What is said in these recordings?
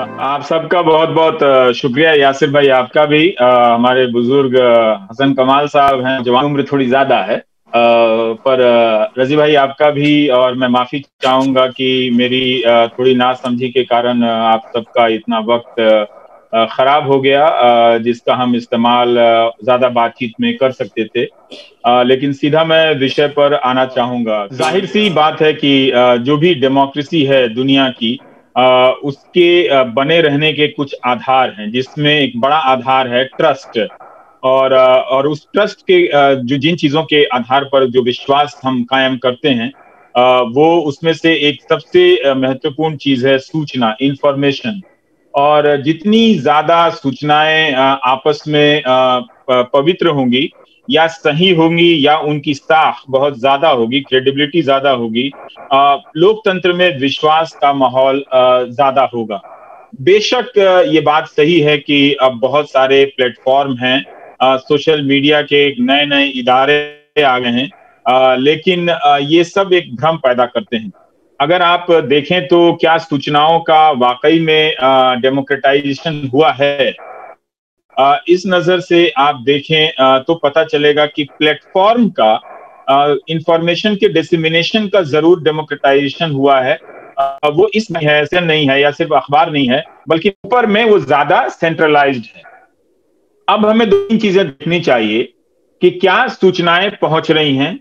आप सबका बहुत बहुत शुक्रिया यासिर भाई, आपका भी। हमारे बुजुर्ग हसन कमाल साहब हैं, जवान उम्र थोड़ी ज्यादा है, पर रजी भाई आपका भी। और मैं माफी चाहूंगा कि मेरी थोड़ी नासमझी के कारण आप सबका इतना वक्त खराब हो गया, जिसका हम इस्तेमाल ज्यादा बातचीत में कर सकते थे। लेकिन सीधा मैं विषय पर आना चाहूंगा। जाहिर सी बात है कि जो भी डेमोक्रेसी है दुनिया की, उसके बने रहने के कुछ आधार हैं, जिसमें एक बड़ा आधार है ट्रस्ट। और उस ट्रस्ट के जो जिन चीजों के आधार पर जो विश्वास हम कायम करते हैं, वो उसमें से एक सबसे महत्वपूर्ण चीज है सूचना, इंफॉर्मेशन। और जितनी ज्यादा सूचनाएं आपस में पवित्र होंगी या सही होंगी, या उनकी साख बहुत ज्यादा होगी, क्रेडिबिलिटी ज्यादा होगी, लोकतंत्र में विश्वास का माहौल ज्यादा होगा। बेशक ये बात सही है कि अब बहुत सारे प्लेटफॉर्म हैं, सोशल मीडिया के नए नए इदारे आ गए हैं, लेकिन ये सब एक भ्रम पैदा करते हैं। अगर आप देखें तो क्या सूचनाओं का वाकई में डेमोक्रेटाइजेशन हुआ है? इस नजर से आप देखें तो पता चलेगा कि प्लेटफॉर्म का, इंफॉर्मेशन के डिसमिनेशन का जरूर डेमोक्रेटाइजेशन हुआ है। वो इस नहीं है, ऐसे नहीं है, या सिर्फ अखबार नहीं है, बल्कि ऊपर में वो ज्यादा सेंट्रलाइज्ड है। अब हमें दो तीन चीजें देखनी चाहिए कि क्या सूचनाएं पहुंच रही हैं,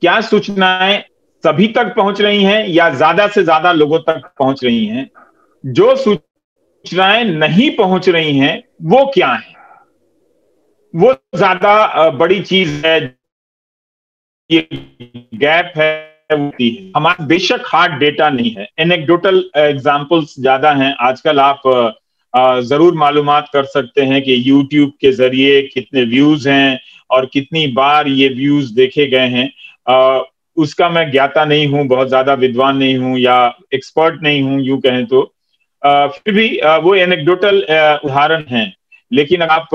क्या सूचनाएं सभी तक पहुंच रही हैं या ज्यादा से ज्यादा लोगों तक पहुंच रही हैं। जो सूचनाएं नहीं पहुंच रही हैं वो क्या है, वो ज्यादा बड़ी चीज है। ये गैप है, हमारा बेशक हार्ड डेटा नहीं है, एनेक्डोटल एग्जांपल्स ज्यादा हैं। आजकल आप जरूर मालूमात कर सकते हैं कि यूट्यूब के जरिए कितने व्यूज हैं और कितनी बार ये व्यूज देखे गए हैं। उसका मैं ज्ञाता नहीं हूं, बहुत ज्यादा विद्वान नहीं हूं या एक्सपर्ट नहीं हूं यूं कहें तो। फिर भी वो एनेक्डोटल उदाहरण हैं। लेकिन आप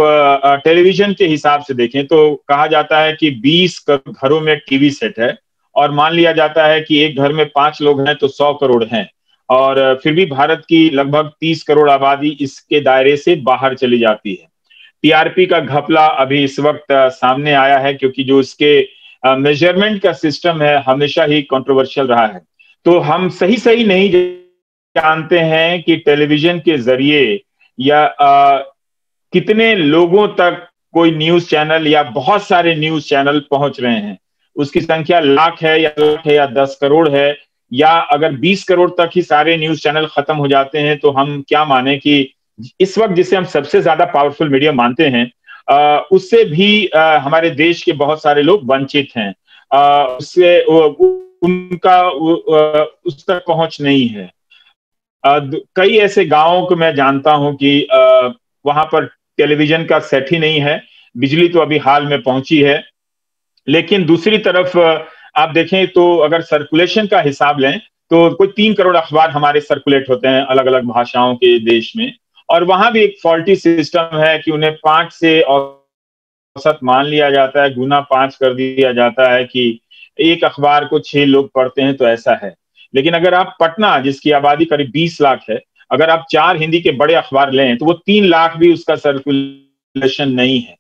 टेलीविजन के हिसाब से देखें तो कहा जाता है कि 20 घरों में टीवी सेट है, और मान लिया जाता है कि एक घर में 5 लोग हैं तो 100 करोड़ हैं। और फिर भी भारत की लगभग 30 करोड़ आबादी इसके दायरे से बाहर चली जाती है। टीआरपी का घपला अभी इस वक्त सामने आया है, क्योंकि जो इसके मेजरमेंट का सिस्टम है हमेशा ही कंट्रोवर्शियल रहा है। तो हम सही सही नहीं जानते हैं कि टेलीविजन के जरिए या कितने लोगों तक कोई न्यूज चैनल या बहुत सारे न्यूज चैनल पहुंच रहे हैं। उसकी संख्या लाख है या 10 करोड़ है, या अगर 20 करोड़ तक ही सारे न्यूज चैनल खत्म हो जाते हैं तो हम क्या माने कि इस वक्त जिसे हम सबसे ज्यादा पावरफुल मीडिया मानते हैं, उससे भी हमारे देश के बहुत सारे लोग वंचित हैं। उससे उनका उस तक पहुंच नहीं है। कई ऐसे गांवों को मैं जानता हूं कि वहां पर टेलीविजन का सेट ही नहीं है। बिजली तो अभी हाल में पहुंची है, लेकिन दूसरी तरफ आप देखें तो अगर सर्कुलेशन का हिसाब लें तो कोई 3 करोड़ अखबार हमारे सर्कुलेट होते हैं अलग अलग भाषाओं के देश में। और वहां भी एक फॉल्टी सिस्टम है कि उन्हें 5 से औसत मान लिया जाता है, गुना 5 कर दिया जाता है कि एक अखबार को 6 लोग पढ़ते हैं, तो ऐसा है। लेकिन अगर आप पटना, जिसकी आबादी करीब 20 लाख है, अगर आप 4 हिंदी के बड़े अखबार लें तो वो 3 लाख भी उसका सर्कुलेशन नहीं है।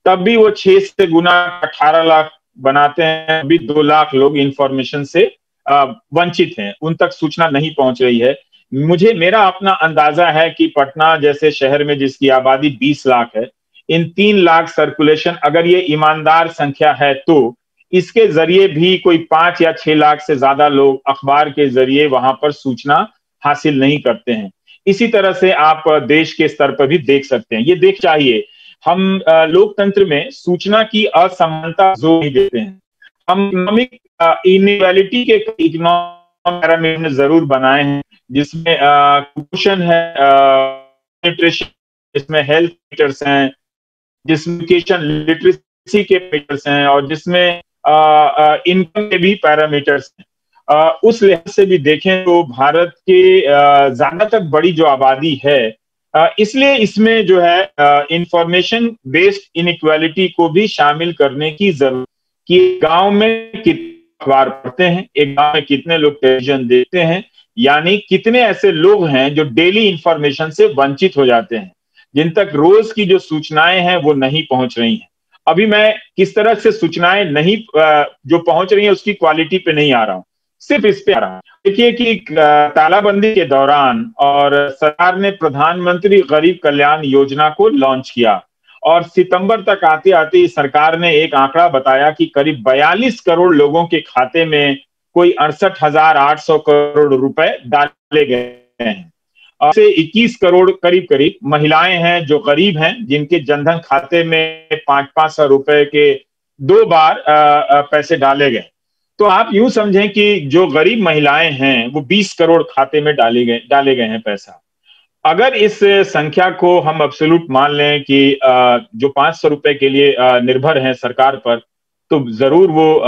तब भी वो 6 से गुना 18 लाख बनाते हैं, अभी 2 लाख लोग इंफॉर्मेशन से वंचित हैं, उन तक सूचना नहीं पहुंच रही है। मेरा अपना अंदाजा है कि पटना जैसे शहर में जिसकी आबादी 20 लाख है, इन 3 लाख सर्कुलेशन अगर ये ईमानदार संख्या है तो इसके जरिए भी कोई 5 या 6 लाख से ज्यादा लोग अखबार के जरिए वहां पर सूचना हासिल नहीं करते हैं। इसी तरह से आप देश के स्तर पर भी देख सकते हैं, ये देख चाहिए। हम लोकतंत्र में सूचना की असमानता जोर नहीं देते हैं। हम इकोनॉमिक इनइक्वालिटी के इकोनॉमिक पैरामीटर जरूर बनाए हैं, जिसमें कुपोषण है, न्यूट्रिशन, जिसमें हेल्थ मीटर्स हैं, जिसमें एजुकेशन लिटरेसी के मीटर्स हैं, और जिसमें इनकम के भी पैरामीटर्स हैं। उस लिहाज से भी देखें तो भारत के ज्यादातर बड़ी जो आबादी है, इसलिए इसमें जो है इंफॉर्मेशन बेस्ड इनइक्वालिटी को भी शामिल करने की जरूरत, कि गांव में कितने अखबार पढ़ते हैं, एक गांव में कितने लोग टेलीविजन देखते हैं, यानी कितने ऐसे लोग हैं जो डेली इंफॉर्मेशन से वंचित हो जाते हैं, जिन तक रोज की जो सूचनाएं हैं वो नहीं पहुंच रही हैं। अभी मैं किस तरह से सूचनाएं नहीं जो पहुंच रही है उसकी क्वालिटी पे नहीं आ रहा हूं, सिर्फ इस पे आ रहा हूं। देखिए कि तालाबंदी के दौरान और सरकार ने प्रधानमंत्री गरीब कल्याण योजना को लॉन्च किया और सितंबर तक आते आते सरकार ने एक आंकड़ा बताया कि करीब 42 करोड़ लोगों के खाते में कोई 68,800 करोड़ रुपए डाले गए हैं। से 21 करोड़ करीब करीब महिलाएं हैं जो गरीब हैं, जिनके जनधन खाते में 5-500 रुपए के 2 बार पैसे डाले गए। तो आप यूं समझें कि जो गरीब महिलाएं हैं वो 20 करोड़ खाते में डाले गए हैं पैसा। अगर इस संख्या को हम अब्सोल्यूट मान लें कि जो 500 रुपए के लिए निर्भर हैं सरकार पर, तो जरूर वो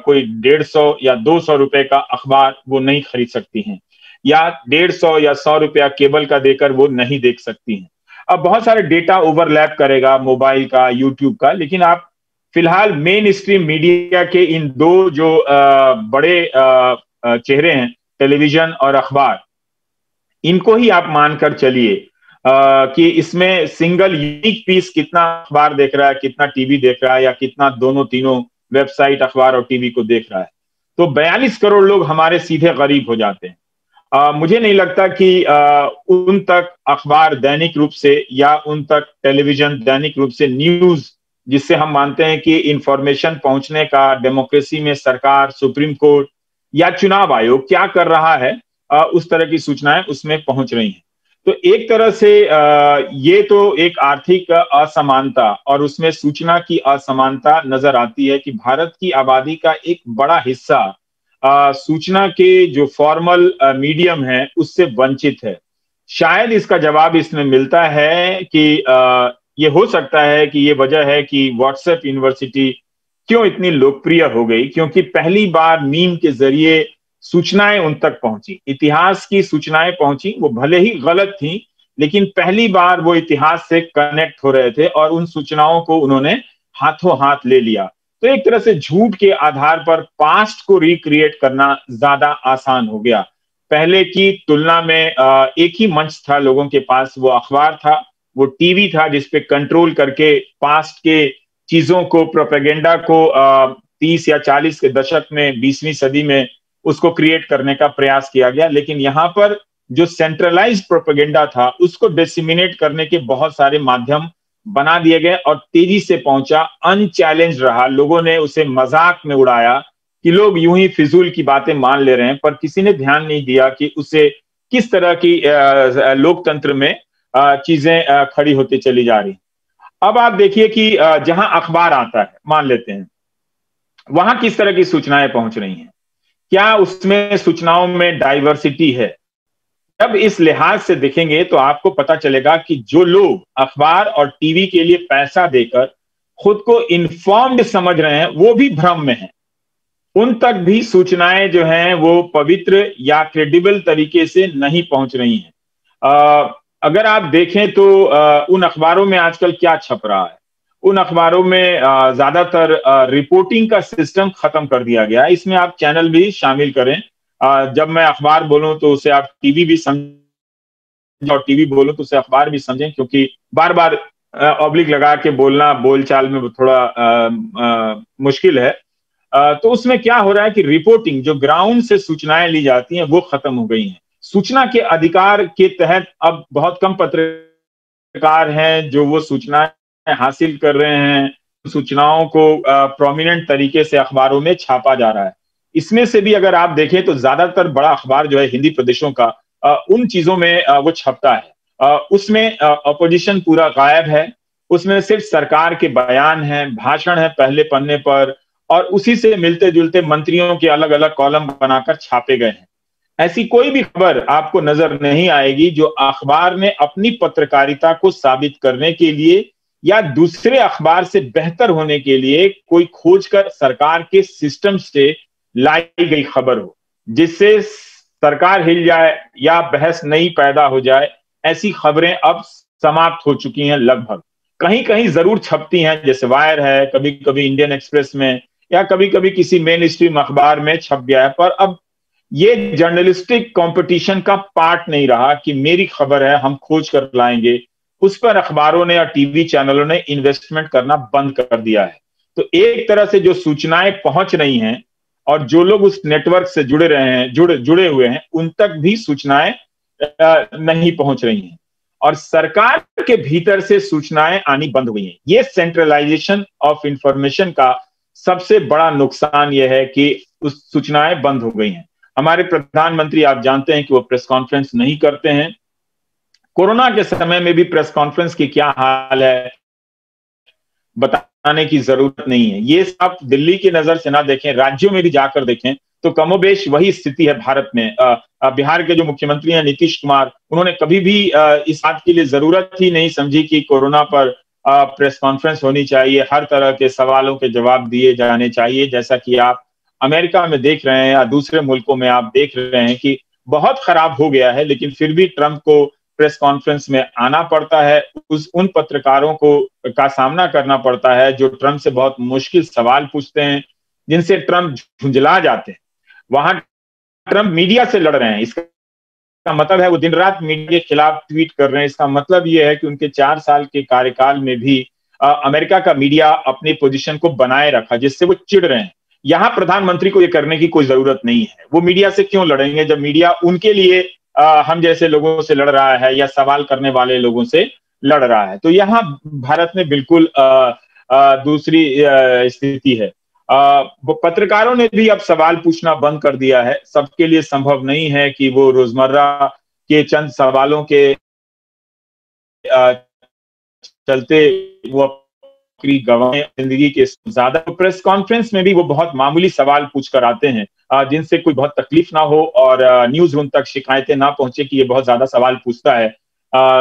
कोई 150 या 200 रुपए का अखबार वो नहीं खरीद सकती हैं, या 150 या 100 रुपया केबल का देकर वो नहीं देख सकती हैं। अब बहुत सारे डेटा ओवरलैप करेगा मोबाइल का, यूट्यूब का, लेकिन आप फिलहाल मेन स्ट्रीम मीडिया के इन दो जो बड़े चेहरे हैं, टेलीविजन और अखबार, इनको ही आप मानकर चलिए कि इसमें सिंगल यूनिक पीस कितना अखबार देख रहा है, कितना टीवी देख रहा है, या कितना दोनों तीनों वेबसाइट अखबार और टीवी को देख रहा है। तो 42 करोड़ लोग हमारे सीधे गरीब हो जाते हैं। मुझे नहीं लगता कि उन तक अखबार दैनिक रूप से या उन तक टेलीविजन दैनिक रूप से न्यूज, जिससे हम मानते हैं कि इंफॉर्मेशन पहुंचने का डेमोक्रेसी में सरकार, सुप्रीम कोर्ट या चुनाव आयोग क्या कर रहा है, उस तरह की सूचनाएं उसमें पहुंच रही हैं। तो एक तरह से ये तो एक आर्थिक असमानता और उसमें सूचना की असमानता नजर आती है कि भारत की आबादी का एक बड़ा हिस्सा सूचना के जो फॉर्मल मीडियम है उससे वंचित है। शायद इसका जवाब इसमें मिलता है कि ये हो सकता है कि ये वजह है कि व्हाट्सएप यूनिवर्सिटी क्यों इतनी लोकप्रिय हो गई, क्योंकि पहली बार मीम के जरिए सूचनाएं उन तक पहुंची, इतिहास की सूचनाएं पहुंची। वो भले ही गलत थी, लेकिन पहली बार वो इतिहास से कनेक्ट हो रहे थे और उन सूचनाओं को उन्होंने हाथों हाथ ले लिया। तो एक तरह से झूठ के आधार पर पास्ट को रिक्रिएट करना ज्यादा आसान हो गया। पहले की तुलना में एक ही मंच था लोगों के पास, वो अखबार था, वो टीवी था, जिसपे कंट्रोल करके पास्ट के चीजों को, प्रोपेगेंडा को 30 या 40 के दशक में 20वीं सदी में उसको क्रिएट करने का प्रयास किया गया। लेकिन यहाँ पर जो सेंट्रलाइज्ड प्रोपेगेंडा था उसको डिसिमिनेट करने के बहुत सारे माध्यम बना दिए गए और तेजी से पहुंचा, अनचैलेंज रहा। लोगों ने उसे मजाक में उड़ाया कि लोग यूं ही फिजूल की बातें मान ले रहे हैं, पर किसी ने ध्यान नहीं दिया कि उसे किस तरह की लोकतंत्र में चीजें खड़ी होती चली जा रही। अब आप देखिए कि जहां अखबार आता है, मान लेते हैं, वहां किस तरह की सूचनाएं पहुंच रही हैं, क्या उसमें सूचनाओं में डाइवर्सिटी है। जब इस लिहाज से देखेंगे तो आपको पता चलेगा कि जो लोग अखबार और टीवी के लिए पैसा देकर खुद को इन्फॉर्म्ड समझ रहे हैं वो भी भ्रम में हैं। उन तक भी सूचनाएं जो हैं वो पवित्र या क्रेडिबल तरीके से नहीं पहुंच रही हैं। अगर आप देखें तो उन अखबारों में आजकल क्या छप रहा है, उन अखबारों में ज्यादातर रिपोर्टिंग का सिस्टम खत्म कर दिया गया है। इसमें आप चैनल भी शामिल करें। जब मैं अखबार बोलूं तो उसे आप टीवी भी समझें और टीवी बोलूं तो उसे अखबार भी समझें, क्योंकि बार बार ऑब्लिक लगा के बोलना बोलचाल में थोड़ा मुश्किल है। तो उसमें क्या हो रहा है कि रिपोर्टिंग, जो ग्राउंड से सूचनाएं ली जाती हैं, वो खत्म हो गई हैं। सूचना के अधिकार के तहत अब बहुत कम पत्रकार हैं जो वो सूचनाएं हासिल कर रहे हैं। सूचनाओं को प्रोमिनेंट तरीके से अखबारों में छापा जा रहा है। इसमें से भी अगर आप देखें तो ज्यादातर बड़ा अखबार जो है हिंदी प्रदेशों का, उन चीजों में वो छपता है। उसमें अपोजिशन पूरा गायब है। उसमें सिर्फ सरकार के बयान हैं, भाषण है पहले पन्ने पर, और उसी से मिलते जुलते मंत्रियों के अलग अलग कॉलम बनाकर छापे गए हैं। ऐसी कोई भी खबर आपको नजर नहीं आएगी जो अखबार ने अपनी पत्रकारिता को साबित करने के लिए या दूसरे अखबार से बेहतर होने के लिए कोई खोज कर सरकार के सिस्टम से लाई गई खबर हो, जिससे सरकार हिल जाए या बहस नहीं पैदा हो जाए। ऐसी खबरें अब समाप्त हो चुकी हैं लगभग। कहीं कहीं जरूर छपती हैं, जैसे वायर है, कभी कभी इंडियन एक्सप्रेस में, या कभी कभी किसी मेन स्ट्रीम अखबार में छप गया है, पर अब ये जर्नलिस्टिक कंपटीशन का पार्ट नहीं रहा कि मेरी खबर है हम खोज कर लाएंगे। उस पर अखबारों ने और टीवी चैनलों ने इन्वेस्टमेंट करना बंद कर दिया है। तो एक तरह से जो सूचनाएं पहुंच रही हैं और जो लोग उस नेटवर्क से जुड़े रहे हैं, जुड़े हुए हैं, उन तक भी सूचनाएं नहीं पहुंच रही हैं और सरकार के भीतर से सूचनाएं आनी बंद हुई हैं। ये सेंट्रलाइजेशन ऑफ इंफॉर्मेशन का सबसे बड़ा नुकसान यह है कि उस सूचनाएं बंद हो गई हैं। हमारे प्रधानमंत्री, आप जानते हैं कि वो प्रेस कॉन्फ्रेंस नहीं करते हैं। कोरोना के समय में भी प्रेस कॉन्फ्रेंस की क्या हाल है बताने की जरूरत नहीं है। ये आप दिल्ली की नजर से ना देखें, राज्यों में भी जाकर देखें तो कमोबेश वही स्थिति है भारत में। बिहार के जो मुख्यमंत्री हैं नीतीश कुमार, उन्होंने कभी भी इस बात के लिए जरूरत ही नहीं समझी कि कोरोना पर प्रेस कॉन्फ्रेंस होनी चाहिए, हर तरह के सवालों के जवाब दिए जाने चाहिए। जैसा कि आप अमेरिका में देख रहे हैं या दूसरे मुल्कों में आप देख रहे हैं कि बहुत खराब हो गया है, लेकिन फिर भी ट्रंप को प्रेस कॉन्फ्रेंस में आना पड़ता है, उन पत्रकारों को का सामना करना पड़ता है जो ट्रंप से बहुत मुश्किल सवाल पूछते हैं, जिनसे ट्रंप झुंझला जाते हैं। वहां ट्रंप मीडिया से लड़ रहे हैं, इसका मतलब है वो दिन रात मीडिया के खिलाफ ट्वीट कर रहे हैं। इसका मतलब ये है कि उनके 4 साल के कार्यकाल में भी अमेरिका का मीडिया अपनी पोजीशन को बनाए रखा, जिससे वो चिढ़ रहे हैं। यहां प्रधानमंत्री को ये करने की कोई जरूरत नहीं है। वो मीडिया से क्यों लड़ेंगे जब मीडिया उनके लिए हम जैसे लोगों से लड़ रहा है या सवाल करने वाले लोगों से लड़ रहा है। तो यहाँ भारत में बिल्कुल दूसरी स्थिति है। पत्रकारों ने भी अब सवाल पूछना बंद कर दिया है। सबके लिए संभव नहीं है कि वो रोजमर्रा के चंद सवालों के चलते वो अपनी गवाएं जिंदगी के ज्यादा। प्रेस कॉन्फ्रेंस में भी वो बहुत मामूली सवाल पूछ कर आते हैं जिनसे कोई बहुत तकलीफ ना हो और न्यूज रूम तक शिकायतें ना पहुंचे कि ये बहुत ज्यादा सवाल पूछता है।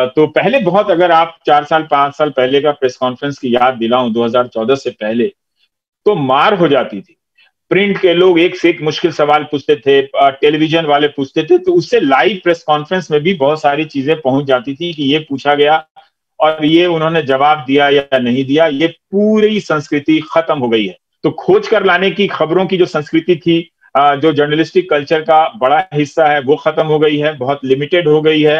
तो पहले बहुत, अगर आप 4 साल 5 साल पहले का प्रेस कॉन्फ्रेंस की याद दिलाऊं 2014 से पहले, तो मार हो जाती थी। प्रिंट के लोग एक से एक मुश्किल सवाल पूछते थे, टेलीविजन वाले पूछते थे, तो उससे लाइव प्रेस कॉन्फ्रेंस में भी बहुत सारी चीजें पहुंच जाती थी कि ये पूछा गया और ये उन्होंने जवाब दिया या नहीं दिया। ये पूरी संस्कृति खत्म हो गई है। तो खोज कर लाने की खबरों की जो संस्कृति थी, जो जर्नलिस्टिक कल्चर का बड़ा हिस्सा है, वो खत्म हो गई है, बहुत लिमिटेड हो गई है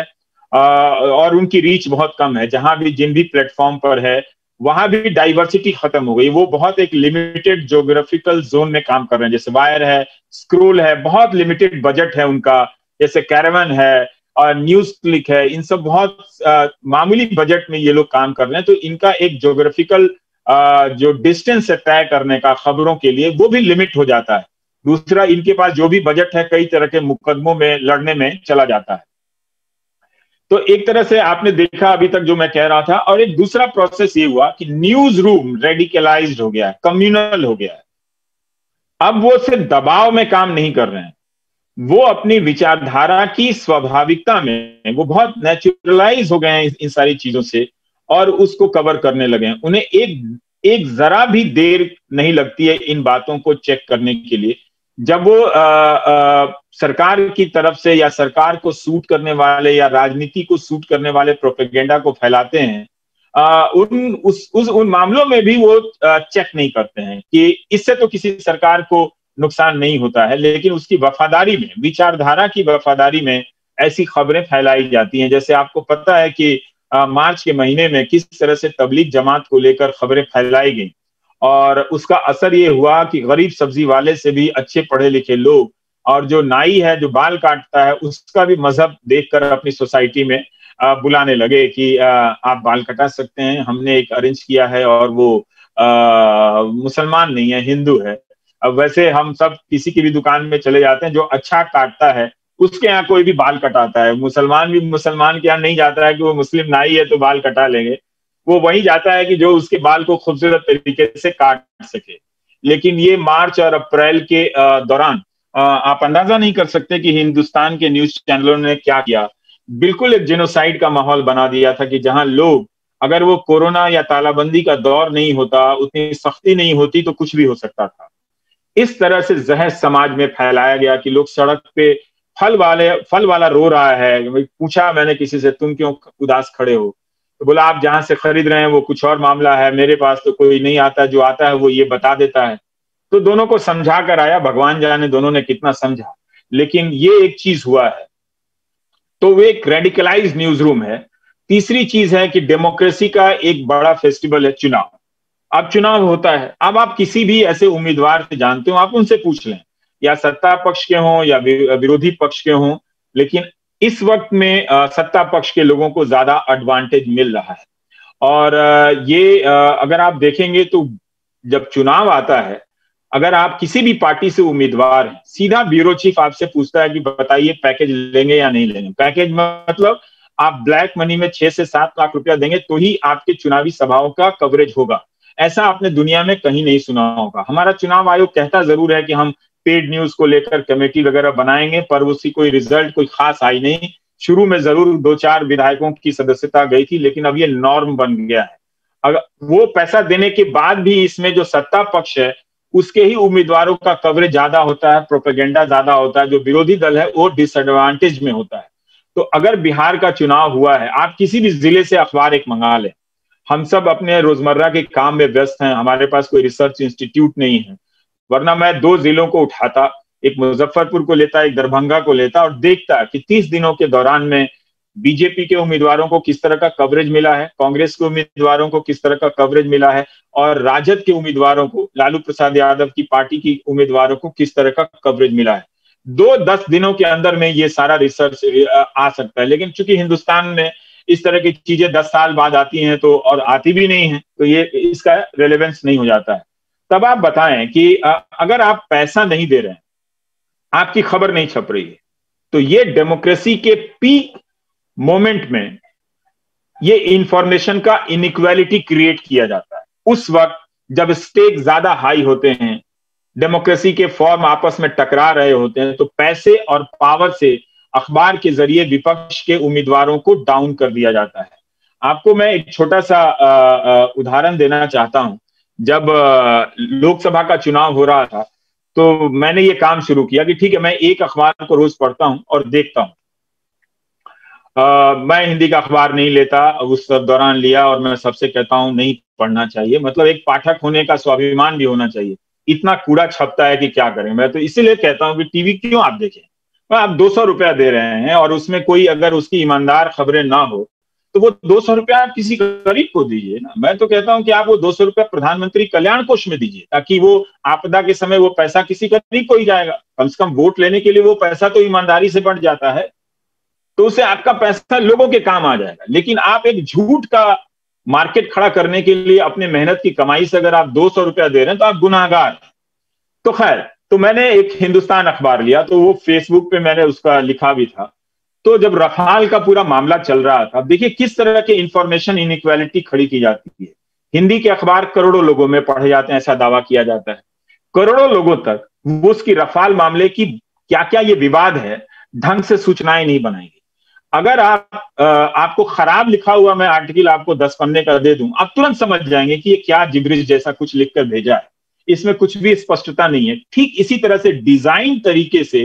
और उनकी रीच बहुत कम है। जहां भी जिन भी प्लेटफॉर्म पर है वहां भी डाइवर्सिटी खत्म हो गई। वो बहुत एक लिमिटेड ज्योग्राफिकल जोन में काम कर रहे हैं। जैसे वायर है, स्क्रोल है, बहुत लिमिटेड बजट है उनका। जैसे कैरावन है और न्यूज क्लिक है, इन सब बहुत मामूली बजट में ये लोग काम कर रहे हैं। तो इनका एक ज्योग्राफिकल जो डिस्टेंस है तय करने का खबरों के लिए, वो भी लिमिट हो जाता है। दूसरा, इनके पास जो भी बजट है कई तरह के मुकदमों में लड़ने में चला जाता है। तो एक तरह से आपने देखा अभी तक जो मैं कह रहा था। और एक दूसरा प्रोसेस ये हुआ कि न्यूज रूम रेडिकलाइज्ड हो गया है, कम्युनल हो गया है। अब वो सिर्फ दबाव में काम नहीं कर रहे हैं, वो अपनी विचारधारा की स्वाभाविकता में वो बहुत नेचुरलाइज हो गए हैं इन सारी चीजों से और उसको कवर करने लगे हैं। उन्हें एक जरा भी देर नहीं लगती है इन बातों को चेक करने के लिए। जब वो सरकार की तरफ से या सरकार को सूट करने वाले या राजनीति को सूट करने वाले प्रोपेगेंडा को फैलाते हैं, उन मामलों में भी वो चेक नहीं करते हैं कि इससे तो किसी सरकार को नुकसान नहीं होता है, लेकिन उसकी वफादारी में, विचारधारा की वफादारी में ऐसी खबरें फैलाई जाती हैं। जैसे आपको पता है कि मार्च के महीने में किस तरह से तबलीग जमात को लेकर खबरें फैलाई गई और उसका असर ये हुआ कि गरीब सब्जी वाले से भी अच्छे पढ़े लिखे लोग और जो नाई है जो बाल काटता है उसका भी मजहब देखकर अपनी सोसाइटी में बुलाने लगे कि आप बाल कटा सकते हैं, हमने एक अरेंज किया है और वो मुसलमान नहीं है, हिंदू है। अब वैसे हम सब किसी की भी दुकान में चले जाते हैं, जो अच्छा काटता है उसके यहाँ कोई भी बाल कटाता है। मुसलमान भी मुसलमान के यहाँ नहीं जाता है कि वो मुस्लिम नाई है तो बाल कटा लेंगे, वो वही जाता है कि जो उसके बाल को खूबसूरत तरीके से काट सके। लेकिन ये मार्च और अप्रैल के दौरान आप अंदाजा नहीं कर सकते कि हिंदुस्तान के न्यूज चैनलों ने क्या किया। बिल्कुल एक जेनोसाइड का माहौल बना दिया था कि जहां लोग, अगर वो कोरोना या तालाबंदी का दौर नहीं होता, उतनी सख्ती नहीं होती तो कुछ भी हो सकता था। इस तरह से जहर समाज में फैलाया गया कि लोग सड़क पे फल वाला रो रहा है। पूछा मैंने किसी से, तुम क्यों उदास खड़े हो? तो बोला आप जहां से खरीद रहे हैं वो कुछ और मामला है, मेरे पास तो कोई नहीं आता, जो आता है वो ये बता देता है। तो दोनों को समझा कर आया, भगवान जाने दोनों ने कितना समझा। लेकिन ये एक चीज हुआ है। तो वो एक रेडिकलाइज न्यूज रूम है। तीसरी चीज है कि डेमोक्रेसी का एक बड़ा फेस्टिवल है चुनाव। अब चुनाव होता है, अब आप किसी भी ऐसे उम्मीदवार से जानते हो, आप उनसे पूछ लें, या सत्ता पक्ष के हों या विरोधी पक्ष के हों, लेकिन इस वक्त में सत्ता पक्ष के लोगों को ज्यादा एडवांटेज मिल रहा है। और ये अगर आप देखेंगे तो जब चुनाव आता है, अगर आप किसी भी पार्टी से उम्मीदवार हैं, सीधा ब्यूरो चीफ आपसे पूछता है कि बताइए पैकेज लेंगे या नहीं लेंगे। पैकेज मतलब आप ब्लैक मनी में 6 से 7 लाख रुपया देंगे तो ही आपके चुनावी सभाओं का कवरेज होगा। ऐसा आपने दुनिया में कहीं नहीं सुना होगा। हमारा चुनाव आयोग कहता जरूर है कि हम पेड न्यूज को लेकर कमेटी वगैरह बनाएंगे, पर उसकी कोई रिजल्ट कोई खास आई नहीं। शुरू में जरूर 2-4 विधायकों की सदस्यता गई थी, लेकिन अब ये नॉर्म बन गया है। अगर वो पैसा देने के बाद भी इसमें जो सत्ता पक्ष है उसके ही उम्मीदवारों का कवरेज ज्यादा होता है, प्रोपेगेंडा ज्यादा होता है, जो विरोधी दल है वो डिसएडवांटेज में होता है। तो अगर बिहार का चुनाव हुआ है, आप किसी भी जिले से अखबार एक मंगा लें। हम सब अपने रोजमर्रा के काम में व्यस्त हैं, हमारे पास कोई रिसर्च इंस्टीट्यूट नहीं है, वरना मैं 2 जिलों को उठाता, एक मुजफ्फरपुर को लेता, एक दरभंगा को लेता और देखता कि 30 दिनों के दौरान में बीजेपी के उम्मीदवारों को किस तरह का कवरेज मिला है, कांग्रेस के उम्मीदवारों को किस तरह का कवरेज मिला है, और राजद के उम्मीदवारों को, लालू प्रसाद यादव की पार्टी की उम्मीदवारों को किस तरह का कवरेज मिला है। 2-10 दिनों के अंदर में ये सारा रिसर्च आ सकता है। लेकिन चूंकि हिंदुस्तान में इस तरह की चीजें 10 साल बाद आती हैं, तो और आती भी नहीं है, तो ये इसका रेलेवेंस नहीं हो जाता है। तब आप बताएं कि अगर आप पैसा नहीं दे रहे हैं, आपकी खबर नहीं छप रही है, तो ये डेमोक्रेसी के पीक मोमेंट में ये इंफॉर्मेशन का इनइक्वालिटी क्रिएट किया जाता है। उस वक्त जब स्टेक ज्यादा हाई होते हैं, डेमोक्रेसी के फॉर्म आपस में टकरा रहे होते हैं, तो पैसे और पावर से अखबार के जरिए विपक्ष के उम्मीदवारों को डाउन कर दिया जाता है। आपको मैं एक छोटा सा उदाहरण देना चाहता हूं। जब लोकसभा का चुनाव हो रहा था, तो मैंने ये काम शुरू किया कि ठीक है, मैं एक अखबार को रोज पढ़ता हूं और देखता हूं। मैं हिंदी का अखबार नहीं लेता, उस दौरान लिया, और मैं सबसे कहता हूं नहीं पढ़ना चाहिए। मतलब एक पाठक होने का स्वाभिमान भी होना चाहिए। इतना कूड़ा छपता है कि क्या करें। मैं तो इसीलिए कहता हूं कि टीवी क्यों आप देखें। आप 200 रुपया दे रहे हैं और उसमें कोई अगर उसकी ईमानदार खबरें ना हो, तो वो 200 रुपया आप किसी गरीब को दीजिए ना। मैं तो कहता हूं कि आप वो 200 रुपया प्रधानमंत्री कल्याण कोष में दीजिए, ताकि वो आपदा के समय वो पैसा किसी गरीब को ही जाएगा। कम से कम वोट लेने के लिए वो पैसा तो ईमानदारी से बढ़ जाता है, तो उससे आपका पैसा लोगों के काम आ जाएगा। लेकिन आप एक झूठ का मार्केट खड़ा करने के लिए अपने मेहनत की कमाई से अगर आप 200 रुपया दे रहे हैं, तो आप गुनाहगार। तो खैर, तो मैंने एक हिंदुस्तान अखबार लिया, तो वो फेसबुक पे मैंने उसका लिखा भी था। तो जब रफाल का पूरा मामला चल रहा था, देखिए किस तरह के इंफॉर्मेशन इनइक्वालिटी खड़ी की जाती है। हिंदी के अखबार करोड़ों लोगों में पढ़े जाते हैं, ऐसा दावा किया जाता है। करोड़ों लोगों तक वो उसकी रफाल मामले की क्या क्या ये विवाद है, ढंग से सूचनाएं नहीं बनाएंगे। अगर आपको खराब लिखा हुआ मैं आर्टिकल आपको 10 पन्ने का दे दूं, आप तुरंत समझ जाएंगे कि ये क्या जिब्रिश जैसा कुछ लिखकर भेजा है, इसमें कुछ भी स्पष्टता नहीं है। ठीक इसी तरह से डिजाइन तरीके से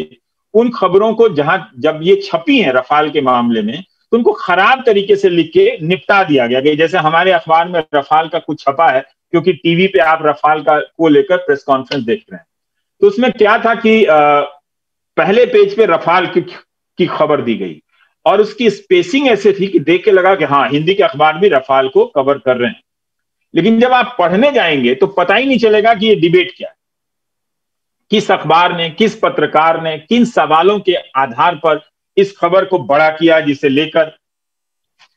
उन खबरों को जब ये छपी है रफाल के मामले में, तो उनको खराब तरीके से लिख के निपटा दिया गया कि जैसे हमारे अखबार में रफाल का कुछ छपा है, क्योंकि टीवी पे आप रफाल का को लेकर प्रेस कॉन्फ्रेंस देख रहे हैं। तो उसमें क्या था कि पहले पेज पे रफाल की खबर दी गई, और उसकी स्पेसिंग ऐसे थी कि देख के लगा कि हाँ, हिंदी के अखबार भी रफाल को कवर कर रहे हैं। लेकिन जब आप पढ़ने जाएंगे तो पता ही नहीं चलेगा कि ये डिबेट क्या है, किस अखबार ने, किस पत्रकार ने, किन सवालों के आधार पर इस खबर को बड़ा किया, जिसे लेकर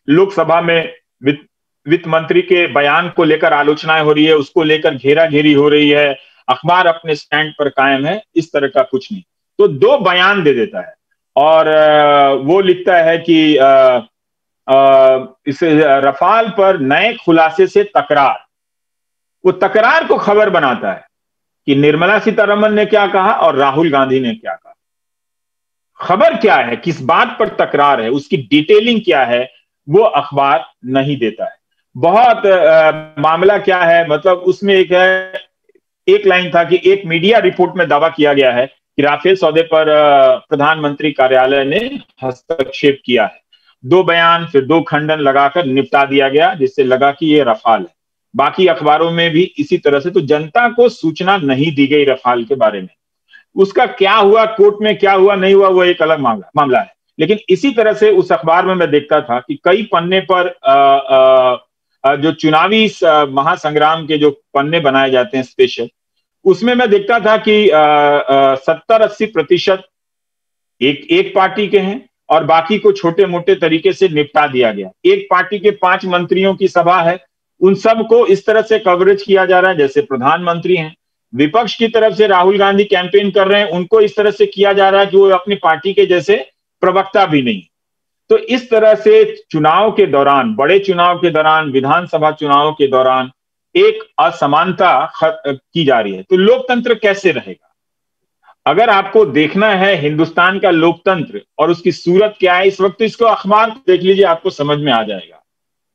लोकसभा में वित्त मंत्री के बयान को लेकर आलोचनाएं हो रही है, उसको लेकर घेरा घेरी हो रही है। अखबार अपने स्टैंड पर कायम है, इस तरह का कुछ नहीं। तो 2 बयान दे देता है और वो लिखता है कि इस रफाल पर नए खुलासे से तकरार। वो तकरार को खबर बनाता है कि निर्मला सीतारमण ने क्या कहा और राहुल गांधी ने क्या कहा। खबर क्या है, किस बात पर तकरार है, उसकी डिटेलिंग क्या है, वो अखबार नहीं देता है। बहुत मामला क्या है, मतलब उसमें एक लाइन था कि एक मीडिया रिपोर्ट में दावा किया गया है कि राफेल सौदे पर प्रधानमंत्री कार्यालय ने हस्तक्षेप किया है। 2 बयान फिर 2 खंडन लगाकर निपटा दिया गया, जिससे लगा कि ये रफाल है। बाकी अखबारों में भी इसी तरह से, तो जनता को सूचना नहीं दी गई रफाल के बारे में। उसका क्या हुआ, कोर्ट में क्या हुआ नहीं हुआ, वो एक अलग मामला है। लेकिन इसी तरह से उस अखबार में मैं देखता था कि कई पन्ने पर जो चुनावी महासंग्राम के जो पन्ने बनाए जाते हैं स्पेशल, उसमें मैं देखता था कि 70-80% एक एक पार्टी के हैं और बाकी को छोटे मोटे तरीके से निपटा दिया गया। एक पार्टी के 5 मंत्रियों की सभा है, उन सब को इस तरह से कवरेज किया जा रहा है जैसे प्रधानमंत्री हैं। विपक्ष की तरफ से राहुल गांधी कैंपेन कर रहे हैं, उनको इस तरह से किया जा रहा है कि वो अपनी पार्टी के जैसे प्रवक्ता भी नहीं। तो इस तरह से चुनाव के दौरान, बड़े चुनाव के दौरान, विधानसभा चुनाव के दौरान एक असमानता की जा रही है। तो लोकतंत्र कैसे रहेगा? अगर आपको देखना है हिंदुस्तान का लोकतंत्र और उसकी सूरत क्या है इस वक्त, तो इसको अखबार देख लीजिए, आपको समझ में आ जाएगा।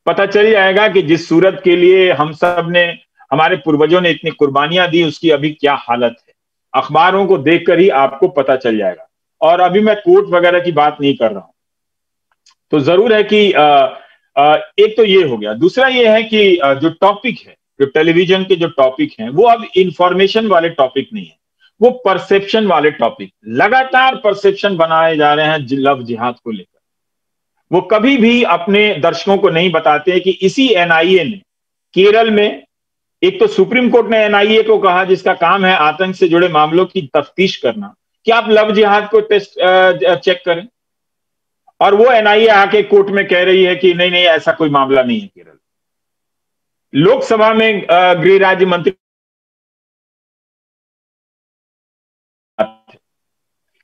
पता चल जाएगा कि जिस सूरत के लिए हम सब ने, हमारे पूर्वजों ने इतनी कुर्बानियां दी, उसकी अभी क्या हालत है। अखबारों को देखकर ही आपको पता चल जाएगा। और अभी मैं कोर्ट वगैरह की बात नहीं कर रहा हूं। तो जरूर है कि एक तो ये हो गया। दूसरा ये है कि जो टॉपिक है, जो टेलीविजन के जो टॉपिक हैं, वो अब इंफॉर्मेशन वाले टॉपिक नहीं है, वो परसेप्शन वाले टॉपिक। लगातार परसेप्शन बनाए जा रहे हैं लव जिहाद को लेकर। वो कभी भी अपने दर्शकों को नहीं बताते कि इसी एनआईए ने केरल में, एक तो सुप्रीम कोर्ट ने एनआईए को कहा जिसका काम है आतंक से जुड़े मामलों की तफ्तीश करना, कि आप लव जिहाद को चेक करें, और वो एनआईए आके कोर्ट में कह रही है कि नहीं नहीं ऐसा कोई मामला नहीं है केरल। लोकसभा में गृह राज्य मंत्री,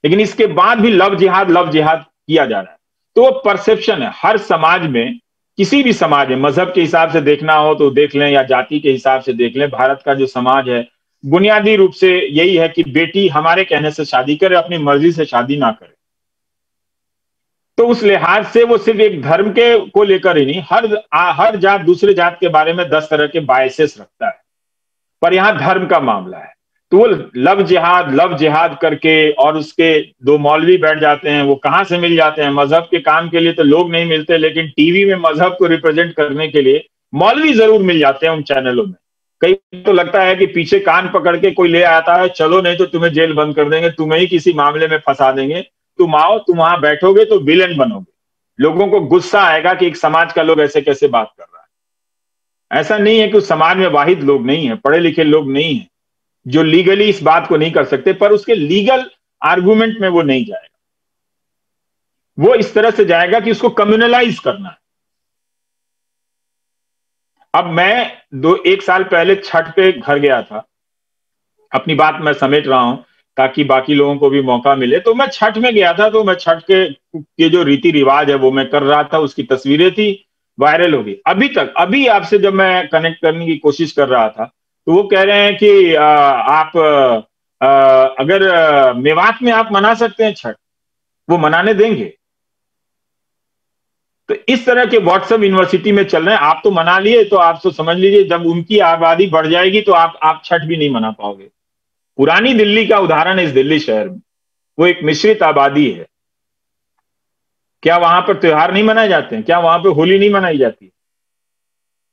लेकिन इसके बाद भी लव जिहाद किया जा रहा है। तो वो परसेप्शन है हर समाज में, किसी भी समाज में, मजहब के हिसाब से देखना हो तो देख लें या जाति के हिसाब से देख लें, भारत का जो समाज है बुनियादी रूप से यही है कि बेटी हमारे कहने से शादी करे, अपनी मर्जी से शादी ना करे। तो उस लिहाज से वो सिर्फ एक धर्म के को लेकर ही नहीं, हर जात दूसरे जात के बारे में 10 तरह के बायसेस रखता है, पर यहां धर्म का मामला है। तो वो लव जिहाद करके, और उसके 2 मौलवी बैठ जाते हैं। वो कहां से मिल जाते हैं? मजहब के काम के लिए तो लोग नहीं मिलते, लेकिन टीवी में मजहब को रिप्रेजेंट करने के लिए मौलवी जरूर मिल जाते हैं उन चैनलों में। कई तो लगता है कि पीछे कान पकड़ के कोई ले आता है, चलो नहीं तो तुम्हें जेल बंद कर देंगे, तुम्हें ही किसी मामले में फंसा देंगे, तुम आओ, तुम वहां बैठोगे तो विलेन बनोगे। लोगों को गुस्सा आएगा कि एक समाज का लोग ऐसे कैसे बात कर रहा है। ऐसा नहीं है कि उस समाज में वाहिद लोग नहीं है, पढ़े लिखे लोग नहीं है जो लीगली इस बात को नहीं कर सकते, पर उसके लीगल आर्गुमेंट में वो नहीं जाएगा। वो इस तरह से जाएगा कि उसको कम्युनलाइज करना है। अब मैं 1 साल पहले छठ पे घर गया था, अपनी बात मैं समेट रहा हूं ताकि बाकी लोगों को भी मौका मिले। तो मैं छठ में गया था, तो मैं छठ के जो रीति रिवाज है वो मैं कर रहा था, उसकी तस्वीरें थी, वायरल हो गई। अभी आपसे जब मैं कनेक्ट करने की कोशिश कर रहा था, तो वो कह रहे हैं कि आप अगर मेवात में आप मना सकते हैं छठ, वो मनाने देंगे। तो इस तरह के व्हाट्सएप यूनिवर्सिटी में चल रहे हैं। आप तो मना लिए, तो आप तो समझ लीजिए जब उनकी आबादी बढ़ जाएगी तो आप छठ भी नहीं मना पाओगे। पुरानी दिल्ली का उदाहरण है, इस दिल्ली शहर में वो एक मिश्रित आबादी है। क्या वहां पर त्योहार नहीं मनाए जाते हैं? क्या वहां पर होली नहीं मनाई जाती?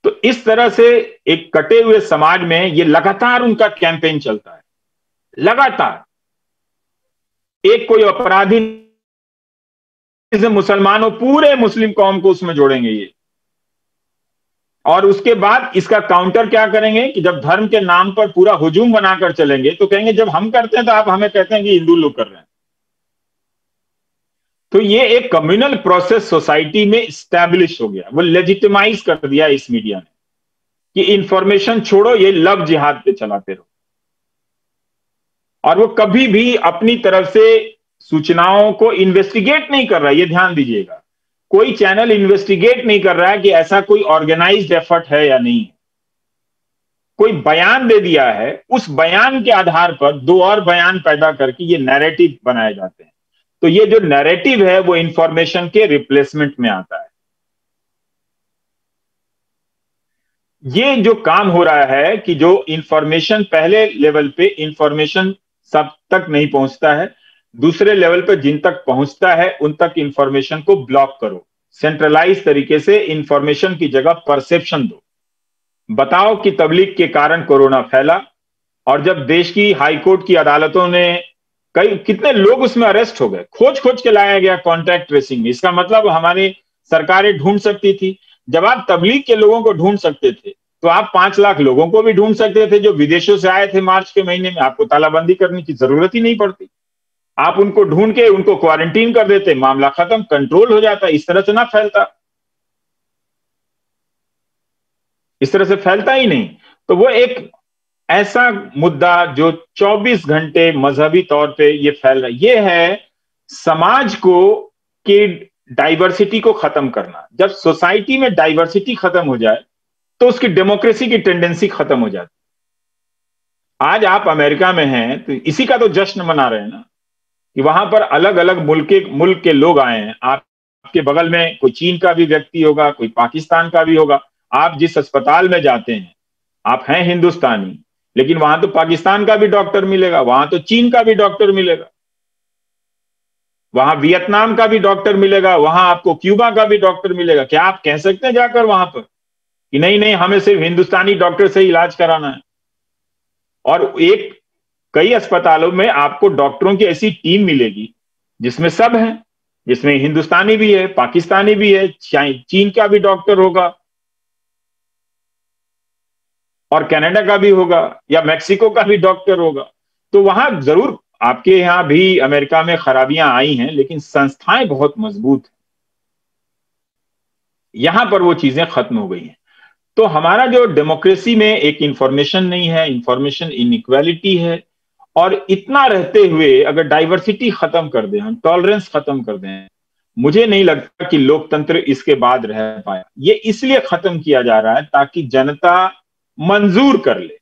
तो इस तरह से एक कटे हुए समाज में ये लगातार उनका कैंपेन चलता है। लगातार एक कोई अपराधी मुसलमान हो, पूरे मुस्लिम कौम को उसमें जोड़ेंगे ये। और उसके बाद इसका काउंटर क्या करेंगे कि जब धर्म के नाम पर पूरा हुजूम बनाकर चलेंगे तो कहेंगे जब हम करते हैं तो आप हमें कहते हैं कि हिंदू लोग कर रहे हैं। तो ये एक कम्युनल प्रोसेस सोसाइटी में स्टैब्लिश हो गया, वो लेजिटिमाइज कर दिया इस मीडिया ने कि इंफॉर्मेशन छोड़ो, ये लव जिहाद पे चलाते रहो। और वो कभी भी अपनी तरफ से सूचनाओं को इन्वेस्टिगेट नहीं कर रहा है, ये ध्यान दीजिएगा। कोई चैनल इन्वेस्टिगेट नहीं कर रहा है कि ऐसा कोई ऑर्गेनाइज्ड एफर्ट है या नहीं। कोई बयान दे दिया है, उस बयान के आधार पर 2 और बयान पैदा करके ये नैरेटिव बनाए जाते हैं। तो ये जो नैरेटिव है वो इंफॉर्मेशन के रिप्लेसमेंट में आता है। ये जो काम हो रहा है कि जो इंफॉर्मेशन पहले लेवल पे इंफॉर्मेशन सब तक नहीं पहुंचता है, दूसरे लेवल पे जिन तक पहुंचता है उन तक इंफॉर्मेशन को ब्लॉक करो। सेंट्रलाइज तरीके से इंफॉर्मेशन की जगह परसेप्शन दो। बताओ कि तबलीग के कारण कोरोना फैला, और जब देश की हाईकोर्ट की अदालतों ने कई कितने लोग उसमें अरेस्ट हो गए, खोज खोज के लाया गया कॉन्टैक्ट ट्रेसिंग में। इसका मतलब हमारी सरकारें ढूंढ सकती थी। जब आप तबलीग के लोगों को ढूंढ सकते थे तो आप 5 लाख लोगों को भी ढूंढ सकते थे जो विदेशों से आए थे मार्च के महीने में। आपको तालाबंदी करने की जरूरत ही नहीं पड़ती। आप उनको ढूंढ के उनको क्वारंटीन कर देते, मामला खत्म, कंट्रोल हो जाता। इस तरह से ना फैलता, इस तरह से फैलता ही नहीं। तो वो एक ऐसा मुद्दा जो 24 घंटे मजहबी तौर पे ये फैल रहा है, ये है समाज को कि डाइवर्सिटी को खत्म करना। जब सोसाइटी में डाइवर्सिटी खत्म हो जाए तो उसकी डेमोक्रेसी की टेंडेंसी खत्म हो जाती। आज आप अमेरिका में हैं तो इसी का तो जश्न मना रहे हैं ना, कि वहां पर अलग अलग मुल्क के लोग आए हैं। आपके बगल में कोई चीन का भी व्यक्ति होगा, कोई पाकिस्तान का भी होगा। आप जिस अस्पताल में जाते हैं, आप हैं हिंदुस्तानी, लेकिन वहां तो पाकिस्तान का भी डॉक्टर मिलेगा, वहां तो चीन का भी डॉक्टर मिलेगा, वहां वियतनाम का भी डॉक्टर मिलेगा, वहां आपको क्यूबा का भी डॉक्टर मिलेगा। क्या आप कह सकते हैं जाकर वहां पर कि नहीं नहीं हमें सिर्फ हिंदुस्तानी डॉक्टर से इलाज कराना है? और एक कई अस्पतालों में आपको डॉक्टरों की ऐसी टीम मिलेगी जिसमें सब है, जिसमें हिंदुस्तानी भी है, पाकिस्तानी भी है, चीन का भी डॉक्टर होगा और कनाडा का भी होगा या मैक्सिको का भी डॉक्टर होगा। तो वहां जरूर आपके यहां भी अमेरिका में खराबियां आई हैं, लेकिन संस्थाएं बहुत मजबूत हैं। यहां पर वो चीजें खत्म हो गई हैं। तो हमारा जो डेमोक्रेसी में एक इंफॉर्मेशन नहीं है, इंफॉर्मेशन इनइक्वालिटी है। और इतना रहते हुए अगर डाइवर्सिटी खत्म कर दें, हम टॉलरेंस खत्म कर दें, मुझे नहीं लगता कि लोकतंत्र इसके बाद रह पाया। ये इसलिए खत्म किया जा रहा है ताकि जनता मंजूर कर ले।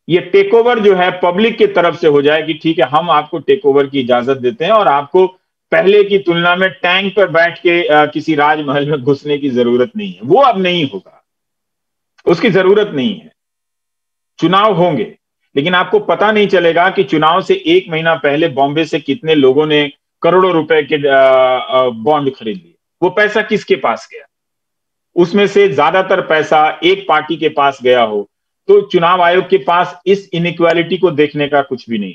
ये टेक ओवर जो है पब्लिक की तरफ से हो जाए कि ठीक है हम आपको टेक ओवर की इजाजत देते हैं और आपको पहले की तुलना में टैंक पर बैठ के किसी राजमहल में घुसने की जरूरत नहीं है। वो अब नहीं होगा, उसकी जरूरत नहीं है। चुनाव होंगे, लेकिन आपको पता नहीं चलेगा कि चुनाव से 1 महीना पहले बॉम्बे से कितने लोगों ने करोड़ों रुपए के बॉन्ड खरीद लिए। वो पैसा किसके पास गया? उसमें से ज्यादातर पैसा एक पार्टी के पास गया हो तो चुनाव आयोग के पास इस इनइक्वालिटी को देखने का कुछ भी नहीं।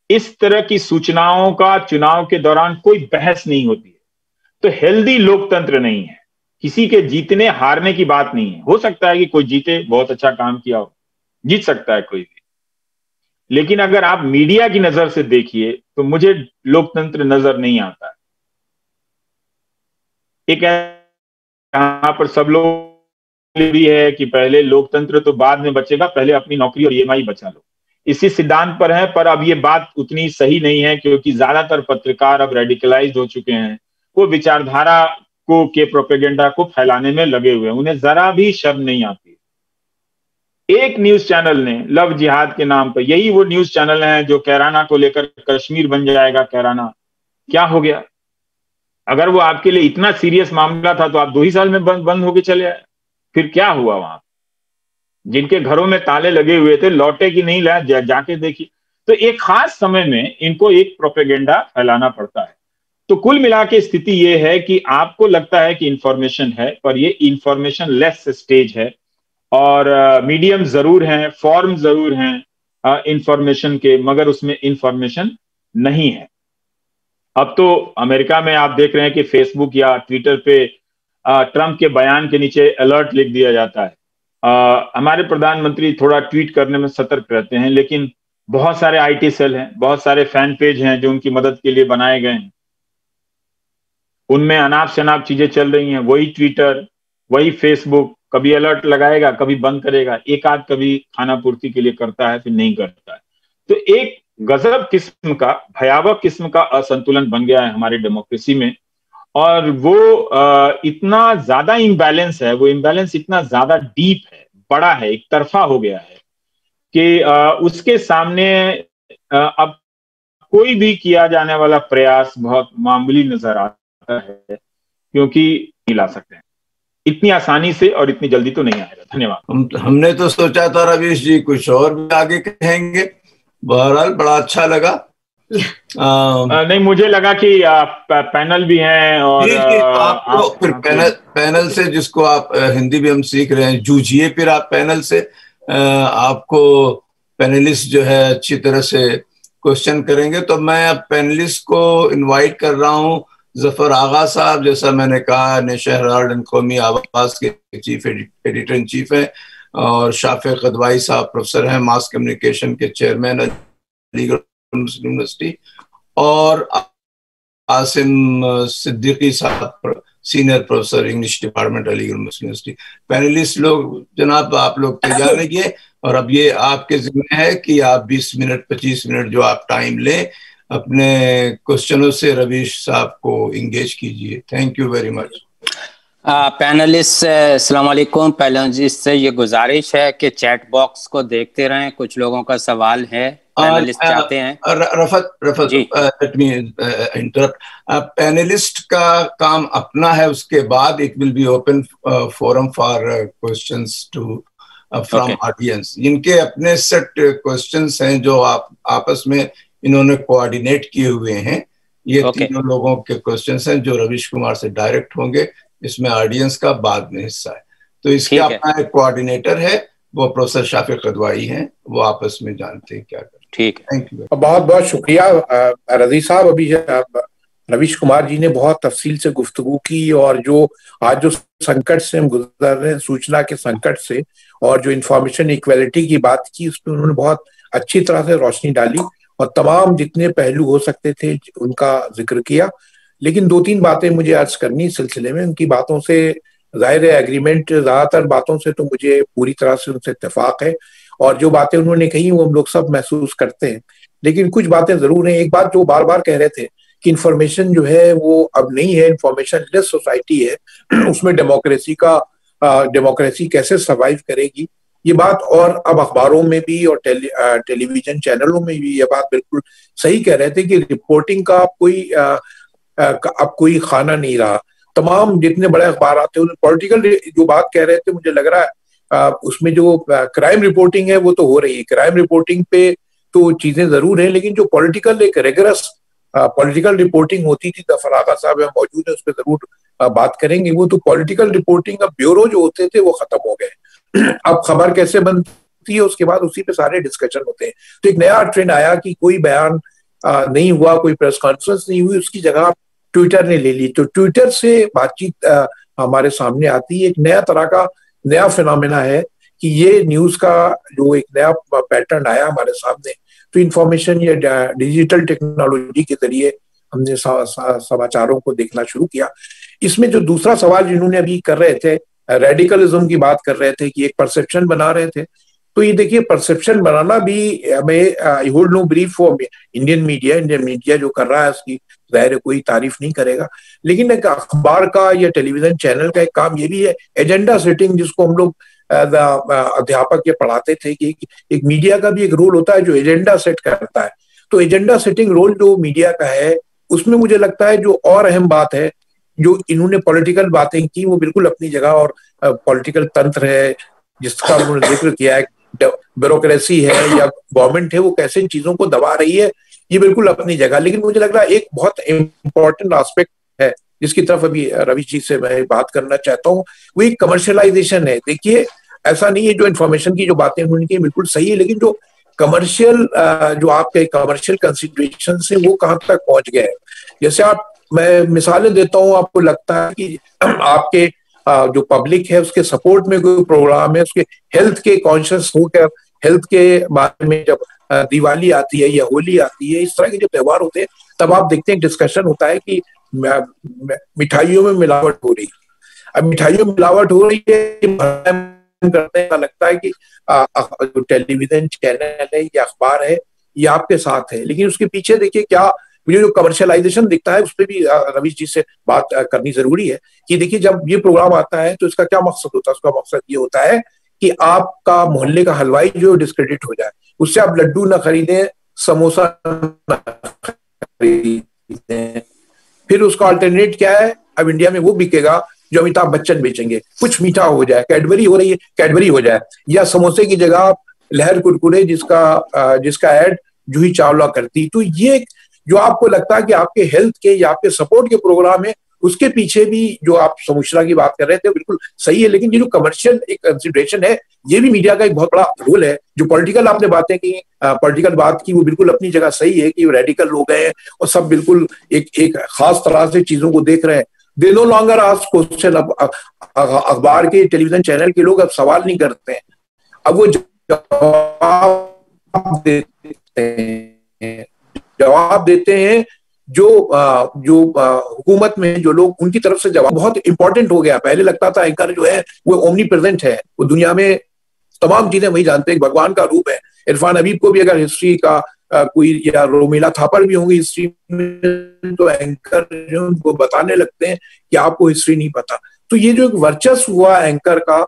इस तरह की सूचनाओं का चुनाव के दौरान कोई बहस नहीं होती है। तो हेल्दी लोकतंत्र नहीं है। किसी के जीतने हारने की बात नहीं है। हो सकता है कि कोई जीते, बहुत अच्छा काम किया हो, जीत सकता है कोई भी। लेकिन अगर आप मीडिया की नजर से देखिए तो मुझे लोकतंत्र नजर नहीं आता है। एक यहां पर सब लोग भी है कि पहले लोकतंत्र तो बाद में बचेगा, पहले अपनी नौकरी और ईएमआई बचा लो, इसी सिद्धांत पर है। पर अब ये बात उतनी सही नहीं है क्योंकि ज्यादातर पत्रकार अब रेडिकलाइज हो चुके हैं। वो विचारधारा को के प्रोपेगेंडा को फैलाने में लगे हुए हैं, उन्हें जरा भी शर्म नहीं आती। एक न्यूज चैनल ने लव जिहाद के नाम पर, यही वो न्यूज चैनल है जो कैराना को लेकर कश्मीर बन जाएगा कैराना, क्या हो गया? अगर वो आपके लिए इतना सीरियस मामला था तो आप 2 ही साल में बंद होके चले आए। फिर क्या हुआ? वहां जिनके घरों में ताले लगे हुए थे लौटे कि नहीं लाए, जाके देखिए। तो एक खास समय में इनको एक प्रोपेगेंडा फैलाना पड़ता है। तो कुल मिला के स्थिति ये है कि आपको लगता है कि इंफॉर्मेशन है, पर ये इंफॉर्मेशन लेस स्टेज है। और मीडियम जरूर हैं, फॉर्म जरूर हैं इंफॉर्मेशन के, मगर उसमें इंफॉर्मेशन नहीं है। अब तो अमेरिका में आप देख रहे हैं कि फेसबुक या ट्विटर पे ट्रंप के बयान के नीचे अलर्ट लिख दिया जाता है। हमारे प्रधानमंत्री थोड़ा ट्वीट करने में सतर्क रहते हैं, लेकिन बहुत सारे आईटी सेल हैं, बहुत सारे फैन पेज हैं जो उनकी मदद के लिए बनाए गए हैं। उनमें अनाप शनाप चीजें चल रही हैं। वही ट्विटर, वही फेसबुक कभी अलर्ट लगाएगा, कभी बंद करेगा, एक आध कभी खाना पूर्ति के लिए करता है, फिर नहीं करता है। तो एक गजब किस्म का, भयावह किस्म का असंतुलन बन गया है हमारी डेमोक्रेसी में। और वो इतना ज्यादा इम्बैलेंस है, वो इम्बैलेंस इतना ज्यादा डीप है, बड़ा है, एक तरफा हो गया है कि उसके सामने अब कोई भी किया जाने वाला प्रयास बहुत मामूली नजर आता है, क्योंकि नहीं ला सकते हैं इतनी आसानी से और इतनी जल्दी तो नहीं आएगा। धन्यवाद। हमने तो सोचा था रवीश जी कुछ और भी आगे कहेंगे, बहरहाल बड़ा अच्छा लगा। नहीं, मुझे लगा कि पैनल भी हैं और आपको फिर पैनल से, जिसको आप हिंदी भी हम सीख रहे हैं, जूझिए फिर आप पैनल से। आपको पैनलिस्ट जो है अच्छी तरह से क्वेश्चन करेंगे। तो मैं अब पैनलिस्ट को इनवाइट कर रहा हूं। जफर आगा साहब, जैसा मैंने कहा, नेशनल हेराल्ड एंड कौमी आवाज के चीफ एडिटर इन चीफ है, और शाफिक गदवाई साहब प्रोफेसर हैं, मास कम्युनिकेशन के चेयरमैन अलीगढ़ मुस्लिम यूनिवर्सिटी, और आसिम सिद्दीकी साहब senior professor English department Aligarh Muslim University. Panelist लोग जनाब, आप लोग तैयार रहिए, और अब ये आपके जिम्मे है कि आप 20 मिनट 25 मिनट जो आप टाइम लें अपने क्वेश्चनों से रवीश साहब को इंगेज कीजिए। Thank you very much. Panelist अस्सलाम वालेकुम। पैनलिस्ट से ये गुजारिश है कि चैट बॉक्स को देखते रहें, कुछ लोगों का सवाल है, पैनलिस्ट चाहते हैं। Rafat let me interrupt. Panellist का काम अपना है, उसके बाद it will be open forum for questions to from audience. इनके अपने सेट क्वेश्चंस हैं जो आप आपस में इन्होंने कोऑर्डिनेट किए हुए हैं। ये तीनों लोगों के क्वेश्चंस हैं जो रवीश कुमार से डायरेक्ट होंगे, इसमें ऑडियंस का बाद में हिस्सा है। तो इसका अपना एक कोऑर्डिनेटर है, वो प्रोफेसर शाफिक गदवाई हैं, वो आपस में जानते हैं क्या करें। ठीक है, थैंक यू। बहुत बहुत शुक्रिया रजी साहब। अभी रवीश कुमार जी ने बहुत तफसील से गुफ्तगू की, और जो आज जो संकट से हम गुजर रहे हैं, सूचना के संकट से, और जो इंफॉर्मेशन इक्वालिटी की बात की, उस पर उन्होंने बहुत अच्छी तरह से रोशनी डाली और तमाम जितने पहलू हो सकते थे उनका जिक्र किया। लेकिन 2-3 बातें मुझे अर्ज करनी इस सिलसिले में। उनकी बातों से जाहिर है एग्रीमेंट, ज्यादातर बातों से तो मुझे पूरी तरह से उनसे इत्तेफाक है, और जो बातें उन्होंने कही वो हम लोग सब महसूस करते हैं। लेकिन कुछ बातें जरूर हैं। एक बात जो बार बार कह रहे थे कि इंफॉर्मेशन जो है वो अब नहीं है, इंफॉर्मेशन लेस सोसाइटी है, उसमें डेमोक्रेसी कैसे सर्वाइव करेगी, ये बात और अब अखबारों में भी और टेलीविजन चैनलों में भी ये बात बिल्कुल सही कह रहे थे कि रिपोर्टिंग का अब कोई खाना नहीं रहा। तमाम जितने बड़े अखबार आते हैं, पॉलिटिकल जो बात कह रहे थे, मुझे लग रहा है उसमें जो क्राइम रिपोर्टिंग है वो तो हो रही है। क्राइम रिपोर्टिंग पे तो चीजें जरूर है, लेकिन जो पॉलिटिकल एक रेगरस पॉलिटिकल रिपोर्टिंग होती थी, जफर आगा साहब मौजूद है, उस पर जरूर बात करेंगे। वो तो पॉलिटिकल रिपोर्टिंग का ब्यूरो जो होते थे वो खत्म हो गए। अब खबर कैसे बनती है उसके बाद उसी पे सारे डिस्कशन होते हैं। तो एक नया ट्रेंड आया कि कोई बयान नहीं हुआ, कोई प्रेस कॉन्फ्रेंस नहीं हुई, उसकी जगह ट्विटर ने ले ली। तो ट्विटर से बातचीत हमारे सामने आती है। एक नया तरह का नया फिनोमेना है कि ये न्यूज का जो एक नया पैटर्न आया हमारे सामने। तो इंफॉर्मेशन या डिजिटल टेक्नोलॉजी के जरिए हमने समाचारों को देखना शुरू किया। इसमें जो दूसरा सवाल जिन्होंने अभी कर रहे थे, रेडिकलिज्म की बात कर रहे थे कि एक परसेप्शन बना रहे थे। तो ये देखिए, परसेप्शन बनाना भी हमें I hold no brief for Indian media जो कर रहा है उसकी जाहिर कोई तारीफ नहीं करेगा। लेकिन एक अखबार का या टेलीविजन चैनल का एक काम ये भी है, एजेंडा सेटिंग, जिसको हम लोग अध्यापक ये पढ़ाते थे कि एक मीडिया का भी एक रोल होता है जो एजेंडा सेट करता है। तो एजेंडा सेटिंग रोल जो मीडिया का है, उसमें मुझे लगता है जो और अहम बात है, जो इन्होंने पॉलिटिकल बातें की वो बिल्कुल अपनी जगह, और पॉलिटिकल तंत्र है जिसका उन्होंने जिक्र किया है, ब्यूरोक्रेसी है या गवर्नमेंट है, वो कैसे इन चीजों को दबा रही है, ये बिल्कुल अपनी जगह। लेकिन मुझे लग रहा है एक बहुत इंपॉर्टेंट एस्पेक्ट है जिसकी तरफ अभी रवि जी से मैं बात करना चाहता हूँ, वो एक कमर्शियलाइजेशन है। देखिए, ऐसा नहीं है, जो इन्फॉर्मेशन की जो बातें उन्होंने की बिल्कुल सही है, लेकिन जो कमर्शियल जो आपके कमर्शियल कंसिडरेशन से वो कहाँ तक पहुंच गए हैं। जैसे मैं मिसालें देता हूँ, आपको लगता है कि आपके जो पब्लिक है उसके सपोर्ट में कोई प्रोग्राम है, उसके हेल्थ के कॉन्शियस होकर हेल्थ के बारे में जब दिवाली आती है या होली आती है, इस तरह के जो त्योहार होते हैं, तब आप देखते हैं डिस्कशन होता है कि मिठाइयों में मिलावट हो रही है। अब मिठाइयों में मिलावट हो रही है करते हैं, लगता है कि जो टेलीविजन चैनल है या अखबार है ये आपके साथ है, लेकिन उसके पीछे देखिए क्या मुझे जो कमर्शियलाइजेशन दिखता है, उस पर भी रवीश जी से बात करनी जरूरी है कि देखिए, जब ये प्रोग्राम आता है तो इसका क्या मकसद होता है। उसका मकसद ये होता है कि आपका मोहल्ले का हलवाई जो डिस्क्रेडिट हो जाए, उससे आप लड्डू ना खरीदें, समोसा ना खरीदें। फिर उसका अल्टरनेट क्या है, अब इंडिया में वो बिकेगा जो अमिताभ बच्चन बेचेंगे, कुछ मीठा हो जाए, कैडबरी हो रही है, कैडबरी हो जाए, या समोसे की जगह लहर कुरकुरे जिसका ऐड जूही चावला करती। तो ये जो आपको लगता है कि आपके हेल्थ के या आपके सपोर्ट के प्रोग्राम है, उसके पीछे भी जो आप समुश्रा की बात कर रहे थे बिल्कुल सही है, लेकिन ये जो कमर्शियल एक कंसिडरेशन है ये भी मीडिया का एक बहुत बड़ा रोल है। जो पॉलिटिकल आपने बातें की, पॉलिटिकल बात की, वो बिल्कुल अपनी जगह सही है कि रेडिकल लोग हैं और सब बिल्कुल एक खास तरह से चीजों को देख रहे हैं। They know longer ask question. अब अखबार के टेलीविजन चैनल के लोग अब सवाल नहीं करते हैं, अब वो जवाब देते हैं जो हुकूमत में जो लोग उनकी तरफ से जवाब बहुत इंपॉर्टेंट हो गया। पहले लगता था एंकर जो है वो ओमनी प्रेजेंट है, वो दुनिया में तमाम चीजें वही जानते हैं, भगवान का रूप है। इरफान हबीब को भी अगर हिस्ट्री का कोई, या रोमिला थापर भी होंगी हिस्ट्री में, तो एंकर जो उनको बताने लगते हैं कि आपको हिस्ट्री नहीं पता। तो ये जो एक वर्चस्व हुआ एंकर का,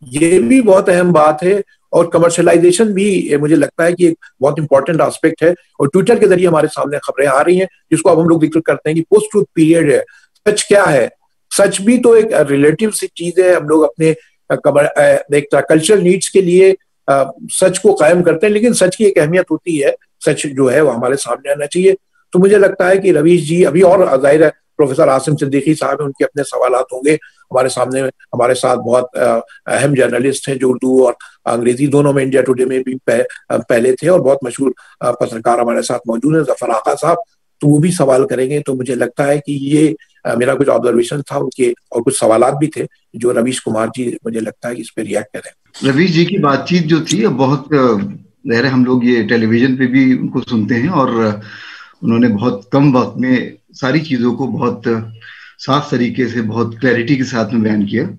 ये भी बहुत अहम बात है। और कमर्शलाइजेशन भी मुझे लगता है कि एक बहुत इंपॉर्टेंट एस्पेक्ट है। और ट्विटर के जरिए हमारे सामने खबरें आ रही हैं जिसको अब हम लोग जिक्र करते हैं कि पोस्ट ट्रूथ पीरियड है। सच क्या है? सच भी तो एक रिलेटिव सी चीज है। हम लोग अपने एक कल्चरल नीड्स के लिए सच को कायम करते हैं, लेकिन सच की एक अहमियत होती है, सच जो है वो हमारे सामने आना चाहिए। तो मुझे लगता है कि रवीश जी अभी, और जाहिर है प्रोफेसर आसिम सिद्दीकी साहब हैं, उनके अपने सवालात होंगे हमारे सामने। हमारे साथ बहुत अहम जर्नलिस्ट हैं जो उर्दू और अंग्रेजी दोनों में इंडिया टुडे में भी पहले थे, और बहुत मशहूर पत्रकार हमारे साथ मौजूद हैं, जफर आका साहब, तो वो भी सवाल करेंगे। तो मुझे लगता है कि ये मेरा कुछ ऑब्जर्वेशन था उनके, और कुछ सवालात भी थे जो रवीश कुमार जी मुझे लगता है कि इस पर रिएक्ट करें। रवीश जी की बातचीत जो थी बहुत ज़ाहिर है, हम लोग ये टेलीविजन पे भी उनको सुनते हैं, और उन्होंने बहुत कम वक्त में सारी चीज़ों को बहुत साफ तरीके से, बहुत क्लैरिटी के साथ में बयान किया।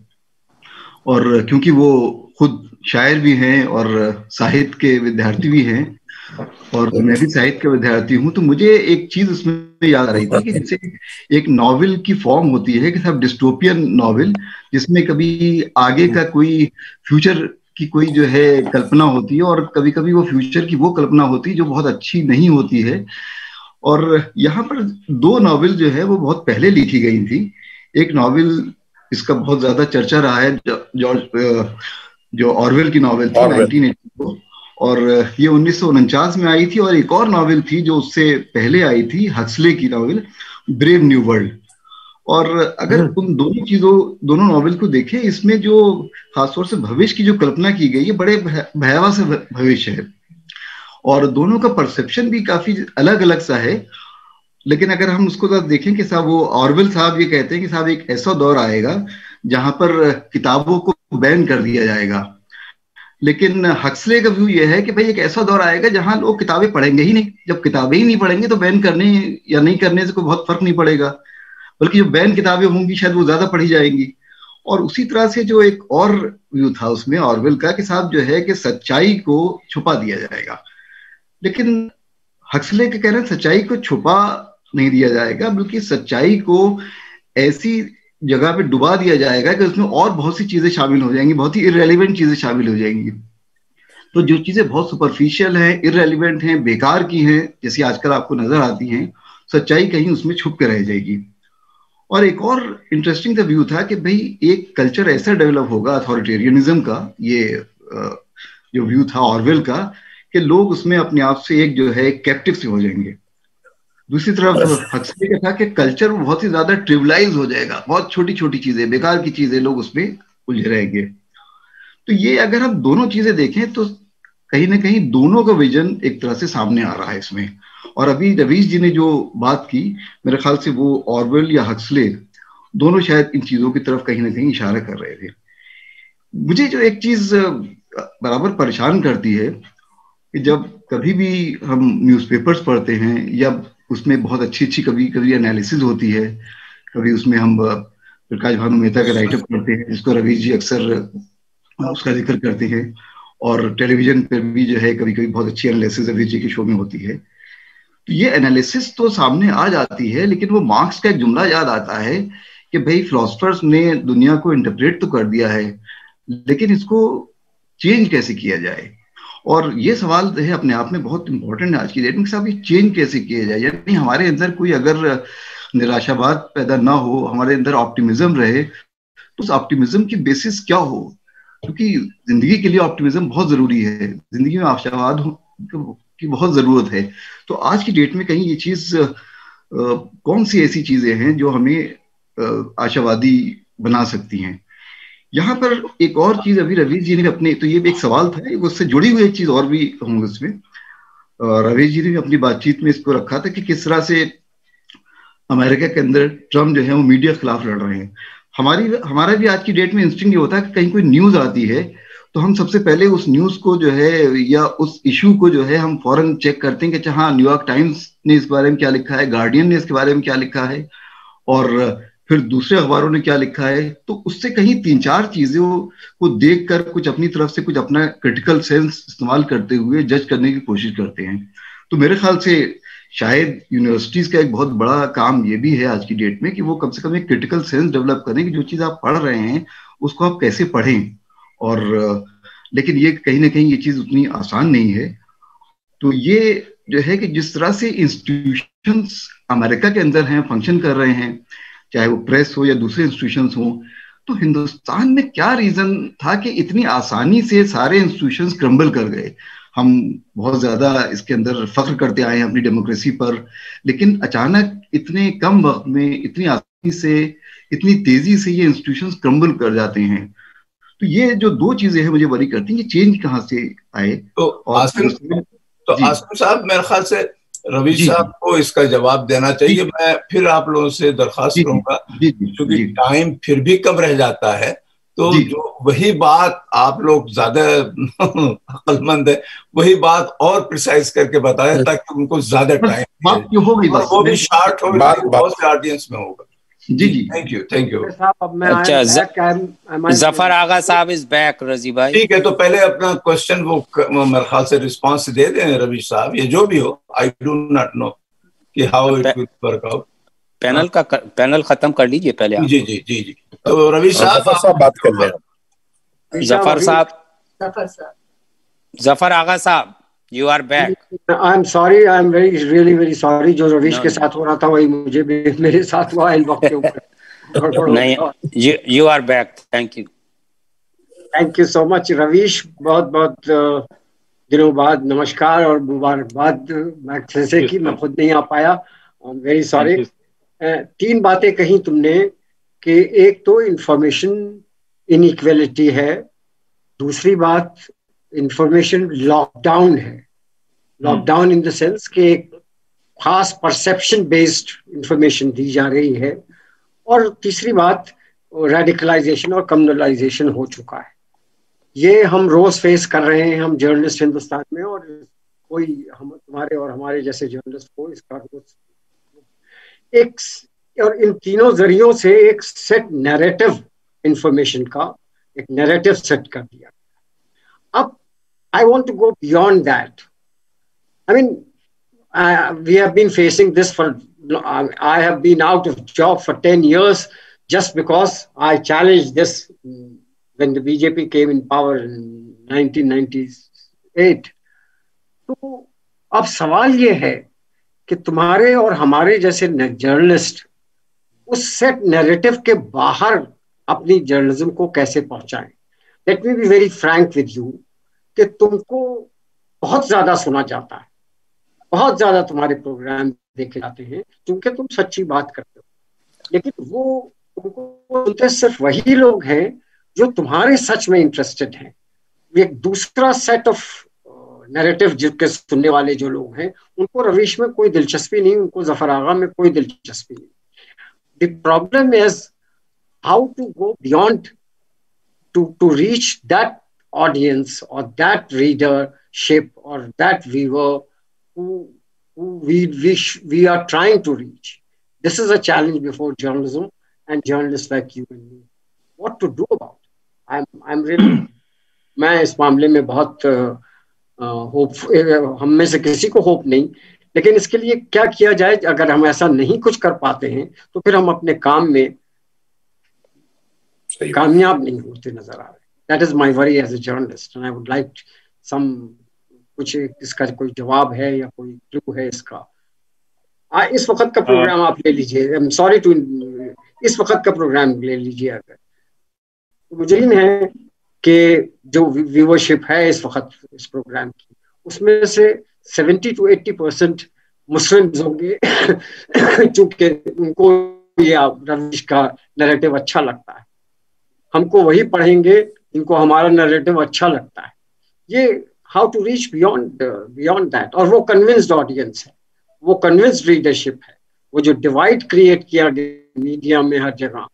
और क्योंकि वो खुद शायर भी हैं और साहित्य के विद्यार्थी भी हैं, और मैं भी साहित्य का विद्यार्थी हूँ, तो मुझे एक चीज उसमें याद आ रही थी कि जैसे एक नॉवेल की फॉर्म होती है कि सब डिस्टोपियन नॉवेल, जिसमें कभी आगे का कोई फ्यूचर की कोई जो है कल्पना होती है, और कभी कभी वो फ्यूचर की वो कल्पना होती है जो बहुत अच्छी नहीं होती है। और यहाँ पर दो नॉवेल जो है वो बहुत पहले लिखी गई थी। एक नॉवेल इसका बहुत ज्यादा चर्चा रहा है, जो ऑरवेल की नॉवेल थी 1984, और ये 1949 में आई थी। और एक और नॉवेल थी जो उससे पहले आई थी, हक्सले की नॉवेल ब्रेव न्यू वर्ल्ड। और अगर उन दोनों नॉवेल को देखें, इसमें जो खासतौर से भविष्य की जो कल्पना की गई है, बड़े भयावह से भविष्य है, और दोनों का परसेप्शन भी काफी अलग अलग सा है। लेकिन अगर हम उसको देखें कि साहब, वो ऑरवेल साहब ये कहते हैं कि साहब एक ऐसा दौर आएगा जहां पर किताबों को बैन कर दिया जाएगा। लेकिन हक्सले का व्यू ये है कि भाई एक ऐसा दौर आएगा जहां लोग किताबें पढ़ेंगे ही नहीं। जब किताबें ही नहीं पढ़ेंगे तो बैन करने या नहीं करने से कोई बहुत फर्क नहीं पड़ेगा, बल्कि जो बैन किताबें होंगी शायद वो ज्यादा पढ़ी जाएंगी। और उसी तरह से जो एक और व्यू था उसमें ऑरवेल का कि साहब जो है कि सच्चाई को छुपा दिया जाएगा। लेकिन हक्सले के कह रहे हैं सच्चाई को छुपा नहीं दिया जाएगा, बल्कि सच्चाई को ऐसी जगह पे डुबा दिया जाएगा कि उसमें और बहुत सी चीजें शामिल हो जाएंगी, बहुत ही इररेलेवेंट चीजें शामिल हो जाएंगी। तो जो चीजें बहुत सुपरफिशियल हैं, इररेलेवेंट हैं, बेकार की हैं, जैसी आजकल आपको नजर आती हैं, सच्चाई कहीं उसमें छुप के रह जाएगी। और एक और इंटरेस्टिंग सा व्यू था कि भाई एक कल्चर ऐसा डेवलप होगा अथॉरिटेरियनिज्म का, ये जो व्यू था ऑरवेल का, कि लोग उसमें अपने आप से एक जो है कैप्टिव से हो जाएंगे। दूसरी तरफ हक्सले का था कि कल्चर बहुत ही ज्यादा ट्रिविलाइज हो जाएगा, बहुत छोटी छोटी चीजें, बेकार की चीजें, लोग उसमें उलझे रहेंगे। तो ये अगर हम दोनों चीजें देखें तो कहीं ना कहीं दोनों का विजन एक तरह से सामने आ रहा है इसमें। और अभी रवीश जी ने जो बात की, मेरे ख्याल से वो ऑरवेल या हक्सले दोनों शायद इन चीजों की तरफ कहीं ना कहीं इशारा कर रहे थे। मुझे जो एक चीज बराबर परेशान करती है कि जब कभी भी हम न्यूज़पेपर्स पढ़ते हैं या उसमें बहुत अच्छी अच्छी कभी कभी एनालिसिस होती है, कभी उसमें हम प्रकाश भानु मेहता का राइटअप पढ़ते हैं जिसको रवीश जी अक्सर उसका जिक्र करते हैं, और टेलीविजन पर भी जो है कभी कभी बहुत अच्छी एनालिसिस रवीश जी के शो में होती है। तो ये एनालिसिस तो सामने आ जाती है, लेकिन वो मार्क्स का एक जुमला याद आता है कि भाई फिलोसफर्स ने दुनिया को इंटरप्रेट तो कर दिया है, लेकिन इसको चेंज कैसे किया जाए। और ये सवाल है अपने आप में बहुत इंपॉर्टेंट है आज की डेट में, साहब ये चेंज कैसे किया जाए। यानी हमारे अंदर कोई अगर निराशावाद पैदा ना हो, हमारे अंदर ऑप्टिमिज्म रहे, तो उस ऑप्टिमिज्म की बेसिस क्या हो, क्योंकि जिंदगी के लिए ऑप्टिमिज्म बहुत जरूरी है, जिंदगी में आशावाद की बहुत जरूरत है। तो आज की डेट में कहीं ये चीज कौन सी ऐसी चीजें हैं जो हमें आशावादी बना सकती हैं। यहाँ पर एक और चीज अभी रवीश जी ने भी अपने, तो ये भी एक सवाल था, उससे जुड़ी हुई एक चीज और भी कहूंगा इसमें। रवीश जी ने भी अपनी बातचीत में इसको रखा था कि किस तरह से अमेरिका के अंदर ट्रम्प जो है वो मीडिया के खिलाफ लड़ रहे हैं। हमारा भी आज की डेट में इंस्टिंक्ट ये होता है कि कहीं कोई न्यूज आती है तो हम सबसे पहले उस न्यूज को जो है या उस इशू को जो है हम फौरन चेक करते हैं कि अच्छा हाँ, न्यूयॉर्क टाइम्स ने इस बारे में क्या लिखा है, गार्डियन ने इसके बारे में क्या लिखा है, और फिर दूसरे अखबारों ने क्या लिखा है। तो उससे कहीं 3-4 चीजों को देखकर कुछ अपनी तरफ से कुछ अपना क्रिटिकल सेंस इस्तेमाल करते हुए जज करने की कोशिश करते हैं। तो मेरे ख्याल से शायद यूनिवर्सिटीज का एक बहुत बड़ा काम ये भी है आज की डेट में कि वो कम से कम एक क्रिटिकल सेंस डेवलप करें कि जो चीज आप पढ़ रहे हैं उसको आप कैसे पढ़ें। और लेकिन ये कहीं ना कहीं ये चीज उतनी आसान नहीं है। तो ये जो है कि जिस तरह से इंस्टीट्यूशंस अमेरिका के अंदर हैं, फंक्शन कर रहे हैं, चाहे वो प्रेस हो या दूसरे इंस्टीट्यूशंस हो, तो हिंदुस्तान में क्या रीजन था कि इतनी आसानी से सारे इंस्टीट्यूशंस क्रम्बल कर गए। हम बहुत ज्यादा इसके अंदर फख्र करते आए हैं अपनी डेमोक्रेसी पर, लेकिन अचानक इतने कम वक्त में इतनी आसानी से इतनी तेजी से ये इंस्टीट्यूशंस क्रम्बल कर जाते हैं। तो ये जो दो चीजें हैं मुझे वरी करती हैं कि चेंज कहाँ से आए। तो आसिम साहब, मेरे ख्याल से रवीश साहब को इसका जवाब देना चाहिए। मैं फिर आप लोगों से दरख्वास्त करूंगा, क्योंकि टाइम फिर भी कम रह जाता है, तो जो वही बात आप लोग ज्यादा अक्लमंद है, वही बात और प्रिसाइज करके बताएं ताकि उनको ज्यादा टाइम होगी, वो भी शार्ट हो, बहुत से ऑडियंस में होगा। जी, थैंक यू। अच्छा, जफर आगा साहब इज बैक। रजी भाई ठीक है, तो पहले अपना क्वेश्चन वो मेरे ख्याल से रिस्पांस दे दें रवीश साहब, ये जो भी हो। आई डू नॉट नो कि how it will work out. Panel खत्म कर लीजिए पहले आप। जी। तो रवीश साहब बात कर लें। Zafar Agha sahab, you are back. I am sorry, I am very sorry. जो रवीश के साथ हो रहा था वही मुझे भी मेरे साथ हुआ इन वक्त के ऊपर। नहीं, you are back. Thank you so much Ravish. बहुत दिनों बाद नमस्कार और मुबारकबाद। मैं जैसे कि मैं खुद नहीं आ पाया, आई एम वेरी सॉरी। 3 बातें कही तुमने कि एक तो इंफॉर्मेशन इनइक्वालिटी है, दूसरी बात इंफॉर्मेशन लॉकडाउन है। लॉकडाउन इन द सेंस कि एक खास परसेप्शन बेस्ड इंफॉर्मेशन दी जा रही है, और तीसरी बात रेडिकलाइजेशन और कम्युनलाइजेशन हो चुका है। ये हम रोज फेस कर रहे हैं, हम जर्नलिस्ट हिंदुस्तान में, और कोई हम तुम्हारे और हमारे जैसे जर्नलिस्ट को इसका एक, और इन तीनों जरियों से एक सेट नैरेटिव इंफॉर्मेशन का एक नैरेटिव सेट कर दिया। अब I want to go beyond that. I mean, we have been facing this for, I have been out of job for 10 years just because I challenged this when the BJP came in power in 1998. तो अब सवाल ये है कि तुम्हारे और हमारे जैसे जर्नलिस्ट उस सेट नैरेटिव के बाहर अपनी जर्नलिज्म को कैसे पहुंचाएं। Let me be very frank with you कि तुमको बहुत ज्यादा सुना जाता है, बहुत ज्यादा तुम्हारे प्रोग्राम देखे जाते हैं क्योंकि तुम सच्ची बात करते हो, लेकिन वो तुमको सुनते सिर्फ वही लोग हैं जो तुम्हारे सच में इंटरेस्टेड हैं। एक दूसरा सेट ऑफ नैरेटिव जिसके सुनने वाले जो लोग हैं उनको रवीश में कोई दिलचस्पी नहीं, उनको जफर आगा में कोई दिलचस्पी नहीं। The problem is how to go beyond to reach that audience or that readership or that viewer who we are trying to reach. This is a challenge before journalism and journalists like you and me. What to do about it? I'm really मैं इस मामले में बहुत hope, हम में से किसी को होप नहीं, लेकिन इसके लिए क्या किया जाए। अगर हम ऐसा नहीं कुछ कर पाते हैं तो फिर हम अपने काम में कामयाब नहीं होते नजर आ रहे। That is my worry as a journalist and I would like some कुछ इसका कोई जवाब है या कोई क्लू है इसका। इस वक्त का प्रोग्राम आप ले लीजिए। I'm sorry to इस वक्त का प्रोग्राम ले लीजिए। अगर तो मुझे यकीन है कि जो व्यूअरशिप है इस वक्त इस प्रोग्राम की, उसमें से 70 to 80% मुस्लिम्स होंगे चूंकि उनको ये रवीश का नैरेटिव अच्छा लगता है, हमको वही पढ़ेंगे इनको हमारा नैरेटिव अच्छा लगता है। ये how to reach beyond that. और वो कन्विंस्ड ऑडियंस है, वो कन्विंस्ड रीडरशिप है। वो जो डिवाइड क्रिएट किया गया मीडिया में हर जगह,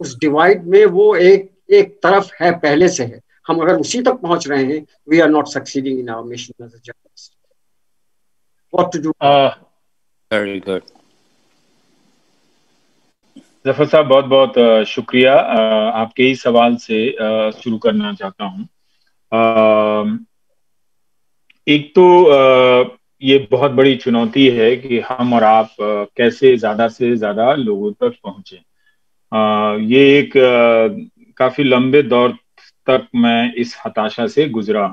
उस डिवाइड में वो एक तरफ है, पहले से है। हम अगर उसी तक पहुंच रहे हैं, we are not succeeding in our mission as a journalist. What to do? Very good. Zafar sahab बहुत बहुत शुक्रिया। आपके ही सवाल से शुरू करना चाहता हूँ। एक तो ये बहुत बड़ी चुनौती है कि हम और आप कैसे ज्यादा से ज्यादा लोगों तक पहुंचे। ये एक काफी लंबे दौर तक मैं इस हताशा से गुजरा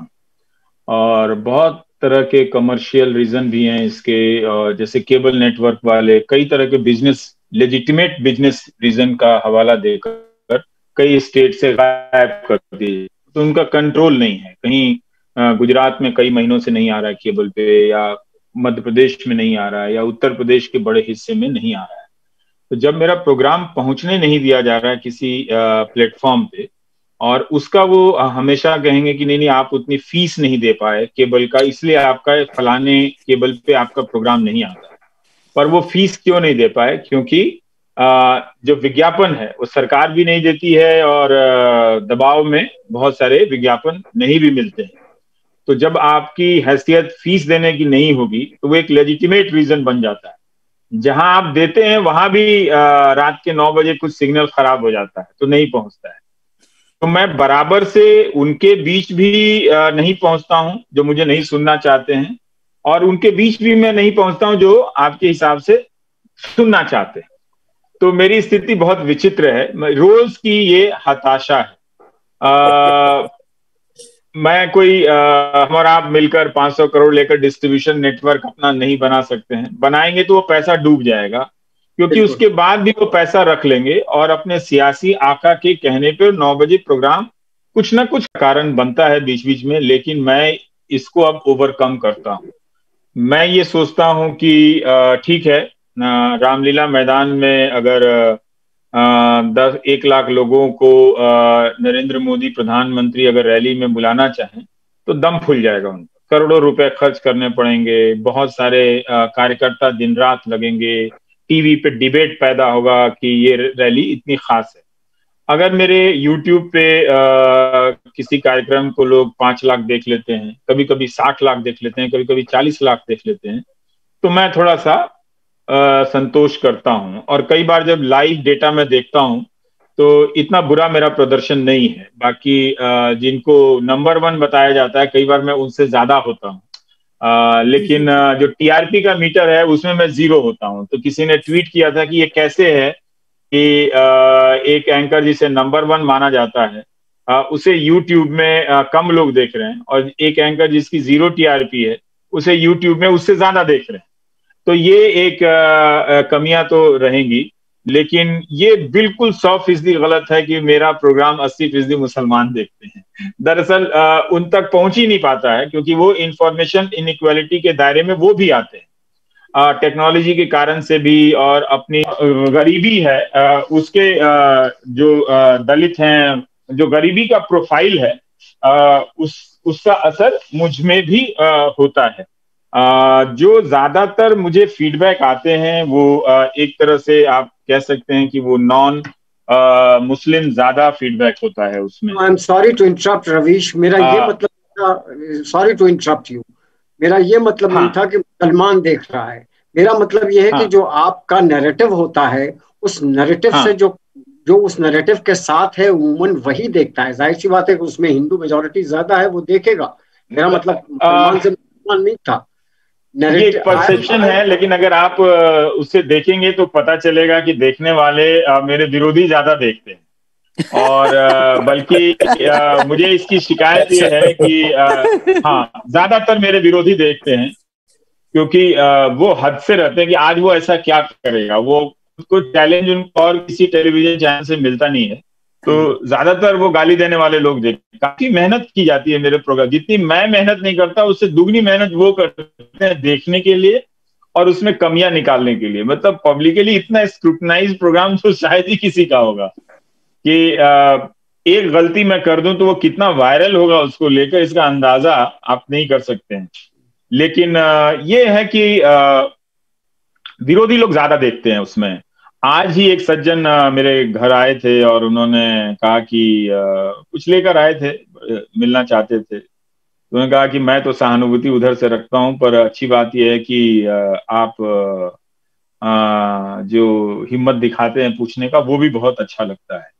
और बहुत तरह के कमर्शियल रीजन भी हैं इसके, जैसे केबल नेटवर्क वाले कई तरह के बिजनेस, लेजिटिमेट बिजनेस रीजन का हवाला देकर कई स्टेट से गायब कर दिए, तो उनका कंट्रोल नहीं है। कहीं गुजरात में कई महीनों से नहीं आ रहा है केबल पे, या मध्य प्रदेश में नहीं आ रहा है, या उत्तर प्रदेश के बड़े हिस्से में नहीं आ रहा है। तो जब मेरा प्रोग्राम पहुंचने नहीं दिया जा रहा है किसी प्लेटफॉर्म पे, और उसका वो हमेशा कहेंगे कि नहीं आप उतनी फीस नहीं दे पाए केबल का, इसलिए आपका फलाने केबल पे आपका प्रोग्राम नहीं आता। पर वो फीस क्यों नहीं दे पाए? क्योंकि जो विज्ञापन है वो सरकार भी नहीं देती है, और दबाव में बहुत सारे विज्ञापन नहीं भी मिलते हैं। तो जब आपकी हैसियत फीस देने की नहीं होगी तो वो एक लेजिटिमेट रीजन बन जाता है। जहां आप देते हैं वहां भी रात के 9 बजे कुछ सिग्नल खराब हो जाता है तो नहीं पहुंचता है। तो मैं बराबर से उनके बीच भी नहीं पहुंचता हूं जो मुझे नहीं सुनना चाहते हैं, और उनके बीच भी मैं नहीं पहुंचता हूं जो आपके हिसाब से सुनना चाहते हैं। तो मेरी स्थिति बहुत विचित्र है, रोज की ये हताशा है। मैं कोई हम और आप मिलकर 500 करोड़ लेकर डिस्ट्रीब्यूशन नेटवर्क अपना नहीं बना सकते हैं। बनाएंगे तो वो पैसा डूब जाएगा, क्योंकि उसके बाद भी वो पैसा रख लेंगे और अपने सियासी आका के कहने पर 9 बजे प्रोग्राम कुछ ना कुछ कारण बनता है बीच बीच में। लेकिन मैं इसको अब ओवरकम करता हूं। मैं ये सोचता हूं कि ठीक है, रामलीला मैदान में अगर 1 लाख लोगों को नरेंद्र मोदी प्रधानमंत्री अगर रैली में बुलाना चाहें तो दम फूल जाएगा उनका। करोड़ों रुपए खर्च करने पड़ेंगे, बहुत सारे कार्यकर्ता दिन रात लगेंगे, टीवी पे डिबेट पैदा होगा कि ये रैली इतनी खास है। अगर मेरे YouTube पे किसी कार्यक्रम को लोग 5 लाख देख लेते हैं, कभी कभी 60 लाख देख लेते हैं, कभी कभी 40 लाख देख लेते हैं, तो मैं थोड़ा सा संतोष करता हूं। और कई बार जब लाइव डेटा में देखता हूं तो इतना बुरा मेरा प्रदर्शन नहीं है। बाकी जिनको नंबर 1 बताया जाता है कई बार मैं उनसे ज्यादा होता हूं, लेकिन जो TRP का मीटर है उसमें मैं 0 होता हूं। तो किसी ने ट्वीट किया था कि ये कैसे है कि एक एंकर जिसे नंबर 1 माना जाता है उसे YouTube में कम लोग देख रहे हैं, और एक एंकर जिसकी 0 TRP है उसे YouTube में उससे ज्यादा देख रहे हैं। तो ये एक कमियां तो रहेंगी, लेकिन ये बिल्कुल 100% गलत है कि मेरा प्रोग्राम 80% मुसलमान देखते हैं। दरअसल उन तक पहुंच ही नहीं पाता है, क्योंकि वो इंफॉर्मेशन इनइक्वालिटी के दायरे में वो भी आते हैं टेक्नोलॉजी के कारण से भी, और अपनी गरीबी है उसके जो दलित हैं, जो गरीबी का प्रोफाइल है उसका असर मुझ में भी होता है। जो ज्यादातर मुझे फीडबैक आते हैं वो एक तरह से आप कह सकते हैं कि वो नॉन मुस्लिम ज्यादा फीडबैक होता है उसमें। I am sorry to interrupt Ravish, मेरा ये मतलब, सॉरी टू इंटरप्ट यू, मेरा ये मतलब नहीं था कि मुसलमान देख रहा है। मेरा मतलब ये है कि जो आपका नैरेटिव होता है उस नैरेटिव से जो उस नैरेटिव के साथ है उमूमन वही देखता है। जाहिर सी बात है कि उसमें हिंदू मेजोरिटी ज्यादा है, वो देखेगा। मेरा मतलब मुसलमान से मुसलमान नहीं था। ये परसेप्शन है, लेकिन अगर आप उसे देखेंगे तो पता चलेगा कि देखने वाले मेरे विरोधी ज्यादा देखते हैं। और बल्कि मुझे इसकी शिकायत ये है कि हाँ, ज्यादातर मेरे विरोधी देखते हैं, क्योंकि वो हद से रहते हैं कि आज वो ऐसा क्या करेगा। वो उसको चैलेंज उनको और किसी टेलीविजन चैनल से मिलता नहीं है, तो ज्यादातर वो गाली देने वाले लोग देखते। काफी मेहनत की जाती है मेरे प्रोग्राम, जितनी मैं मेहनत नहीं करता उससे दुगनी मेहनत वो करते हैं देखने के लिए और उसमें कमियां निकालने के लिए। मतलब पब्लिकली इतना स्क्रूटनाइज प्रोग्राम तो शायद ही किसी का होगा कि एक गलती मैं कर दूं तो वो कितना वायरल होगा उसको लेकर, इसका अंदाजा आप नहीं कर सकते हैं। लेकिन ये है कि विरोधी लोग ज्यादा देखते हैं उसमें। आज ही एक सज्जन मेरे घर आए थे और उन्होंने कहा कि कुछ लेकर आए थे, मिलना चाहते थे। तो उन्होंने कहा कि मैं तो सहानुभूति उधर से रखता हूं, पर अच्छी बात यह है कि आप जो हिम्मत दिखाते हैं पूछने का, वो भी बहुत अच्छा लगता है।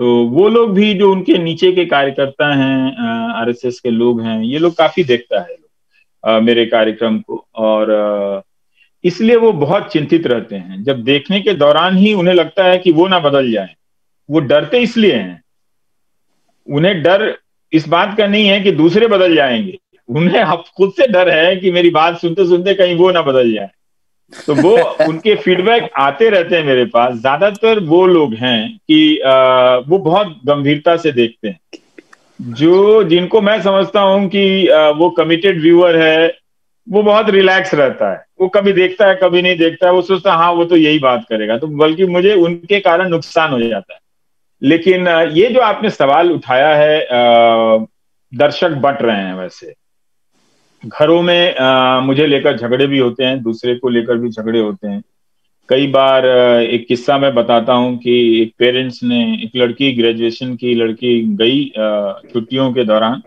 तो वो लोग भी जो उनके नीचे के कार्यकर्ता हैं, आरएसएस के लोग हैं, ये लोग काफी देखता है मेरे कार्यक्रम को, और इसलिए वो बहुत चिंतित रहते हैं। जब देखने के दौरान ही उन्हें लगता है कि वो ना बदल जाए। वो डरते इसलिए हैं, उन्हें डर इस बात का नहीं है कि दूसरे बदल जाएंगे, उन्हें अब खुद से डर है कि मेरी बात सुनते सुनते कहीं वो ना बदल जाए। तो वो उनके फीडबैक आते रहते हैं मेरे पास। ज्यादातर वो लोग हैं कि वो बहुत गंभीरता से देखते हैं, जिनको मैं समझता हूं कि वो कमिटेड व्यूअर है, वो बहुत रिलैक्स रहता है। वो कभी देखता है कभी नहीं देखता है, वो सोचता है हाँ वो तो यही बात करेगा, तो बल्कि मुझे उनके कारण नुकसान हो जाता है। लेकिन ये जो आपने सवाल उठाया है, दर्शक बंट रहे हैं। वैसे घरों में मुझे लेकर झगड़े भी होते हैं, दूसरे को लेकर भी झगड़े होते हैं। कई बार एक किस्सा मैं बताता हूं कि एक पेरेंट्स ने, एक लड़की, ग्रेजुएशन की लड़की गई छुट्टियों के दौरान,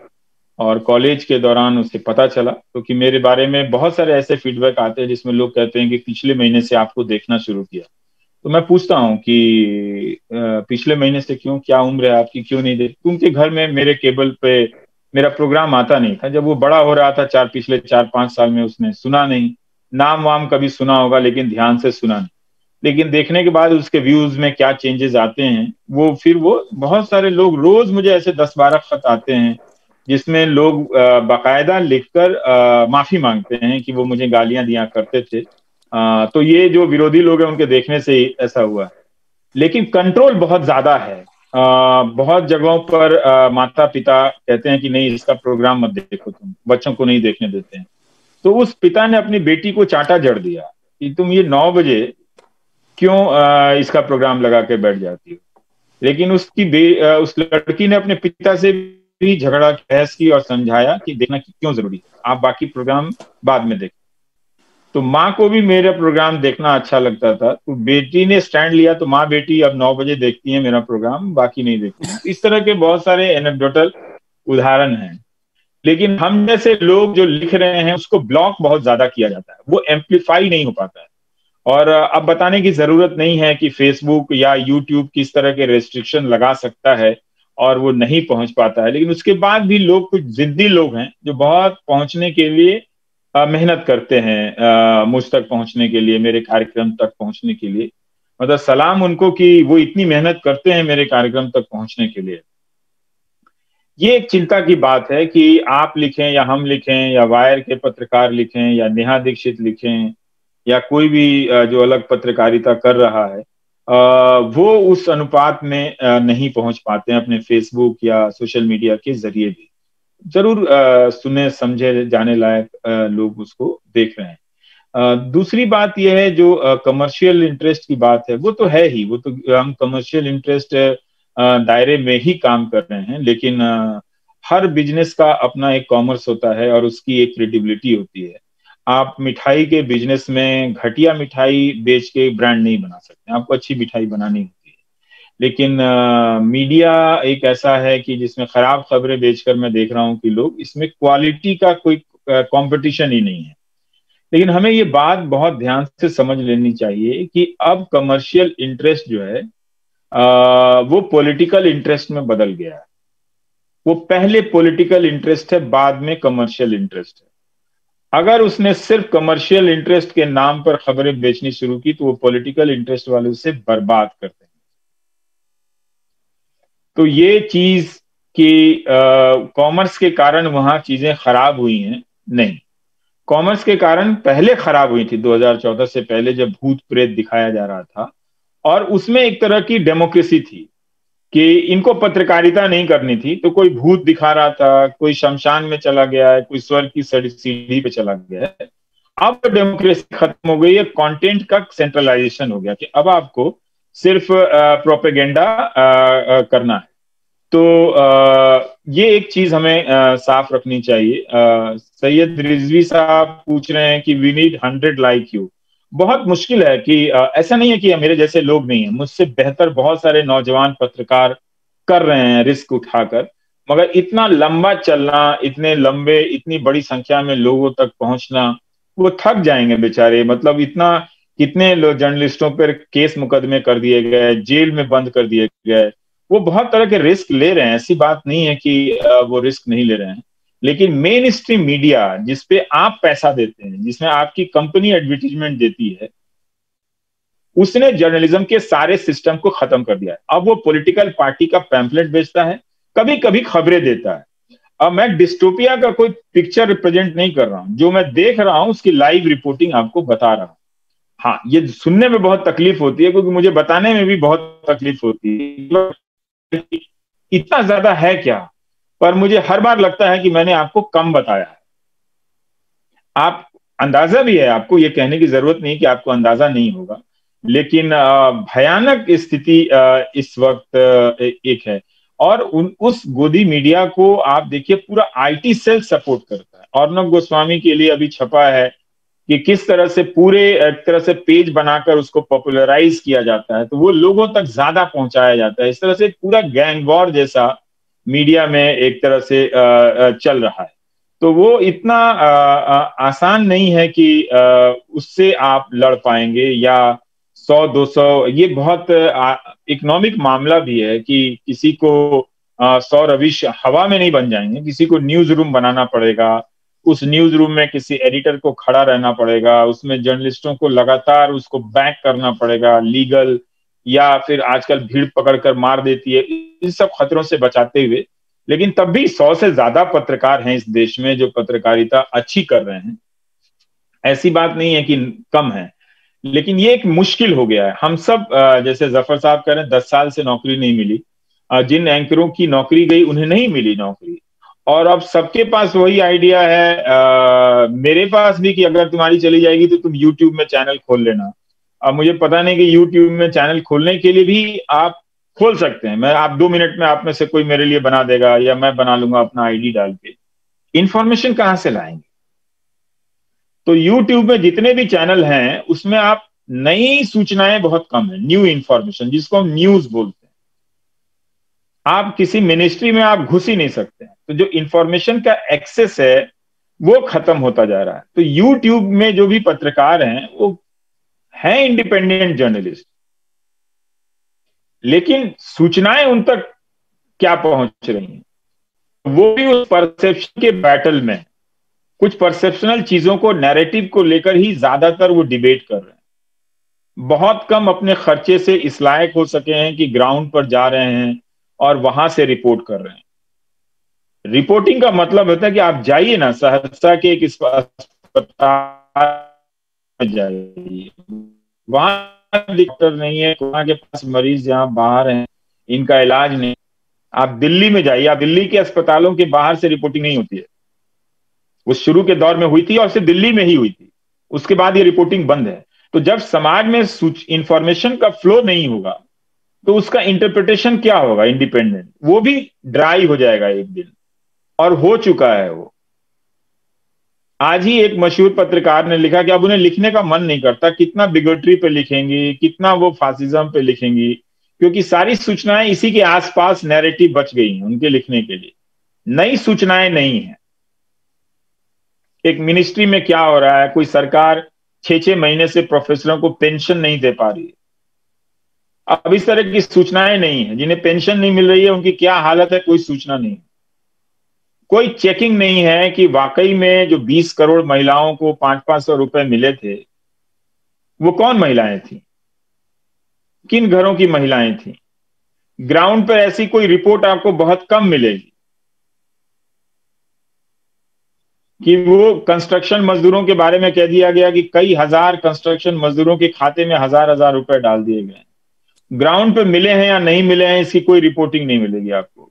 और कॉलेज के दौरान उसे पता चला, क्योंकि मेरे बारे में बहुत सारे ऐसे फीडबैक आते हैं जिसमें लोग कहते हैं कि पिछले महीने से आपको देखना शुरू किया। तो मैं पूछता हूँ कि पिछले महीने से क्यों, क्या उम्र है आपकी, क्यों नहीं देखती? उनके घर में मेरे केबल पे मेरा प्रोग्राम आता नहीं था। जब वो बड़ा हो रहा था, पिछले 4-5 साल में, उसने सुना नहीं। नाम वाम कभी सुना होगा लेकिन ध्यान से सुना नहीं। लेकिन देखने के बाद उसके व्यूज में क्या चेंजेस आते हैं, वो बहुत सारे लोग, रोज मुझे ऐसे 10-12 खत आते हैं जिसमें लोग बाकायदा लिखकर माफी मांगते हैं कि वो मुझे गालियां दिया करते थे। तो ये जो विरोधी लोग हैं उनके देखने से ही ऐसा हुआ है। लेकिन कंट्रोल बहुत ज्यादा है। बहुत जगहों पर माता पिता कहते हैं कि नहीं, इसका प्रोग्राम मत देखो, तुम बच्चों को नहीं देखने देते हैं। तो उस पिता ने अपनी बेटी को चांटा जड़ दिया कि तुम ये 9 बजे क्यों इसका प्रोग्राम लगा के बैठ जाती हो। लेकिन उस लड़की ने अपने पिता से भी झगड़ा, बहस की और समझाया कि देखना क्यों जरूरी है, आप बाकी प्रोग्राम बाद में देखें। तो माँ को भी मेरा प्रोग्राम देखना अच्छा लगता था, तो बेटी ने स्टैंड लिया, तो माँ बेटी अब 9 बजे देखती है मेरा प्रोग्राम, बाकी नहीं देखती। इस तरह के बहुत सारे एनेक्डोटल उदाहरण हैं। लेकिन हम जैसे लोग जो लिख रहे हैं उसको ब्लॉक बहुत ज्यादा किया जाता है, वो एम्पलीफाई नहीं हो पाता है। और अब बताने की जरूरत नहीं है कि फेसबुक या यूट्यूब किस तरह के रेस्ट्रिक्शन लगा सकता है और वो नहीं पहुंच पाता है। लेकिन उसके बाद भी लोग, कुछ जिद्दी लोग हैं जो बहुत पहुंचने के लिए मेहनत करते हैं, मुझ तक पहुंचने के लिए, मेरे कार्यक्रम तक पहुंचने के लिए। मतलब सलाम उनको कि वो इतनी मेहनत करते हैं मेरे कार्यक्रम तक पहुंचने के लिए। ये एक चिंता की बात है कि आप लिखें या हम लिखें या वायर के पत्रकार लिखें या नेहा दीक्षित लिखें या कोई भी जो अलग पत्रकारिता कर रहा है, वो उस अनुपात में नहीं पहुंच पाते हैं अपने फेसबुक या सोशल मीडिया के जरिए भी। जरूर सुने समझे जाने लायक लोग उसको देख रहे हैं। दूसरी बात यह है, जो कमर्शियल इंटरेस्ट की बात है, वो तो है ही, वो तो हम कमर्शियल इंटरेस्ट दायरे में ही काम कर रहे हैं। लेकिन हर बिजनेस का अपना एक कॉमर्स होता है और उसकी एक क्रेडिबिलिटी होती है। आप मिठाई के बिजनेस में घटिया मिठाई बेच के ब्रांड नहीं बना सकते, आपको अच्छी मिठाई बनानी होती है। लेकिन मीडिया एक ऐसा है कि जिसमें खराब खबरें बेचकर मैं देख रहा हूं कि लोग, इसमें क्वालिटी का कोई कंपटीशन ही नहीं है। लेकिन हमें ये बात बहुत ध्यान से समझ लेनी चाहिए कि अब कमर्शियल इंटरेस्ट जो है वो पॉलिटिकल इंटरेस्ट में बदल गया है। वो पहले पॉलिटिकल इंटरेस्ट है, बाद में कमर्शियल इंटरेस्ट है। अगर उसने सिर्फ कमर्शियल इंटरेस्ट के नाम पर खबरें बेचनी शुरू की तो वो पॉलिटिकल इंटरेस्ट वाले उसे बर्बाद करते हैं। तो ये चीज कि कॉमर्स के कारण वहां चीजें खराब हुई हैं, नहीं। कॉमर्स के कारण पहले खराब हुई थी 2014 से पहले, जब भूत प्रेत दिखाया जा रहा था और उसमें एक तरह की डेमोक्रेसी थी कि इनको पत्रकारिता नहीं करनी थी। तो कोई भूत दिखा रहा था, कोई शमशान में चला गया है, कोई स्वर्ग की सीढ़ी पे चला गया है, अब डेमोक्रेसी खत्म हो गई है, कंटेंट का सेंट्रलाइजेशन हो गया कि अब आपको सिर्फ प्रोपेगेंडा करना है। तो ये एक चीज हमें साफ रखनी चाहिए। सैयद रिजवी साहब पूछ रहे हैं कि वी नीड 100 लाइक यू। बहुत मुश्किल है कि ऐसा नहीं है कि मेरे जैसे लोग नहीं है, मुझसे बेहतर बहुत सारे नौजवान पत्रकार कर रहे हैं रिस्क उठाकर, मगर इतना लंबा चलना, इतने लंबे, इतनी बड़ी संख्या में लोगों तक पहुंचना, वो थक जाएंगे बेचारे। मतलब इतना, कितने जर्नलिस्टों पर केस मुकदमे कर दिए गए, जेल में बंद कर दिए गए। वो बहुत तरह के रिस्क ले रहे हैं, ऐसी बात नहीं है कि वो रिस्क नहीं ले रहे हैं। लेकिन मेन स्ट्रीम मीडिया जिसपे आप पैसा देते हैं, जिसमें आपकी कंपनी एडवर्टीजमेंट देती है, उसने जर्नलिज्म के सारे सिस्टम को खत्म कर दिया है। अब वो पॉलिटिकल पार्टी का पैम्फलेट बेचता है, कभी कभी खबरें देता है। अब मैं डिस्टोपिया का कोई पिक्चर रिप्रेजेंट नहीं कर रहा हूं, जो मैं देख रहा हूं उसकी लाइव रिपोर्टिंग आपको बता रहा हूं। हाँ, ये सुनने में बहुत तकलीफ होती है, क्योंकि मुझे बताने में भी बहुत तकलीफ होती है, इतना ज्यादा है क्या, पर मुझे हर बार लगता है कि मैंने आपको कम बताया है। आप अंदाजा भी है, आपको ये कहने की जरूरत नहीं कि आपको अंदाजा नहीं होगा, लेकिन भयानक स्थिति इस वक्त एक है। और उस गोदी मीडिया को आप देखिए, पूरा आईटी सेल सपोर्ट करता है। अर्नब गोस्वामी के लिए अभी छपा है कि किस तरह से पूरे एक तरह से पेज बनाकर उसको पॉपुलराइज किया जाता है, तो वो लोगों तक ज्यादा पहुंचाया जाता है। इस तरह से पूरा गैंग वॉर जैसा मीडिया में एक तरह से चल रहा है। तो वो इतना आसान नहीं है कि उससे आप लड़ पाएंगे, या 100-200, ये बहुत इकोनॉमिक मामला भी है कि किसी को 100 रविश हवा में नहीं बन जाएंगे, किसी को न्यूज रूम बनाना पड़ेगा, उस न्यूज रूम में किसी एडिटर को खड़ा रहना पड़ेगा, उसमें जर्नलिस्टों को लगातार उसको बैक करना पड़ेगा लीगल, या फिर आजकल भीड़ पकड़कर मार देती है, इन सब खतरों से बचाते हुए। लेकिन तब भी 100 से ज्यादा पत्रकार हैं इस देश में जो पत्रकारिता अच्छी कर रहे हैं, ऐसी बात नहीं है कि कम है। लेकिन ये एक मुश्किल हो गया है। हम सब जैसे जफर साहब कह रहे हैं 10 साल से नौकरी नहीं मिली, जिन एंकरों की नौकरी गई उन्हें नहीं मिली नौकरी, और अब सबके पास वही आइडिया है, मेरे पास भी, कि अगर तुम्हारी चली जाएगी तो तुम यूट्यूब में चैनल खोल लेना। अब मुझे पता नहीं कि यूट्यूब में चैनल खोलने के लिए भी आप खोल सकते हैं, मैं आप 2 मिनट में आप में से कोई मेरे लिए बना देगा, या मैं बना लूंगा अपना आईडी डाल के। इंफॉर्मेशन कहां से लाएंगे? तो यूट्यूब में जितने भी चैनल हैं उसमें आप नई सूचनाएं बहुत कम है, न्यू इंफॉर्मेशन जिसको हम न्यूज बोलते हैं। आप किसी मिनिस्ट्री में आप घुस ही नहीं सकते हैं, तो जो इंफॉर्मेशन का एक्सेस है वो खत्म होता जा रहा है। तो यूट्यूब में जो भी पत्रकार हैं वो हैं इंडिपेंडेंट जर्नलिस्ट, लेकिन सूचनाएं उन तक क्या पहुंच रही हैं, वो भी उस परसेप्शन के बैटल में, कुछ परसेप्शनल चीजों को, नैरेटिव को लेकर ही ज्यादातर वो डिबेट कर रहे हैं। बहुत कम अपने खर्चे से इस लायक हो सके हैं कि ग्राउंड पर जा रहे हैं और वहां से रिपोर्ट कर रहे हैं। रिपोर्टिंग का मतलब होता है कि आप जाइए ना, सहरसा के एक अस्पताल में जाइए, वहां डॉक्टर नहीं है, वहां के पास मरीज जहां बाहर हैं, इनका इलाज नहीं। आप दिल्ली में जाइए, आप दिल्ली के अस्पतालों के बाहर से रिपोर्टिंग नहीं होती है। वो शुरू के दौर में हुई थी और सिर्फ दिल्ली में ही हुई थी, उसके बाद ये रिपोर्टिंग बंद है। तो जब समाज में इंफॉर्मेशन का फ्लो नहीं होगा तो उसका इंटरप्रिटेशन क्या होगा इंडिपेंडेंट, वो भी ड्राई हो जाएगा एक दिन, और हो चुका है वो। आज ही एक मशहूर पत्रकार ने लिखा कि अब उन्हें लिखने का मन नहीं करता, कितना बिगोट्री पे लिखेंगी, कितना वो फासिज्म पे लिखेंगी, क्योंकि सारी सूचनाएं इसी के आसपास नैरेटिव बच गई हैं उनके लिखने के लिए, नई सूचनाएं नहीं है। एक मिनिस्ट्री में क्या हो रहा है, कोई सरकार 6-6 महीने से प्रोफेसरों को पेंशन नहीं दे पा रही है। अब इस तरह की सूचनाएं नहीं है, जिन्हें पेंशन नहीं मिल रही है उनकी क्या हालत है, कोई सूचना नहीं। कोई चेकिंग नहीं है कि वाकई में जो 20 करोड़ महिलाओं को 500-500 रुपए मिले थे, वो कौन महिलाएं थी, किन घरों की महिलाएं थी। ग्राउंड पर ऐसी कोई रिपोर्ट आपको बहुत कम मिलेगी कि वो कंस्ट्रक्शन मजदूरों के बारे में कह दिया गया कि कई हजार कंस्ट्रक्शन मजदूरों के खाते में हजार रुपए डाल दिए गए। ग्राउंड पे मिले हैं या नहीं मिले हैं इसकी कोई रिपोर्टिंग नहीं मिलेगी आपको।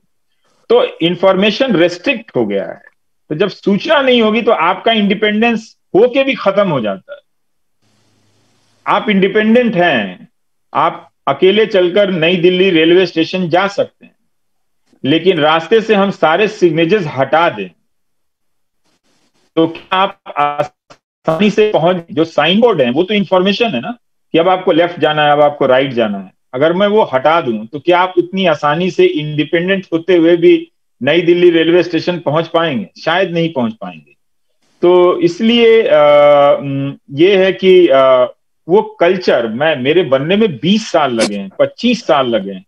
तो इंफॉर्मेशन रेस्ट्रिक्ट हो गया है। तो जब सूचना नहीं होगी तो आपका इंडिपेंडेंस होके भी खत्म हो जाता है। आप इंडिपेंडेंट हैं, आप अकेले चलकर नई दिल्ली रेलवे स्टेशन जा सकते हैं, लेकिन रास्ते से हम सारे सिग्नेचर्स हटा दें तो क्या आप आसानी से पहुंच, जो साइन बोर्ड है वो तो इंफॉर्मेशन है ना कि अब आपको लेफ्ट जाना है, अब आपको राइट जाना है, अगर मैं वो हटा दूं तो क्या आप उतनी आसानी से इंडिपेंडेंट होते हुए भी नई दिल्ली रेलवे स्टेशन पहुंच पाएंगे? शायद नहीं पहुंच पाएंगे। तो इसलिए ये है कि वो कल्चर, मेरे बनने में 20 साल लगे हैं, 25 साल लगे हैं,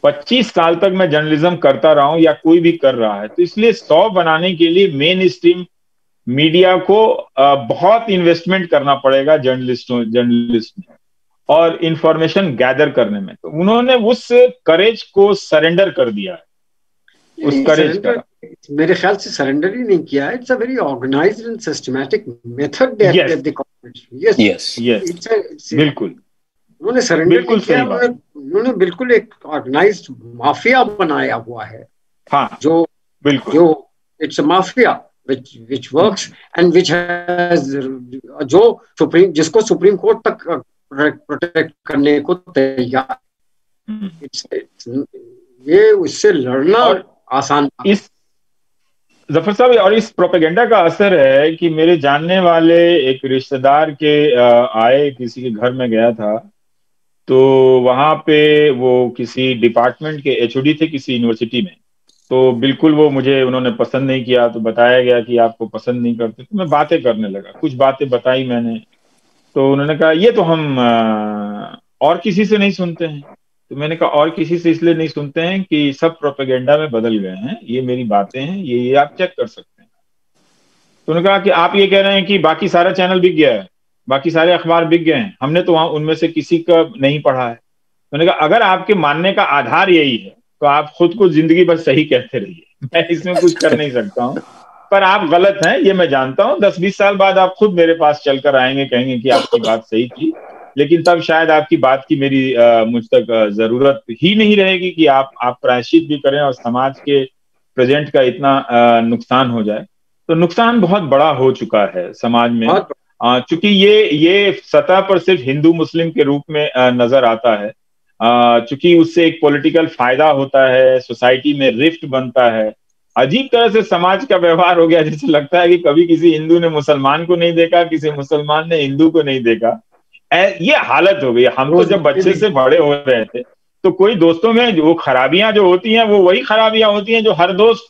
25 साल तक मैं जर्नलिज्म करता रहा हूं या कोई भी कर रहा है। तो इसलिए 100 बनाने के लिए मेन स्ट्रीम मीडिया को बहुत इन्वेस्टमेंट करना पड़ेगा जर्नलिस्ट में और इंफॉर्मेशन गैदर करने में। तो उन्होंने उस करेज को सरेंडर कर दिया है। उस करेज का मेरे ख्याल से सरेंडर ही नहीं किया है। It's a very organised and systematic method that the government, yes बिल्कुल, उन्होंने सरेंडर नहीं किया, उन्होंने बिल्कुल एक ऑर्गेनाइज्ड माफिया बनाया हुआ है। हाँ, जो बिल्कुल, जो it's a mafia which works and which has, जो जिसको सुप्रीम कोर्ट तक प्रोटेक्ट करने को तैयार। ये उससे लड़ना आसान। इस जफर साहब, और इस प्रोपेगेंडा का असर है कि मेरे जानने वाले एक रिश्तेदार के आए, किसी के घर में गया था, तो वहां पे वो किसी डिपार्टमेंट के एचओडी थे किसी यूनिवर्सिटी में। तो बिल्कुल वो मुझे उन्होंने पसंद नहीं किया, तो बताया गया कि आपको पसंद नहीं करते। तो मैं बातें करने लगा, कुछ बातें बताई मैंने, तो उन्होंने कहा ये तो हम और किसी से नहीं सुनते हैं। तो मैंने कहा और किसी से इसलिए नहीं सुनते हैं कि सब प्रोपेगेंडा में बदल गए हैं, ये मेरी बातें हैं, ये आप चेक कर सकते हैं। तो उन्होंने कहा कि आप ये कह रहे हैं कि बाकी सारा चैनल बिक गया है, बाकी सारे अखबार बिक गए हैं, हमने तो वहां उनमें से किसी का नहीं पढ़ा है। मैंने कहा अगर आपके मानने का आधार यही है तो आप खुद को जिंदगी भर सही कहते रहिए, मैं इसमें कुछ कर नहीं सकता हूँ, पर आप गलत हैं ये मैं जानता हूँ। 10-20 साल बाद आप खुद मेरे पास चलकर आएंगे, कहेंगे कि आपकी बात सही थी, लेकिन तब शायद आपकी बात की मेरी मुझ तक जरूरत ही नहीं रहेगी कि आप प्रायश्चित भी करें और समाज के प्रेजेंट का इतना नुकसान हो जाए। तो नुकसान बहुत बड़ा हो चुका है समाज में, चूंकि ये सतह पर सिर्फ हिंदू मुस्लिम के रूप में नजर आता है, चूंकि उससे एक पॉलिटिकल फायदा होता है, सोसाइटी में रिफ्ट बनता है, अजीब तरह से समाज का व्यवहार हो गया, जैसे लगता है कि कभी किसी हिंदू ने मुसलमान को नहीं देखा, किसी मुसलमान ने हिंदू को नहीं देखा। ये हालत हो गई। हम तो जब बच्चे से बड़े हो रहे थे तो कोई दोस्तों में वो खराबियां जो होती हैं वो वही खराबियां होती हैं जो हर दोस्त,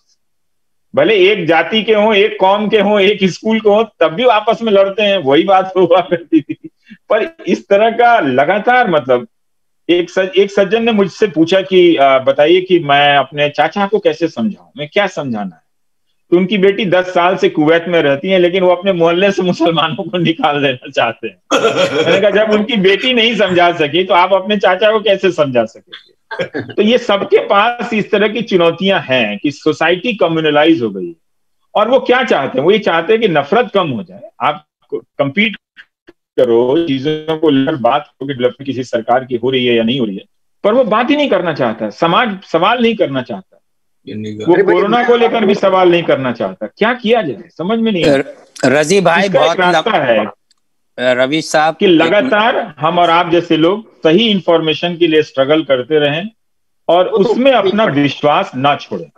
भले एक जाति के हों, एक कौम के हों, एक स्कूल के हों, तब भी आपस में लड़ते हैं, वही बात हुआ करती थी। पर इस तरह का लगातार, मतलब एक सज्जन ने मुझसे पूछा कि बताइए कि मैं अपने चाचा को कैसे समझाऊं, मैं क्या समझाना है। तो उनकी बेटी 10 साल से कुवैत में रहती है, लेकिन वो अपने मोहल्ले से मुसलमानों को निकाल देना चाहते हैं। मैंने कहा जब उनकी बेटी नहीं समझा सकी तो आप अपने चाचा को कैसे समझा सकेंगे? तो ये सबके पास इस तरह की चुनौतियां हैं कि सोसाइटी कम्युनलाइज हो गई है। और वो क्या चाहते हैं? वो ये चाहते हैं कि नफरत कम हो जाए, आप कंपीट करो, चीजों को लेकर बात करो कि डेवलपमेंट किसी सरकार की हो रही है या नहीं हो रही है, पर वो बात ही नहीं करना चाहता, समाज सवाल नहीं करना चाहता, वो कोरोना को लेकर भी सवाल नहीं करना चाहता। क्या किया जाए समझ में नहीं आता। रजी भाई बहुत रास्ता है रवि साहब कि लगातार हम और आप जैसे लोग सही इंफॉर्मेशन के लिए स्ट्रगल करते रहें और उसमें अपना विश्वास ना छोड़ें।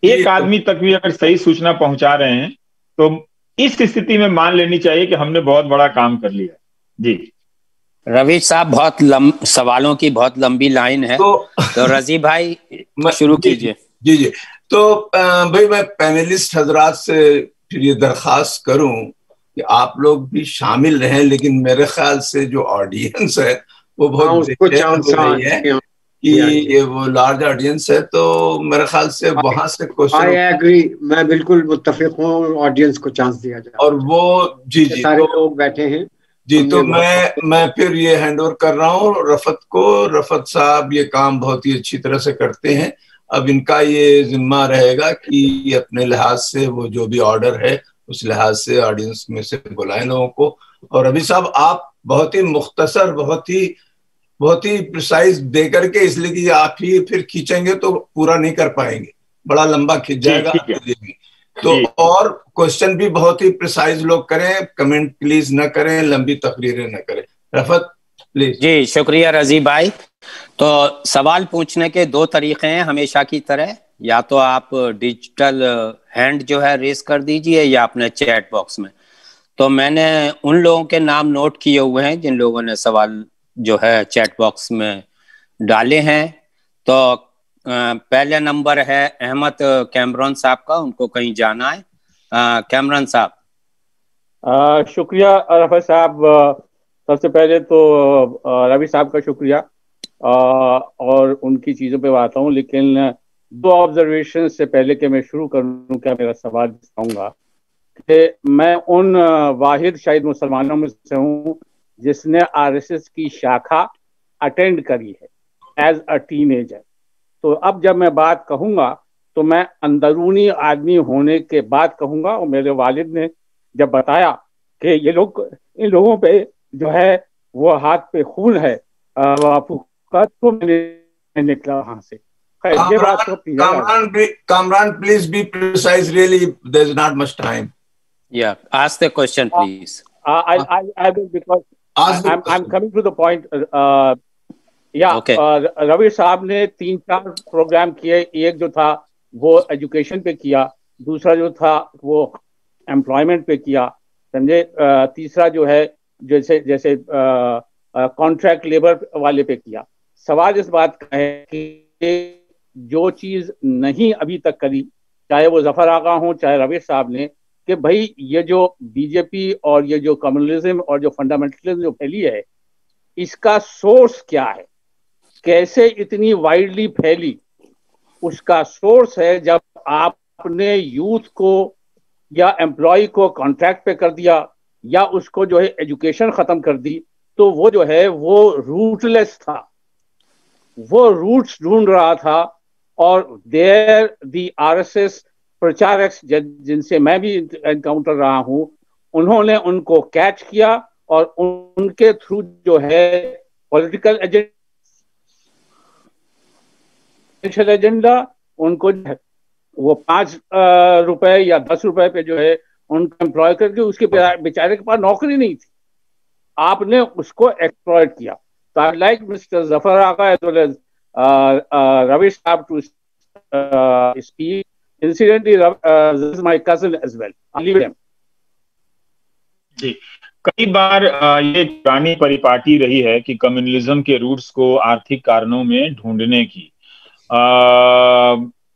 एक आदमी तक भी अगर सही सूचना पहुंचा रहे हैं तो इस स्थिति में मान लेनी चाहिए कि हमने बहुत बड़ा काम कर लिया। जी रवि साहब, बहुत सवालों की बहुत लंबी लाइन है, तो रजी भाई शुरू कीजिए। जी जी। तो भाई मैं पैनलिस्ट हजरात से फिर ये दरखास्त करूं कि आप लोग भी शामिल रहें, लेकिन मेरे ख्याल से जो ऑडियंस है वो बहुत कि ये वो लार्ज ऑडियंस है, तो मेरे ख्याल से वहां से क्वेश्चन। आई एग्री, मैं बिल्कुल मुत्तफिक हूँ, ऑडियंस को चांस दिया जाए। और वो जी सारे लोग बैठे हैं जी, तो मैं फिर ये हैंड ओवर कर रहा हूँ रफत को। रफत साहब ये काम बहुत ही अच्छी तरह से करते हैं, अब इनका ये जिम्मा रहेगा कि अपने लिहाज से वो जो भी ऑर्डर है उस लिहाज से ऑडियंस में से बुलाएं लोगों को। और अभी साहब आप बहुत ही मुख्तसर, बहुत ही प्रिसाइज दे करके, इसलिए कि आप ही फिर खींचेंगे तो पूरा नहीं कर पाएंगे, बड़ा लंबा खींच जाएगा। तो और क्वेश्चन भी बहुत ही प्रिसाइज लोग करें, कमेंट प्लीज न करें, लंबी तकरीरें न करें। रफत प्लीज। जी शुक्रिया रजी भाई। तो सवाल पूछने के दो तरीके हैं हमेशा की तरह, या तो आप डिजिटल हैंड जो है रेस कर दीजिए या अपने चैट बॉक्स में। तो मैंने उन लोगों के नाम नोट किए हुए हैं जिन लोगों ने सवाल जो है चैट बॉक्स में डाले हैं। तो पहले नंबर है अहमद कैमरॉन साहब का, उनको कहीं जाना है। कैमरॉन साहब। शुक्रिया रफत साहब। सबसे पहले तो रवि साहब का शुक्रिया और उनकी चीज़ों पे आता हूँ, लेकिन दो ऑब्जर्वेशन से पहले कि मैं शुरू करूँ क्या मेरा सवाल बताऊँगा कि मैं उन वाहिद शायद मुसलमानों में से हूँ जिसने आरएसएस की शाखा अटेंड करी है एज अ टीनेजर। तो अब जब मैं बात कहूँगा तो मैं अंदरूनी आदमी होने के बाद कहूँगा। और मेरे वालिद ने जब बताया कि ये लोग, इन लोगों पे जो है वो हाथ पे खून है बापू का, तो मैंने निकला वहां से। ये बात तो Kamran please be precise, really there is not much time. या ask the question please. I will, because I'm coming to the point. Ravi साहब ने 3-4 प्रोग्राम किए। एक जो था वो एजुकेशन पे किया, दूसरा जो था वो एम्प्लॉयमेंट पे किया, समझे, तीसरा जो है जैसे जैसे कॉन्ट्रैक्ट लेबर वाले पे किया। सवाल इस बात का है कि जो चीज नहीं अभी तक करी, चाहे वो जफर आगा हो चाहे रवि साहब ने, कि भाई ये जो बीजेपी और ये जो कम्युनलिज्म और जो फंडामेंटलिज्म जो फैली है, इसका सोर्स क्या है, कैसे इतनी वाइडली फैली। उसका सोर्स है जब आपने यूथ को या एम्प्लॉय को कॉन्ट्रैक्ट पे कर दिया या उसको जो है एजुकेशन खत्म कर दी, तो वो जो है वो रूटलेस था, वो रूट्स ढूंढ रहा था। और देयर दी आरएसएस प्रचारक जिनसे मैं भी एनकाउंटर रहा हूं, उन्होंने उनको कैच किया और उनके थ्रू जो है पॉलिटिकल एजेंडा उनको वो 5 रुपए या 10 रुपए पे जो है उनको एम्प्लॉय करके, उसके बेचारे के पास नौकरी नहीं थी, आपने उसको एक्सप्लॉइट किया। तो I like mister Zafar Agha as well as Ravi साहब to speak. Incidentally, this is my cousin as well. I'll leave him. जी, कई बार ये पुरानी परिपाटी रही है कि कम्युनलिज्म के रूट्स को आर्थिक कारणों में ढूंढने की।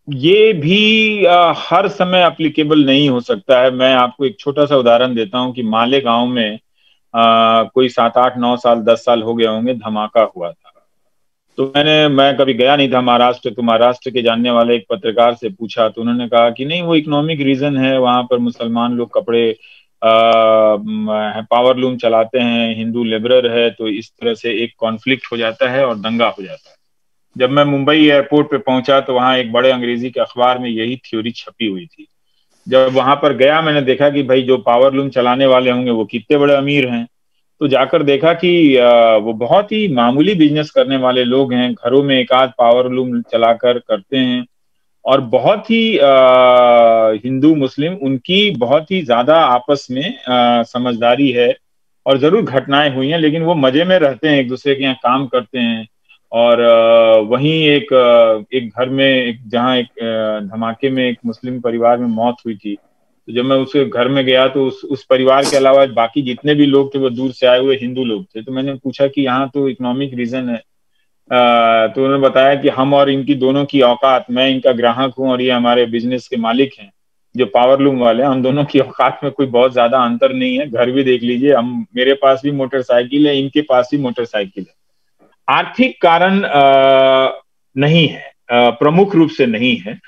ये भी हर समय एप्लीकेबल नहीं हो सकता है। मैं आपको एक छोटा सा उदाहरण देता हूं कि मालेगांव में कोई 7, 8, 9 साल 10 साल हो गए होंगे, धमाका हुआ था। तो मैं कभी गया नहीं था महाराष्ट्र, तो महाराष्ट्र के जानने वाले एक पत्रकार से पूछा तो उन्होंने कहा कि नहीं, वो इकोनॉमिक रीजन है, वहां पर मुसलमान लोग कपड़े पावर लूम चलाते हैं, हिंदू लेबरर है, तो इस तरह से एक कॉन्फ्लिक्ट हो जाता है और दंगा हो जाता है। जब मैं मुंबई एयरपोर्ट पे पहुंचा तो वहां एक बड़े अंग्रेजी के अखबार में यही थ्योरी छपी हुई थी। जब वहां पर गया मैंने देखा कि भाई जो पावर लूम चलाने वाले होंगे वो कितने बड़े अमीर हैं। तो जाकर देखा कि वो बहुत ही मामूली बिजनेस करने वाले लोग हैं, घरों में एक आध पावर लूम चलाकर करते हैं, और बहुत ही हिंदू मुस्लिम उनकी बहुत ही ज्यादा आपस में समझदारी है, और जरूर घटनाएं हुई हैं लेकिन वो मजे में रहते हैं, एक दूसरे के यहाँ काम करते हैं। और वहीं एक घर में जहाँ एक धमाके में एक मुस्लिम परिवार में मौत हुई थी, तो जब मैं उसके घर में गया तो उस परिवार के अलावा बाकी जितने भी लोग थे वो दूर से आए हुए हिंदू लोग थे। तो मैंने पूछा कि यहाँ तो इकोनॉमिक रीजन है, तो उन्होंने बताया कि हम और इनकी दोनों की औकात, मैं इनका ग्राहक हूँ और ये हमारे बिजनेस के मालिक हैं जो पावर लूम वाले हैं, हम दोनों की औकात में कोई बहुत ज्यादा अंतर नहीं है। घर भी देख लीजिए, हम, मेरे पास भी मोटरसाइकिल है, इनके पास भी मोटरसाइकिल है। आर्थिक कारण नहीं है, प्रमुख रूप से नहीं है।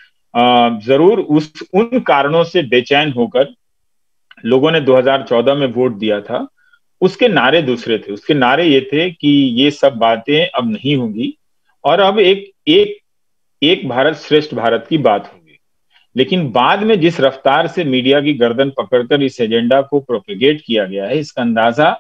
जरूर उन कारणों से बेचैन होकर लोगों ने 2014 में वोट दिया था। उसके नारे दूसरे थे, उसके नारे ये थे कि ये सब बातें अब नहीं होंगी और अब एक भारत श्रेष्ठ भारत की बात होगी। लेकिन बाद में जिस रफ्तार से मीडिया की गर्दन पकड़कर इस एजेंडा को प्रोपेगेट किया गया है, इसका अंदाजा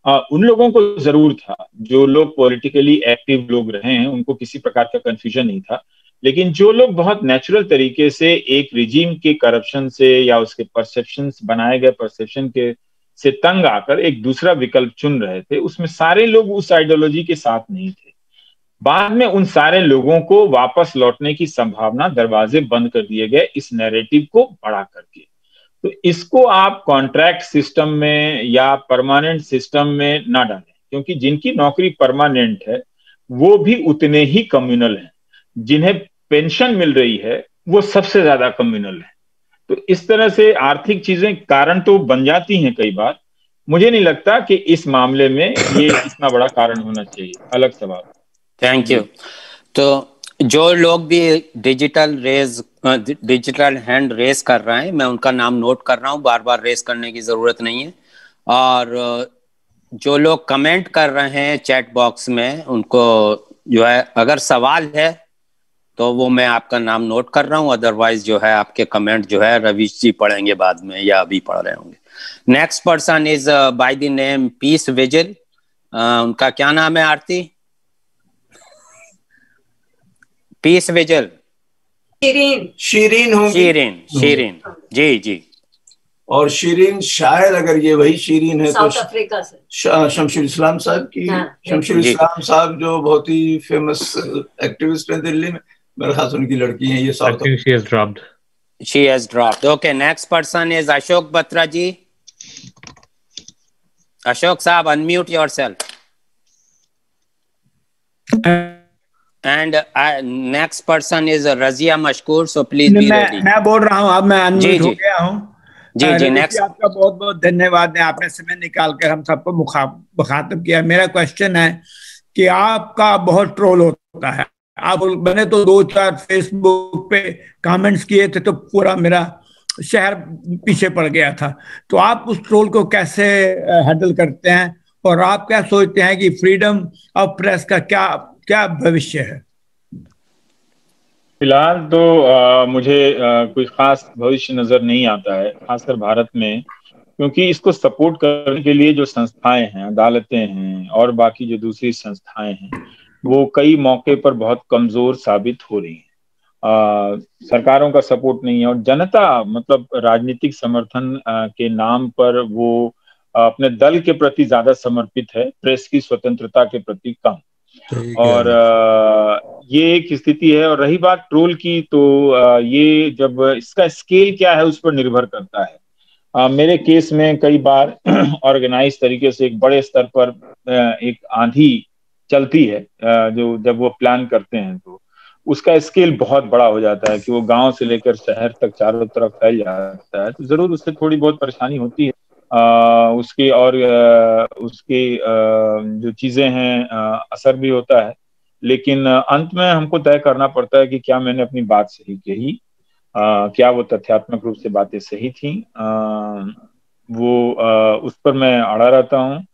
उन लोगों को जरूर था जो लोग पॉलिटिकली एक्टिव लोग रहे हैं, उनको किसी प्रकार का कंफ्यूजन नहीं था। लेकिन जो लोग बहुत नेचुरल तरीके से एक रिजीम के करप्शन से या उसके परसेप्शन बनाए गए परसेप्शन के से तंग आकर एक दूसरा विकल्प चुन रहे थे, उसमें सारे लोग उस आइडियोलॉजी के साथ नहीं थे। बाद में उन सारे लोगों को वापस लौटने की संभावना, दरवाजे बंद कर दिए गए इस नैरेटिव को बढ़ा करके। तो इसको आप कॉन्ट्रैक्ट सिस्टम में या परमानेंट सिस्टम में ना डालें, क्योंकि जिनकी नौकरी परमानेंट है वो भी उतने ही कम्युनल हैं, जिन्हें पेंशन मिल रही है वो सबसे ज्यादा कम्युनल है। तो इस तरह से आर्थिक चीजें कारण तो बन जाती हैं कई बार। मुझे नहीं लगता कि इस मामले में ये इतना बड़ा कारण होना चाहिए। अलग सवाल। Thank you. तो जो लोग भी डिजिटल हैंड रेस कर रहे हैं, मैं उनका नाम नोट कर रहा हूँ, बार बार रेस करने की जरूरत नहीं है। और जो लोग कमेंट कर रहे हैं चैट बॉक्स में, उनको जो है अगर सवाल है तो वो मैं आपका नाम नोट कर रहा हूँ, अदरवाइज जो है आपके कमेंट जो है रवीश जी पढ़ेंगे बाद में या अभी पढ़ रहे होंगे। Next person is by the name peace vigil. उनका क्या नाम है आरती? Piece vigil. शीरीन होंगी। शीरीन जी जी। और शीरीन शायद अगर ये वही शीरीन है साउथ अफ्रीका से शमशुल इस्लाम साहब की। शमशुल इस्लाम साहब जो बहुत ही फेमस एक्टिविस्ट हैं दिल्ली में, मेरे ख्याल से उनकी लड़की है ये। South she has dropped. Okay, next person is Ashok Batra ji. Ashok साहब unmute yourself. And next person is Razia Mashkoor, so please be ready. मैं बोल रहा हूँ, अब मैं अनम्यूट हो गया हूँ। जी नेक्स्ट। आपका बहुत बहुत धन्यवाद है, आपने समय निकाल कर हम सबको मुखातिब किया। मेरा क्वेश्चन है कि आपका बहुत ट्रोल होता है, आप मैंने तो 2-4 फेसबुक पे कमेंट्स किए थे तो पूरा मेरा शहर पीछे पड़ गया था। तो आप उस ट्रोल को कैसे हैंडल करते हैं और आप क्या सोचते हैं कि फ्रीडम ऑफ प्रेस का क्या क्या भविष्य है? फिलहाल तो मुझे कोई खास भविष्य नजर नहीं आता है, खासकर भारत में, क्योंकि इसको सपोर्ट करने के लिए जो संस्थाएं हैं, अदालतें हैं और बाकी जो दूसरी संस्थाएं हैं, वो कई मौके पर बहुत कमजोर साबित हो रही हैं। सरकारों का सपोर्ट नहीं है और जनता मतलब राजनीतिक समर्थन के नाम पर वो अपने दल के प्रति ज्यादा समर्पित है, प्रेस की स्वतंत्रता के प्रति कम। और ये एक स्थिति है। और रही बात ट्रोल की, तो ये जब इसका स्केल क्या है उस पर निर्भर करता है। मेरे केस में कई बार ऑर्गेनाइज तरीके से एक बड़े स्तर पर एक आंधी चलती है, जो जब वो प्लान करते हैं तो उसका स्केल बहुत बड़ा हो जाता है कि वो गांव से लेकर शहर तक चारों तरफ फैल जाता है। तो जरूर उससे थोड़ी बहुत परेशानी होती है। उसके और उसके जो चीजें हैं असर भी होता है, लेकिन अंत में हमको तय करना पड़ता है कि क्या मैंने अपनी बात सही कही, क्या वो तथ्यात्मक रूप से बातें सही थी, उस पर मैं अड़ा रहता हूँ।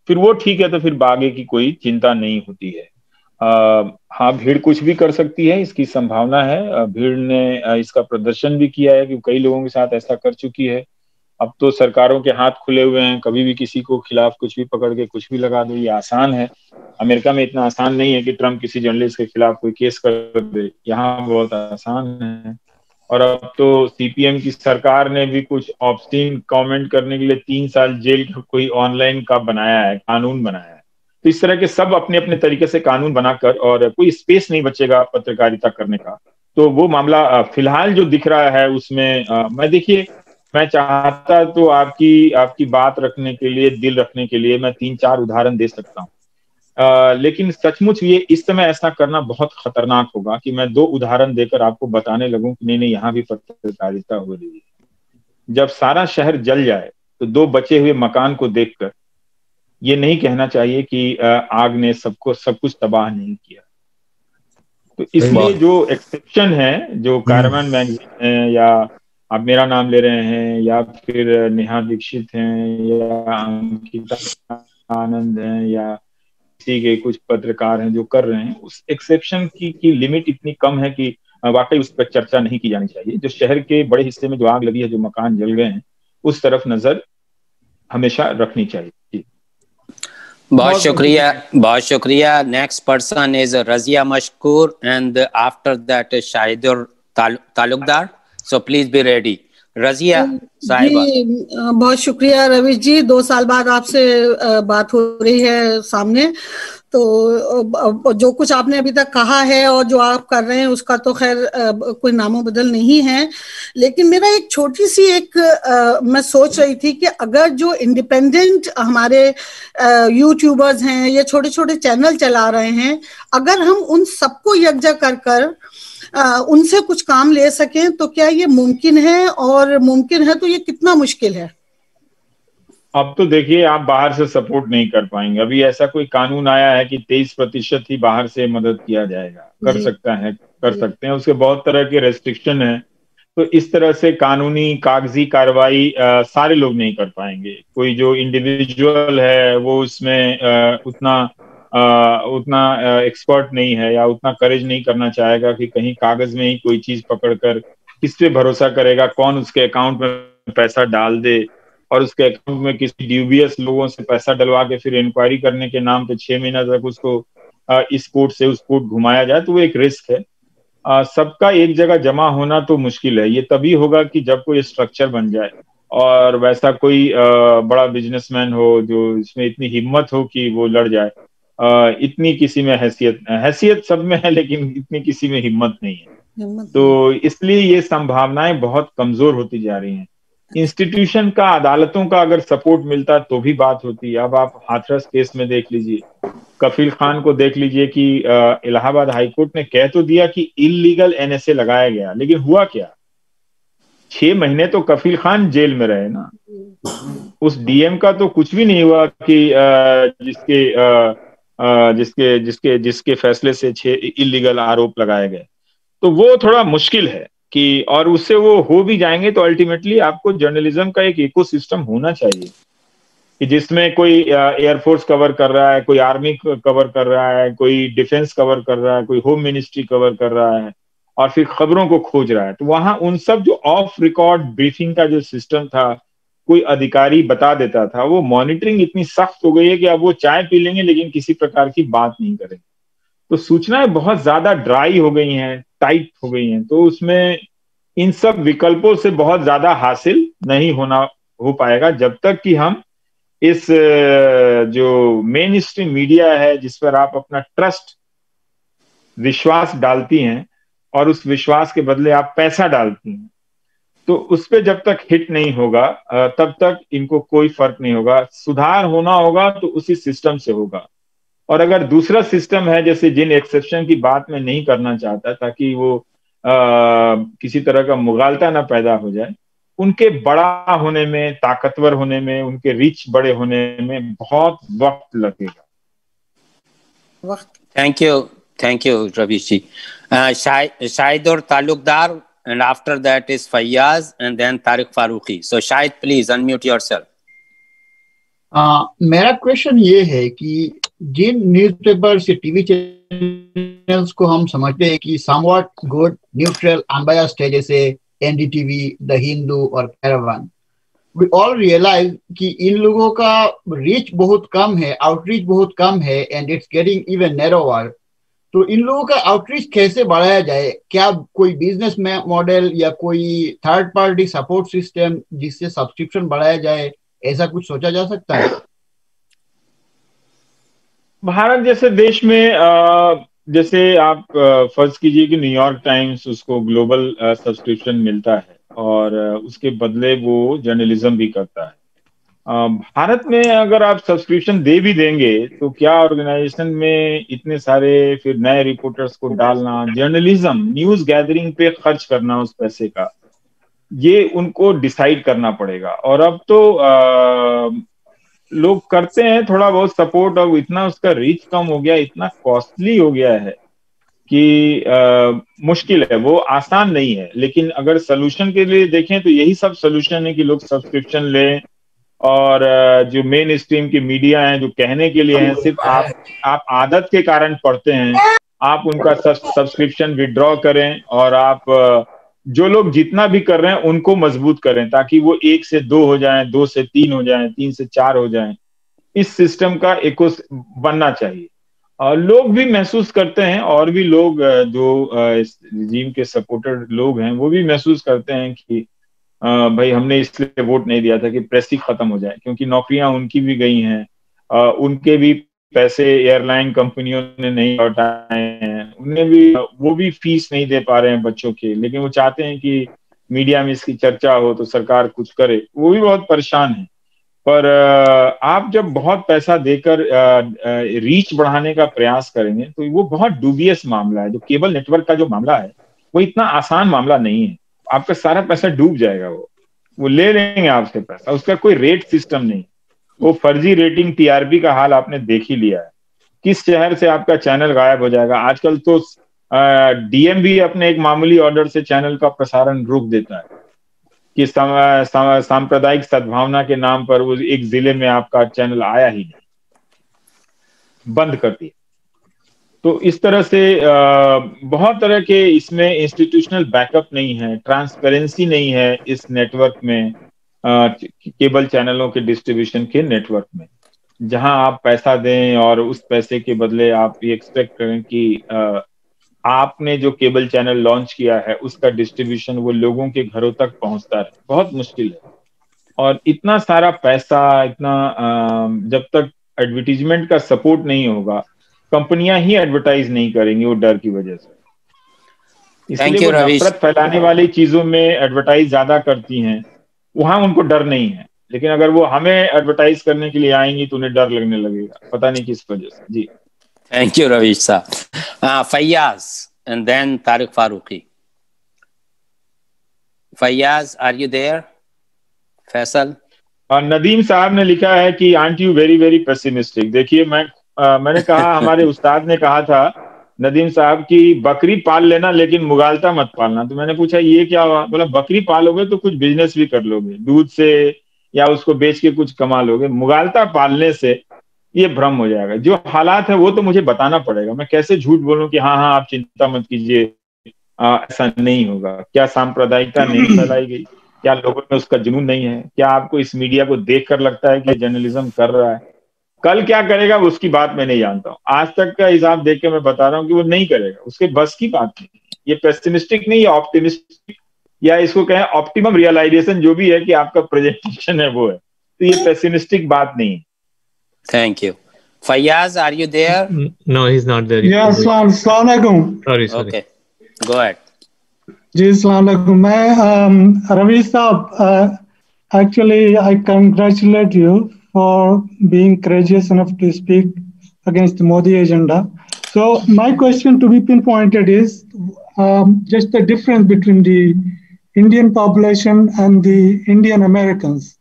फिर वो ठीक है, तो फिर आगे की कोई चिंता नहीं होती है। हाँ, भीड़ कुछ भी कर सकती है, इसकी संभावना है। भीड़ ने इसका प्रदर्शन भी किया है कि कई लोगों के साथ ऐसा कर चुकी है। अब तो सरकारों के हाथ खुले हुए हैं, कभी भी किसी को खिलाफ कुछ भी पकड़ के कुछ भी लगा दो, ये आसान है। अमेरिका में इतना आसान नहीं है कि ट्रम्प किसी जर्नलिस्ट के खिलाफ कोई केस कर दे, यहाँ बहुत आसान है। और अब तो सीपीएम की सरकार ने भी कुछ ऑब्स्टीन कमेंट करने के लिए 3 साल जेल का कोई ऑनलाइन का बनाया है, कानून बनाया है। तो इस तरह के सब अपने अपने तरीके से कानून बनाकर, और कोई स्पेस नहीं बचेगा पत्रकारिता करने का। तो वो मामला फिलहाल जो दिख रहा है उसमें मैं चाहता तो आपकी बात रखने के लिए, दिल रखने के लिए मैं 3-4 उदाहरण दे सकता हूँ, लेकिन सचमुच ये इस समय ऐसा करना बहुत खतरनाक होगा कि मैं 2 उदाहरण देकर आपको बताने लगूं कि नहीं यहाँ भी पत्रकारिता हो रही है। जब सारा शहर जल जाए तो 2 बचे हुए मकान को देखकर ये नहीं कहना चाहिए कि आग ने सब कुछ तबाह नहीं किया। तो इसलिए जो एक्सेप्शन है, जो कारवान मैगजीन है, या आप मेरा नाम ले रहे हैं, या फिर नेहा दीक्षित हैं, या अंकिता आनंद हैं, या किसी के कुछ पत्रकार हैं जो कर रहे हैं, उस एक्सेप्शन की लिमिट इतनी कम है कि वाकई उस पर चर्चा नहीं की जानी चाहिए। जो शहर के बड़े हिस्से में जो आग लगी है, जो मकान जल गए हैं, उस तरफ नजर हमेशा रखनी चाहिए। बहुत शुक्रिया। Next person is Razia Mashkoor and after that Shahidur Talukdar, so please be ready. Razia साहिबा। जी बहुत शुक्रिया रवीश जी, 2 साल बाद आपसे बात हो रही है सामने। तो जो कुछ आपने अभी तक कहा है और जो आप कर रहे हैं उसका तो खैर कोई नामो बदल नहीं है, लेकिन मेरा एक छोटी सी मैं सोच रही थी कि अगर जो इंडिपेंडेंट हमारे यूट्यूबर्स हैं, ये छोटे छोटे चैनल चला रहे हैं, अगर हम उन सबको यकजा कर उनसे कुछ काम ले सकें तो क्या ये मुमकिन है, और मुमकिन है तो ये कितना मुश्किल है? अब तो देखिए, आप बाहर से सपोर्ट नहीं कर पाएंगे। अभी ऐसा कोई कानून आया है कि 23% ही बाहर से मदद किया जाएगा, कर सकते हैं, उसके बहुत तरह के रेस्ट्रिक्शन है। तो इस तरह से कानूनी कागजी कार्रवाई सारे लोग नहीं कर पाएंगे। कोई जो इंडिविजुअल है वो उसमें उतना एक्सपर्ट नहीं है या उतना करेज नहीं करना चाहेगा कि कहीं कागज में ही कोई चीज पकड़कर किस पे भरोसा करेगा, कौन उसके अकाउंट में पैसा डाल दे और उसके अकाउंट में किसी ड्यूबियस लोगों से पैसा डलवा के फिर इंक्वायरी करने के नाम पे 6 महीना तक उसको इस कोर्ट से उस कोर्ट घुमाया जाए, तो वो एक रिस्क है। सबका एक जगह जमा होना तो मुश्किल है। ये तभी होगा कि जब कोई स्ट्रक्चर बन जाए और वैसा कोई बड़ा बिजनेसमैन हो जो इसमें इतनी हिम्मत हो कि वो लड़ जाए। इतनी किसी में हैसियत सब में है, लेकिन इतनी किसी में हिम्मत नहीं है। तो इसलिए ये संभावनाएं बहुत कमजोर होती जा रही हैं। इंस्टीट्यूशन का, अदालतों का अगर सपोर्ट मिलता तो भी बात होती। अब आप हाथरस केस में देख लीजिए, कफील खान को देख लीजिए कि इलाहाबाद हाईकोर्ट ने कह तो दिया कि इल्लीगल एनएसए लगाया गया, लेकिन हुआ क्या? 6 महीने तो कफील खान जेल में रहे ना। उस डीएम का तो कुछ भी नहीं हुआ कि जिसके फैसले से 6 इल्लीगल आरोप लगाए गए। तो वो थोड़ा मुश्किल है कि, और उससे वो हो भी जाएंगे तो अल्टीमेटली आपको जर्नलिज्म का एक इकोसिस्टम होना चाहिए कि जिसमें कोई एयरफोर्स कवर कर रहा है, कोई आर्मी कवर कर रहा है, कोई डिफेंस कवर कर रहा है, कोई होम मिनिस्ट्री कवर कर रहा है और फिर खबरों को खोज रहा है। तो वहां उन सब जो ऑफ रिकॉर्ड ब्रीफिंग का जो सिस्टम था, कोई अधिकारी बता देता था, वो मॉनिटरिंग इतनी सख्त हो गई है कि अब वो चाय पी लेंगे लेकिन किसी प्रकार की बात नहीं करेंगे। तो सूचनाएं बहुत ज्यादा ड्राई हो गई हैं, टाइट हो गई हैं। तो उसमें इन सब विकल्पों से बहुत ज्यादा हासिल नहीं हो पाएगा जब तक कि हम इस जो मेन स्ट्रीम मीडिया है, जिस पर आप अपना ट्रस्ट, विश्वास डालती हैं और उस विश्वास के बदले आप पैसा डालती हैं, तो उस पर जब तक हिट नहीं होगा तब तक इनको कोई फर्क नहीं होगा। सुधार होना होगा तो उसी सिस्टम से होगा। और अगर दूसरा सिस्टम है, जैसे जिन एक्सेप्शन की बात मैं नहीं करना चाहता ताकि वो किसी तरह का मुगालता ना पैदा हो जाए, उनके बड़ा होने में, ताकतवर होने में, उनके रीच बड़े होने में बहुत वक्त लगेगा। थैंक यू रवीश जी। शाहिद और Talukdar, and after that is Fayyaz and then Tariq Farooqi. So Shahid, please unmute yourself. मेरा क्वेश्चन ये है कि जिन न्यूज़पेपर्स या टीवी चैनल्स को हम समझते हैं कि समवॉट गुड, न्यूट्रल, अनबायस्ड है, जैसे एनडीटीवी, द हिंदू और कैरावान, वी ऑल रियलाइज कि इन लोगों का रीच बहुत कम है, आउटरीच बहुत कम है, and it's getting even narrower. तो इन लोगों का आउटरीच कैसे बढ़ाया जाए? क्या कोई बिजनेस मॉडल या कोई थर्ड पार्टी सपोर्ट सिस्टम जिससे सब्सक्रिप्शन बढ़ाया जाए, ऐसा कुछ सोचा जा सकता है? भारत जैसे देश में जैसे आप फर्ज कीजिए कि न्यूयॉर्क टाइम्स, उसको ग्लोबल सब्सक्रिप्शन मिलता है और उसके बदले वो जर्नलिज्म भी करता है। भारत में अगर आप सब्सक्रिप्शन दे भी देंगे तो क्या ऑर्गेनाइजेशन में इतने सारे फिर नए रिपोर्टर्स को डालना, जर्नलिज्म, न्यूज गैदरिंग पे खर्च करना उस पैसे का, ये उनको डिसाइड करना पड़ेगा। और अब तो लोग करते हैं थोड़ा बहुत सपोर्ट, और इतना उसका रीच कम हो गया, इतना कॉस्टली हो गया है कि मुश्किल है, वो आसान नहीं है। लेकिन अगर सोल्यूशन के लिए देखें तो यही सब सोल्यूशन है कि लोग सब्सक्रिप्शन लें, और जो मेन स्ट्रीम की मीडिया है जो कहने के लिए है, सिर्फ आप आदत के कारण पढ़ते हैं, आप उनका सब्सक्रिप्शन विड्रॉ करें और आप जो लोग जितना भी कर रहे हैं उनको मजबूत करें ताकि वो 1 से 2 हो जाएं, 2 से 3 हो जाएं, 3 से 4 हो जाएं। इस सिस्टम का इको बनना चाहिए। और लोग भी महसूस करते हैं, और भी लोग जो इस रिजीम के सपोर्टर लोग हैं वो भी महसूस करते हैं कि भाई हमने इसलिए वोट नहीं दिया था कि प्रेस ही खत्म हो जाए, क्योंकि नौकरियां उनकी भी गई हैं, उनके भी पैसे एयरलाइन कंपनियों ने नहीं लौटाए हैं, उन्हें भी, वो भी फीस नहीं दे पा रहे हैं बच्चों के, लेकिन वो चाहते हैं कि मीडिया में इसकी चर्चा हो तो सरकार कुछ करे, वो भी बहुत परेशान है। पर आप जब बहुत पैसा देकर रीच बढ़ाने का प्रयास करेंगे तो वो बहुत डूबियस मामला है। जो केबल नेटवर्क का जो मामला है वो इतना आसान मामला नहीं है, आपका सारा पैसा डूब जाएगा, वो ले लेंगे आपसे पैसा, उसका कोई रेट सिस्टम नहीं। वो फर्जी रेटिंग टीआरपी का हाल आपने देख ही लिया है, किस शहर से आपका चैनल गायब हो जाएगा। आजकल तो डीएम भी अपने एक मामूली ऑर्डर से चैनल का प्रसारण रोक देता है कि सांप्रदायिक सद्भावना के नाम पर वो एक जिले में आपका चैनल आया ही नहीं, बंद कर दिया। तो इस तरह से बहुत तरह के इसमें इंस्टीट्यूशनल बैकअप नहीं है, ट्रांसपेरेंसी नहीं है इस नेटवर्क में, केबल चैनलों के डिस्ट्रीब्यूशन के नेटवर्क में, जहां आप पैसा दें और उस पैसे के बदले आप ये एक्सपेक्ट करें कि आपने जो केबल चैनल लॉन्च किया है उसका डिस्ट्रीब्यूशन वो लोगों के घरों तक पहुंचता है, बहुत मुश्किल है। और इतना सारा पैसा, इतना जब तक एडवर्टीजमेंट का सपोर्ट नहीं होगा, कंपनियां ही एडवर्टाइज नहीं करेंगी वो डर की वजह से। इसलिए वो नफरत फैलाने वाली चीजों में एडवर्टाइज ज्यादा करती हैं, वहां उनको डर नहीं है, लेकिन अगर वो हमें एडवर्टाइज करने के लिए आएंगी तो उन्हें डर लगने लगेगा, पता नहीं किस वजह से। जी thank you Ravish sahab. Faiyaz and then Tariq Farooqui. Faiyaz, are you there? Faisal. Nadeem sahab ने लिखा है कि aren't you very very pessimistic. देखिए मैंने कहा, हमारे उस्ताद ने कहा था नदीम साहब की बकरी पाल लेना लेकिन मुगालता मत पालना। तो मैंने पूछा ये क्या हुआ? बोला बकरी पालोगे तो कुछ बिजनेस भी कर लोगे दूध से, या उसको बेच के कुछ कमा लोगे, मुगालता पालने से ये भ्रम हो जाएगा। जो हालात है वो तो मुझे बताना पड़ेगा, मैं कैसे झूठ बोलूं कि हाँ हाँ आप चिंता मत कीजिए, ऐसा नहीं होगा। क्या सांप्रदायिकता नहीं फैलाई गई? क्या लोगों में उसका जुनून नहीं है? क्या आपको इस मीडिया को देखकर लगता है कि जर्नलिज्म कर रहा है? कल क्या करेगा उसकी बात मैं नहीं जानता हूँ, आज तक का हिसाब देख के मैं बता रहा हूँ कि वो नहीं करेगा, उसके बस की बात नहीं। ये पेसिमिस्टिक नहीं, ये ऑप्टिमिस्टिक, या इसको कहें ऑप्टिमम रियलाइजेशन, जो भी है कि आपका प्रेजेंटेशन है वो है, तो ये पेसिमिस्टिक बात नहीं है। Thank you. Fayyaz, are you there? No, he's not there. Yeah, Assalamualaikum. Sorry. Okay, go ahead. Ji Assalamualaikum. मैं रवीश साहब, actually I congratulate you for being courageous enough to speak against the Modi agenda. So my question to be pinpointed is just the difference between the Indian population and the Indian Americans.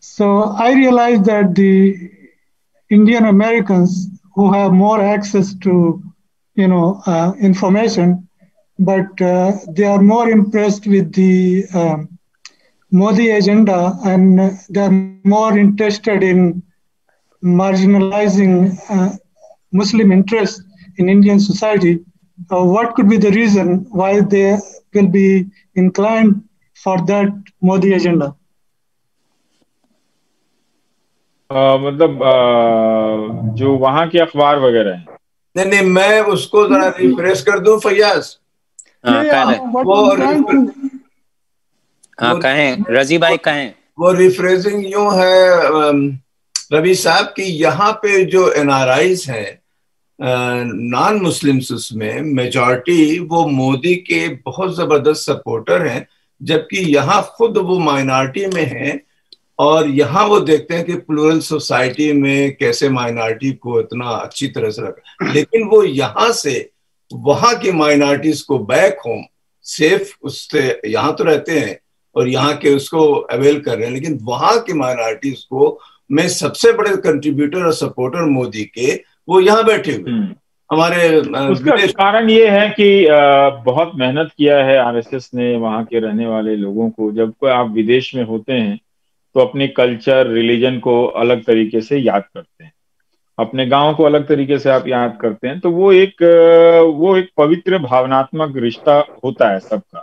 So I realize that the Indian Americans who have more access to, information, but they are more impressed with the Modi agenda, and they are more interested in marginalizing Muslim interests in Indian society. What could be the reason why they will be inclined for that Modi agenda? मतलब जो वहां के अखबार वगैरह हैं। नहीं, मैं उसको जरा रिफ्रेश कर दूं फैयाज। कहें रजी भाई, कहें। वो रिफ्रेशिंग यूं है रवि साहब की, यहाँ पे जो एनआरआईज हैं नॉन मुस्लिम्स, उसमें मेजॉरिटी वो मोदी के बहुत जबरदस्त सपोर्टर हैं, जबकि यहाँ खुद वो माइनॉरिटी में हैं, और यहाँ वो देखते हैं कि प्लूरल सोसाइटी में कैसे माइनॉरिटी को इतना अच्छी तरह से रखा। लेकिन वो यहाँ से वहाँ की माइनॉरिटीज को बैक होम सेफ उससे यहाँ तो रहते हैं और यहाँ के उसको अवेल कर रहे हैं, लेकिन वहाँ की माइनॉरिटीज को में सबसे बड़े कंट्रीब्यूटर और सपोर्टर मोदी के वो यहाँ बैठे हुए। हमारे उसका कारण ये है कि बहुत मेहनत किया है आरएसएस ने वहाँ के रहने वाले लोगों को। जब कोई आप विदेश में होते हैं तो अपने कल्चर, रिलीजन को अलग तरीके से याद करते हैं, अपने गांव को अलग तरीके से आप याद करते हैं, तो वो एक पवित्र भावनात्मक रिश्ता होता है सबका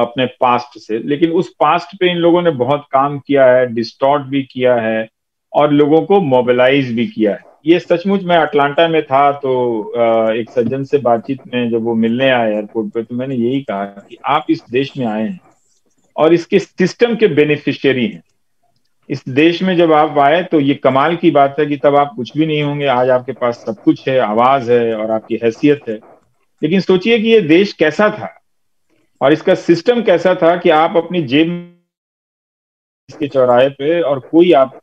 अपने पास्ट से। लेकिन उस पास्ट पे इन लोगों ने बहुत काम किया है, डिस्टॉर्ट भी किया है, और लोगों को मोबिलाइज भी किया है। ये सचमुच, मैं अटलांटा में था तो एक सज्जन से बातचीत में जब वो मिलने आए एयरपोर्ट पे, तो मैंने यही कहा कि आप इस देश में आए हैं और इसके सिस्टम के बेनिफिशियरी हैं। इस देश में जब आप आए तो ये कमाल की बात है कि तब आप कुछ भी नहीं होंगे, आज आपके पास सब कुछ है, आवाज है और आपकी हैसियत है। लेकिन सोचिए कि ये देश कैसा था और इसका सिस्टम कैसा था कि आप अपनी जेब के चौराहे पे, और कोई आप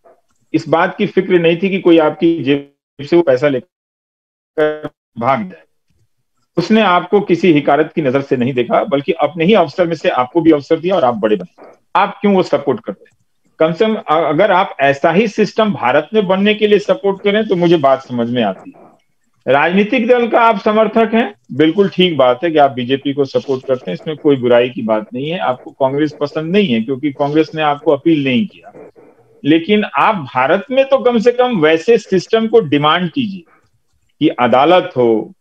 इस बात की फिक्र नहीं थी कि कोई आपकी जेब से वो पैसा लेकर भाग जाए। उसने आपको किसी हिकारत की नजर से नहीं देखा, बल्कि अपने ही अवसर में से आपको भी अवसर दिया और आप बड़े बने। आप क्यों वो सपोर्ट करते हैं? कम से कम अगर आप ऐसा ही सिस्टम भारत में बनने के लिए सपोर्ट करें तो मुझे बात समझ में आती है। राजनीतिक दल का आप समर्थक हैं, बिल्कुल ठीक बात है कि आप बीजेपी को सपोर्ट करते हैं, इसमें कोई बुराई की बात नहीं है। आपको कांग्रेस पसंद नहीं है क्योंकि कांग्रेस ने आपको अपील नहीं किया, लेकिन आप भारत में तो कम से कम वैसे सिस्टम को डिमांड कीजिए कि अदालत हो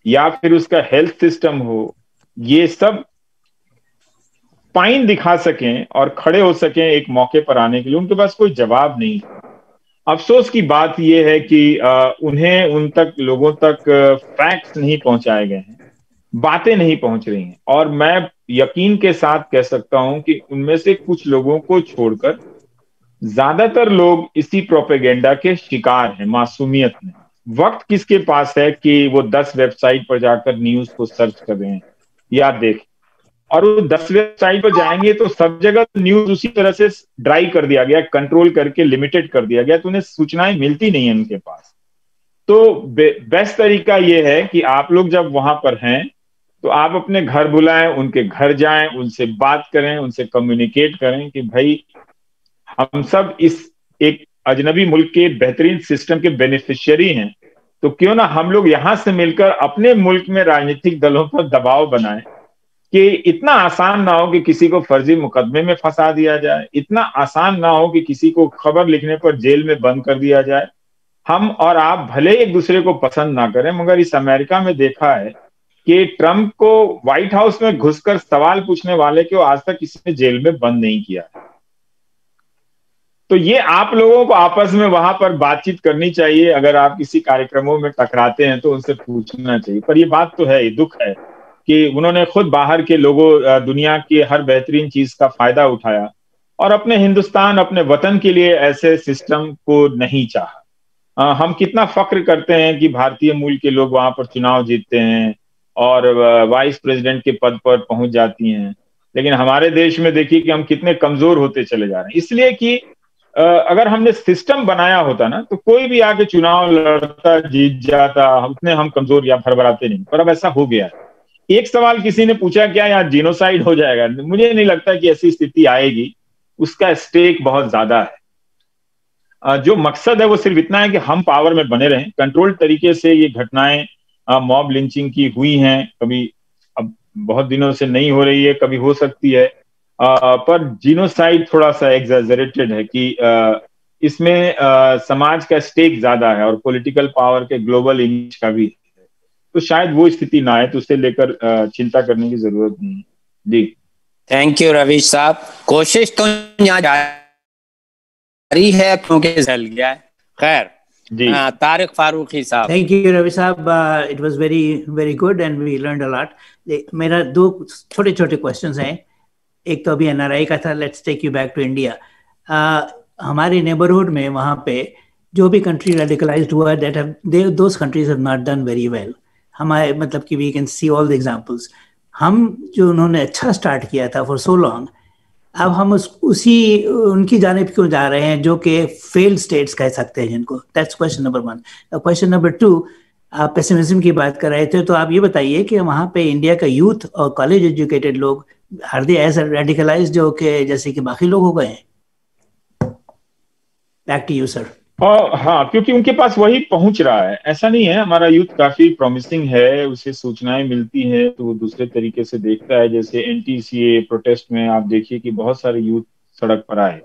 या फिर उसका हेल्थ सिस्टम हो, ये सब पाइन दिखा सकें और खड़े हो सकें एक मौके पर आने के लिए। उनके पास कोई जवाब नहीं। अफसोस की बात यह है कि उन्हें उन तक, लोगों तक फैक्ट्स नहीं पहुंचाए गए हैं, बातें नहीं पहुंच रही हैं। और मैं यकीन के साथ कह सकता हूं कि उनमें से कुछ लोगों को छोड़कर ज्यादातर लोग इसी प्रोपेगेंडा के शिकार हैं, मासूमियत में। वक्त किसके पास है कि वो 10 वेबसाइट पर जाकर न्यूज को सर्च कर रहे हैं या देखें, और वो 10 वेबसाइट पर जाएंगे तो सब जगह न्यूज उसी तरह से ड्राई कर दिया गया, कंट्रोल करके लिमिटेड कर दिया गया, तो उन्हें सूचनाएं मिलती नहीं है उनके पास। तो बेस्ट तरीका ये है कि आप लोग जब वहां पर हैं तो आप अपने घर बुलाएं, उनके घर जाएं, उनसे बात करें, उनसे कम्युनिकेट करें कि भाई हम सब इस एक अजनबी मुल्क के बेहतरीन सिस्टम के बेनिफिशियरी हैं, तो क्यों ना हम लोग यहां से मिलकर अपने मुल्क में राजनीतिक दलों पर दबाव बनाएं कि इतना आसान ना हो कि किसी को फर्जी मुकदमे में फंसा दिया जाए, इतना आसान ना हो कि किसी को खबर लिखने पर जेल में बंद कर दिया जाए। हम और आप भले एक दूसरे को पसंद ना करें, मगर इस अमेरिका में देखा है कि ट्रंप को व्हाइट हाउस में घुसकर सवाल पूछने वाले को आज तक किसी ने जेल में बंद नहीं किया। तो ये आप लोगों को आपस में वहां पर बातचीत करनी चाहिए। अगर आप किसी कार्यक्रमों में टकराते हैं तो उनसे पूछना चाहिए। पर ये बात तो है, ये दुख है कि उन्होंने खुद बाहर के लोगों, दुनिया की हर बेहतरीन चीज का फायदा उठाया और अपने हिंदुस्तान, अपने वतन के लिए ऐसे सिस्टम को नहीं चाहा। हम कितना फख्र करते हैं कि भारतीय मूल के लोग वहां पर चुनाव जीतते हैं और वाइस प्रेसिडेंट के पद पर पहुंच जाती हैं, लेकिन हमारे देश में देखिए कि हम कितने कमजोर होते चले जा रहे हैं। इसलिए कि अगर हमने सिस्टम बनाया होता ना तो कोई भी आके चुनाव लड़ता, जीत जाता, उतने हम कमजोर या भरभराते नहीं। पर अब ऐसा हो गया है। एक सवाल किसी ने पूछा, क्या यहाँ जीनोसाइड हो जाएगा? मुझे नहीं लगता कि ऐसी स्थिति आएगी। उसका स्टेक बहुत ज्यादा है। जो मकसद है वो सिर्फ इतना है कि हम पावर में बने रहें। कंट्रोल तरीके से ये घटनाएं मॉब लिंचिंग की हुई हैं, कभी अब बहुत दिनों से नहीं हो रही है, कभी हो सकती है। पर जीनोसाइड थोड़ा सा एग्जैजरेटेड है कि इसमें समाज का स्टेक ज्यादा है और पॉलिटिकल पावर के ग्लोबल इमेज का भी है। तो शायद वो स्थिति ना आए, तो उससे लेकर चिंता करने की जरूरत नहीं है। जी थैंक यू रवीश साहब। कोशिश तो यहाँ जारी है क्योंकि जल गया है। खैर जी, तारिक फारूकी साहब। Thank you Ravi sahab, it was very very good and we learned a lot. मेरा 2 छोटे छोटे क्वेश्चंस हैं। एक तो अभी एनआरआई का था, let's take you back to India. हमारे नेबरहुड में वहाँ पे जो भी कंट्री रेडिकलाइज्ड हुआ, those countries have not done very well. हमारे मतलब कि we can see all the examples. हम जो उन्होंने अच्छा स्टार्ट किया था फॉर सो लॉन्ग, अब हम उसी उनकी जानिब क्यों जा रहे हैं जो कि फेल्ड स्टेट्स कह सकते हैं जिनको। That's question number 1। Question number 2, आप पेसिमिज्म की बात कर रहे थे, तो आप ये बताइए कि वहाँ पे इंडिया का यूथ और कॉलेज एजुकेटेड लोग आर दे एज रेडिकलाइज्ड जो कि जैसे कि बाकी लोग हो गए हैं? Back to you sir. हाँ, क्योंकि उनके पास वही पहुंच रहा है। ऐसा नहीं है, हमारा यूथ काफी प्रॉमिसिंग है, उसे सूचनाएं मिलती हैं तो वो दूसरे तरीके से देखता है। जैसे एनटीसीए प्रोटेस्ट में आप देखिए कि बहुत सारे यूथ सड़क पर आए,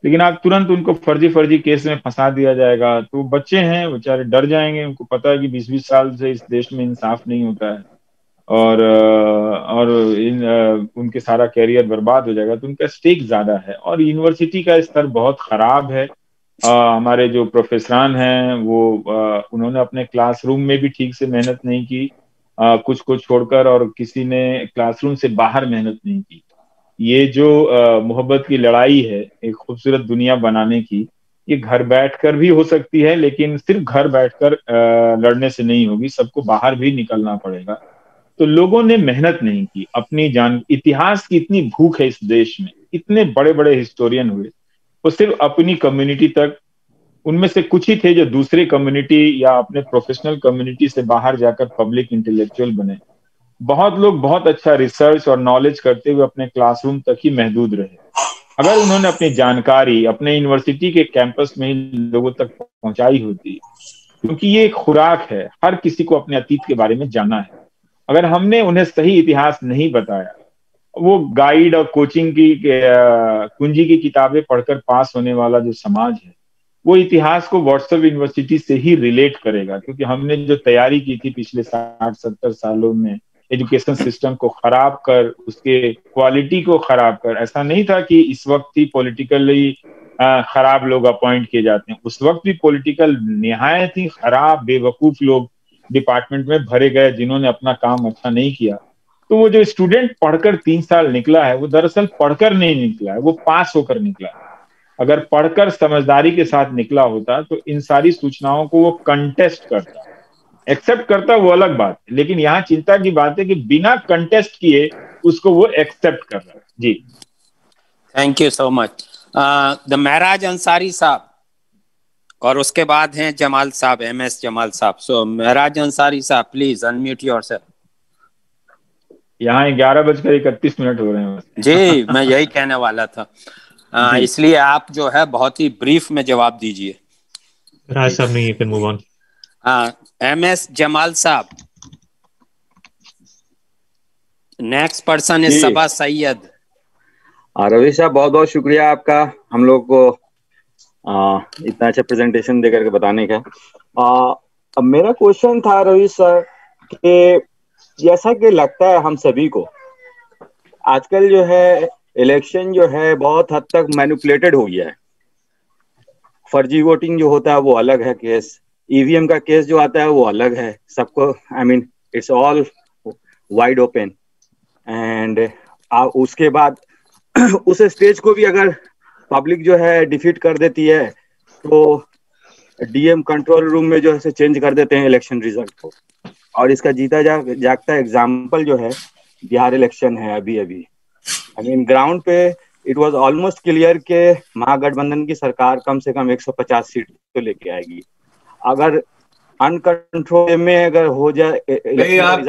लेकिन आप तुरंत उनको फर्जी केस में फंसा दिया जाएगा तो बच्चे हैं बेचारे डर जाएंगे। उनको पता है कि 20-20 साल से इस देश में इंसाफ नहीं होता है और उनके सारा कैरियर बर्बाद हो जाएगा, तो उनका स्टेक ज्यादा है। और यूनिवर्सिटी का स्तर बहुत खराब है। हमारे जो प्रोफेसरान हैं वो उन्होंने अपने क्लासरूम में भी ठीक से मेहनत नहीं की, कुछ को छोड़कर, और किसी ने क्लासरूम से बाहर मेहनत नहीं की। ये जो मोहब्बत की लड़ाई है एक खूबसूरत दुनिया बनाने की, ये घर बैठकर भी हो सकती है, लेकिन सिर्फ घर बैठकर लड़ने से नहीं होगी, सबको बाहर भी निकलना पड़ेगा। तो लोगों ने मेहनत नहीं की अपनी जान। इतिहास की इतनी भूख है इस देश में, इतने बड़े बड़े हिस्टोरियन हुए, वो सिर्फ अपनी कम्युनिटी तक, उनमें से कुछ ही थे जो दूसरे कम्युनिटी या अपने प्रोफेशनल कम्युनिटी से बाहर जाकर पब्लिक इंटेलेक्चुअल बने। बहुत लोग बहुत अच्छा रिसर्च और नॉलेज करते हुए अपने क्लासरूम तक ही महदूद रहे। अगर उन्होंने अपनी जानकारी अपने यूनिवर्सिटी के कैंपस में ही लोगों तक पहुंचाई होती, क्योंकि ये एक खुराक है, हर किसी को अपने अतीत के बारे में जानना है। अगर हमने उन्हें सही इतिहास नहीं बताया, वो गाइड और कोचिंग की कुंजी की किताबें पढ़कर पास होने वाला जो समाज है, वो इतिहास को व्हाट्सएप यूनिवर्सिटी से ही रिलेट करेगा। क्योंकि हमने जो तैयारी की थी पिछले 60-70 सालों में एजुकेशन सिस्टम को खराब कर, उसके क्वालिटी को खराब कर, ऐसा नहीं था कि इस वक्त ही पॉलिटिकली खराब लोग अपॉइंट किए जाते हैं, उस वक्त भी पॉलिटिकल निहायत ही खराब बेवकूफ लोग डिपार्टमेंट में भरे गए जिन्होंने अपना काम अच्छा नहीं किया। तो वो जो स्टूडेंट पढ़कर 3 साल निकला है, वो दरअसल पढ़कर नहीं निकला है, वो पास होकर निकला है। अगर पढ़कर समझदारी के साथ निकला होता तो इन सारी सूचनाओं को वो कंटेस्ट करता, एक्सेप्ट करता, वो अलग बात है। लेकिन यहाँ चिंता की बात है कि बिना कंटेस्ट किए उसको वो एक्सेप्ट कर रहा है। जी, thank you so much. The Maharaj Ansari साहब, और उसके बाद हैं जमाल साहब, MS जमाल साहब। सो महराज अंसारी साहब, प्लीज अनम्यूट योरसेल्फ। यहाँ 11:31 हो रहे हैं। जी, मैं यही कहने वाला था। इसलिए आप जो है बहुत ही ब्रीफ में जवाब दीजिए। राज साहब नहीं, फिर मूव ऑन। MS जमाल साहब। नेक्स्ट पर्सन इज सबा सैयद। रवि साहब, बहुत बहुत शुक्रिया आपका हम लोग को इतना अच्छा प्रेजेंटेशन देकर के बताने का। अब मेरा क्वेश्चन था रवि सर कि जैसा कि लगता है हम सभी को आजकल जो है इलेक्शन जो है बहुत हद तक मैनिपुलेटेड हो गया है। फर्जी वोटिंग जो होता है वो अलग है केस, EVM का केस जो आता है वो अलग है। सबको it's all wide open. And उसके बाद उस स्टेज को भी अगर पब्लिक जो है डिफीट कर देती है तो DM कंट्रोल रूम में जो है चेंज कर देते हैं इलेक्शन रिजल्ट को। और इसका जीता जागता एग्जाम्पल जो है बिहार इलेक्शन है अभी। ग्राउंड पे इट वाज ऑलमोस्ट क्लियर के महागठबंधन की सरकार कम से कम 150 सीट तो लेके आएगी। अगर अनकंट्रोल में अगर हो जाए।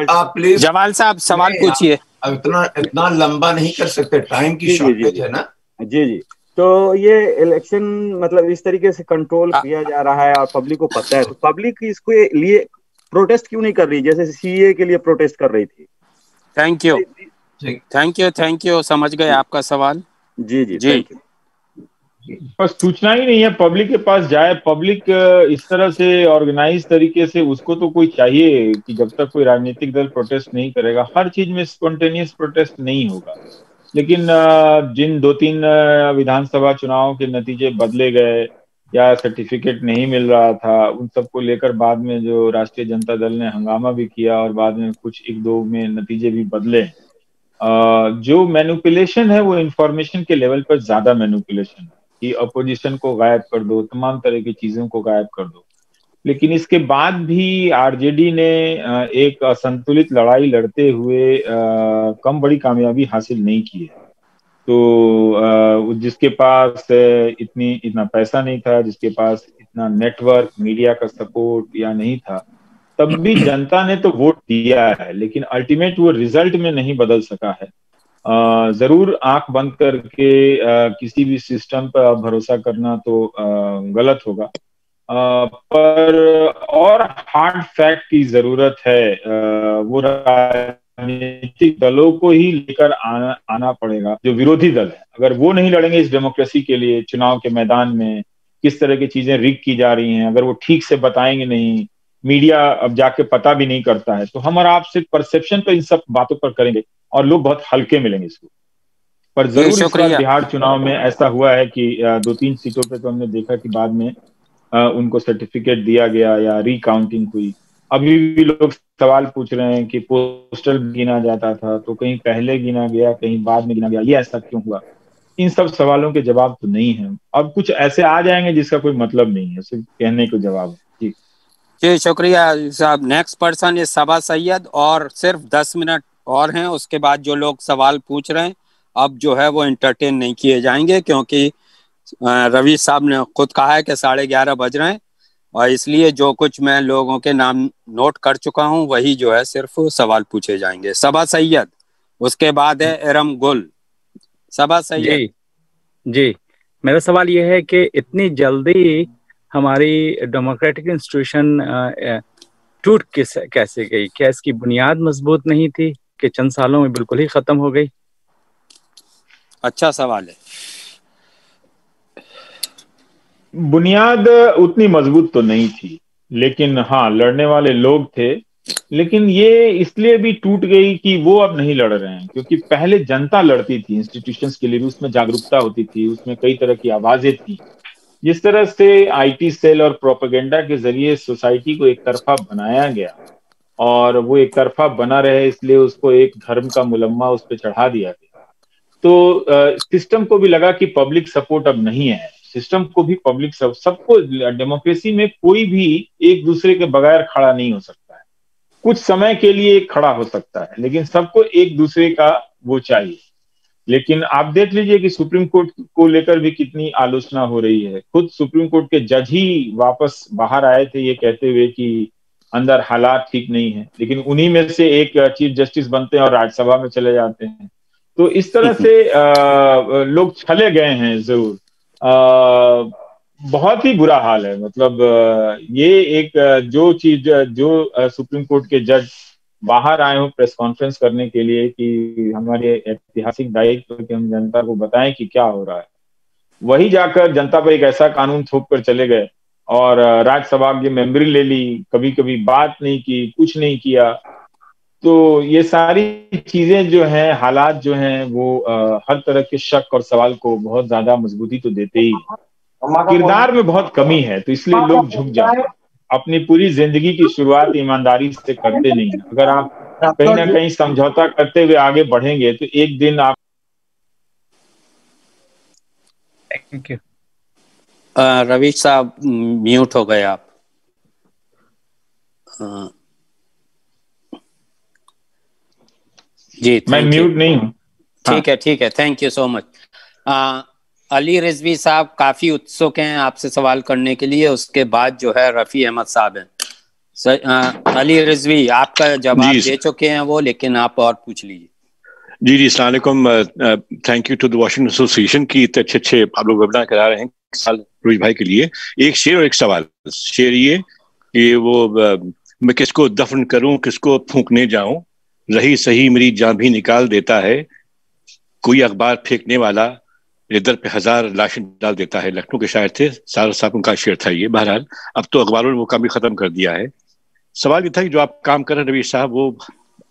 आप प्लीज जमाल साहब सवाल पूछिए। अब इतना लंबा नहीं कर सकते, टाइम की शॉर्टेज है ना। जी। तो ये इलेक्शन मतलब इस तरीके से कंट्रोल किया जा रहा है और पब्लिक को पता है, तो पब्लिक इसको लिए प्रोटेस्ट क्यों नहीं कर रही जैसे CA के लिए प्रोटेस्ट कर रही थी? थैंक यू, समझ गए आपका सवाल। जी। बस सूचना ही नहीं है पब्लिक के पास जाए। पब्लिक इस तरह से ऑर्गेनाइज तरीके से, उसको तो कोई चाहिए कि जब तक कोई राजनीतिक दल प्रोटेस्ट नहीं करेगा, हर चीज में स्पॉन्टेनियस प्रोटेस्ट नहीं होगा। लेकिन जिन 2-3 विधानसभा चुनावों के नतीजे बदले गए या सर्टिफिकेट नहीं मिल रहा था, उन सबको लेकर बाद में जो राष्ट्रीय जनता दल ने हंगामा भी किया और बाद में कुछ 1-2 में नतीजे भी बदले। जो मैनिपुलेशन है वो इंफॉर्मेशन के लेवल पर ज्यादा मैनिपुलेशन है कि अपोजिशन को गायब कर दो, तमाम तरह की चीजों को गायब कर दो। लेकिन इसके बाद भी RJD ने एक असंतुलित लड़ाई लड़ते हुए कम बड़ी कामयाबी हासिल नहीं की है। तो जिसके पास इतना पैसा नहीं था, जिसके पास इतना नेटवर्क, मीडिया का सपोर्ट या नहीं था, तब भी जनता ने तो वोट दिया है, लेकिन अल्टीमेट वो रिजल्ट में नहीं बदल सका है। जरूर आंख बंद करके किसी भी सिस्टम पर भरोसा करना तो गलत होगा, पर और हार्ड फैक्ट की जरूरत है। वो राजनीतिक दलों को ही लेकर आना पड़ेगा, जो विरोधी दल है। अगर वो नहीं लड़ेंगे इस डेमोक्रेसी के लिए, चुनाव के मैदान में किस तरह की चीजें रिग की जा रही हैं, अगर वो ठीक से बताएंगे नहीं, मीडिया अब जाके पता भी नहीं करता है, तो हम और आप सिर्फ परसेप्शन पर इन सब बातों पर करेंगे और लोग बहुत हल्के मिलेंगे इसको। पर जरूर इस बार बिहार चुनाव में ऐसा हुआ है कि 2-3 सीटों पे तो हमने देखा कि बाद में उनको सर्टिफिकेट दिया गया या रिकाउंटिंग हुई। अभी भी लोग सवाल पूछ रहे हैं कि पोस्टल गिना जाता था तो कहीं पहले गिना गया, कहीं बाद में गिना गया, ये ऐसा क्यों हुआ? इन सब सवालों के जवाब तो नहीं है। अब कुछ ऐसे आ जाएंगे जिसका कोई मतलब नहीं है, सिर्फ कहने को जवाब है। जी शुक्रिया साहब। नेक्स्ट पर्सन इज सबा सैयद, और सिर्फ 10 मिनट और हैं, उसके बाद जो लोग सवाल पूछ रहे हैं अब जो है वो एंटरटेन नहीं किए जाएंगे, क्योंकि रवि साहब ने खुद कहा है कि 11:30 बज रहे हैं, और इसलिए जो कुछ मैं लोगों के नाम नोट कर चुका हूं वही जो है सिर्फ सवाल पूछे जाएंगे। सबा सैयद, उसके बाद है इरम गुल। सबा सैयद जी, मेरा सवाल यह है कि इतनी जल्दी हमारी डेमोक्रेटिक इंस्टीट्यूशन टूट कैसे गई? क्या इसकी बुनियाद मजबूत नहीं थी कि चंद सालों में बिल्कुल ही खत्म हो गई? अच्छा सवाल है। बुनियाद उतनी मजबूत तो नहीं थी, लेकिन हाँ लड़ने वाले लोग थे। लेकिन ये इसलिए भी टूट गई कि वो अब नहीं लड़ रहे हैं, क्योंकि पहले जनता लड़ती थी इंस्टीट्यूशंस के लिए भी, उसमें जागरूकता होती थी, उसमें कई तरह की आवाजें थी। जिस तरह से आईटी सेल और प्रोपेगेंडा के जरिए सोसाइटी को एक तरफा बनाया गया, और वो एक तरफा बना रहे इसलिए उसको एक धर्म का मुलम्मा उस पर चढ़ा दिया गया। तो सिस्टम को भी लगा कि पब्लिक सपोर्ट अब नहीं है, सिस्टम को भी पब्लिक सबको, डेमोक्रेसी में कोई भी एक दूसरे के बगैर खड़ा नहीं हो सकता है। कुछ समय के लिए खड़ा हो सकता है, लेकिन सबको एक दूसरे का वो चाहिए। लेकिन आप देख लीजिए कि सुप्रीम कोर्ट को लेकर भी कितनी आलोचना हो रही है। खुद सुप्रीम कोर्ट के जज ही वापस बाहर आए थे ये कहते हुए कि अंदर हालात ठीक नहीं है, लेकिन उन्हीं में से एक चीफ जस्टिस बनते हैं और राज्यसभा में चले जाते हैं। तो इस तरह से लोग छले गए हैं जरूर। बहुत ही बुरा हाल है। मतलब ये एक जो चीज जो सुप्रीम कोर्ट के जज बाहर आए हो प्रेस कॉन्फ्रेंस करने के लिए कि हमारे ऐतिहासिक दायित्व कि हम जनता को बताएं कि क्या हो रहा है, वही जाकर जनता पर एक ऐसा कानून थोप कर चले गए और राज्यसभा की मेंबरी ले ली, कभी कभी बात नहीं की, कुछ नहीं किया। तो ये सारी चीजें जो हैं, हालात जो हैं, वो हर तरह के शक और सवाल को बहुत ज्यादा मजबूती तो देते ही हैं। किरदार में बहुत कमी है, तो इसलिए लोग झुक जाते हैं। अपनी पूरी जिंदगी की शुरुआत ईमानदारी से करते नहीं है। अगर आप कहीं ना कहीं समझौता करते हुए आगे बढ़ेंगे तो एक दिन आप। Thank you. रवि साहब म्यूट हो गए आप। जी मैं म्यूट नहीं हूँ। ठीक है, thank you so much. Ali Rizvi साहब काफी उत्सुक हैं आपसे सवाल करने के लिए, उसके बाद जो है रफी अहमद साहब हैं। अली रिजवी आपका जवाब दे चुके हैं वो, लेकिन आप और पूछ लीजिए। जी अस्सलाम वालेकुम। Thank you to the Washington Association की इतने अच्छे आप लोग वेबिनार करा रहे हैं साल रोहित भाई के लिए। एक शेर और एक सवाल। शेर ये कि वो मैं किसको दफन करूं, किसको फूंकने जाऊं, रही सही मेरी जान भी निकाल देता है, कोई अखबार फेंकने वाला इधर पे 1000 लाशें डाल देता है। लखनऊ के शायर थे, सारा साहब उनका शेर था ये। बहरहाल अब तो अखबारों ने वो काम भी खत्म कर दिया है। सवाल ये था कि जो आप काम कर रहे हैं रवि साहब, वो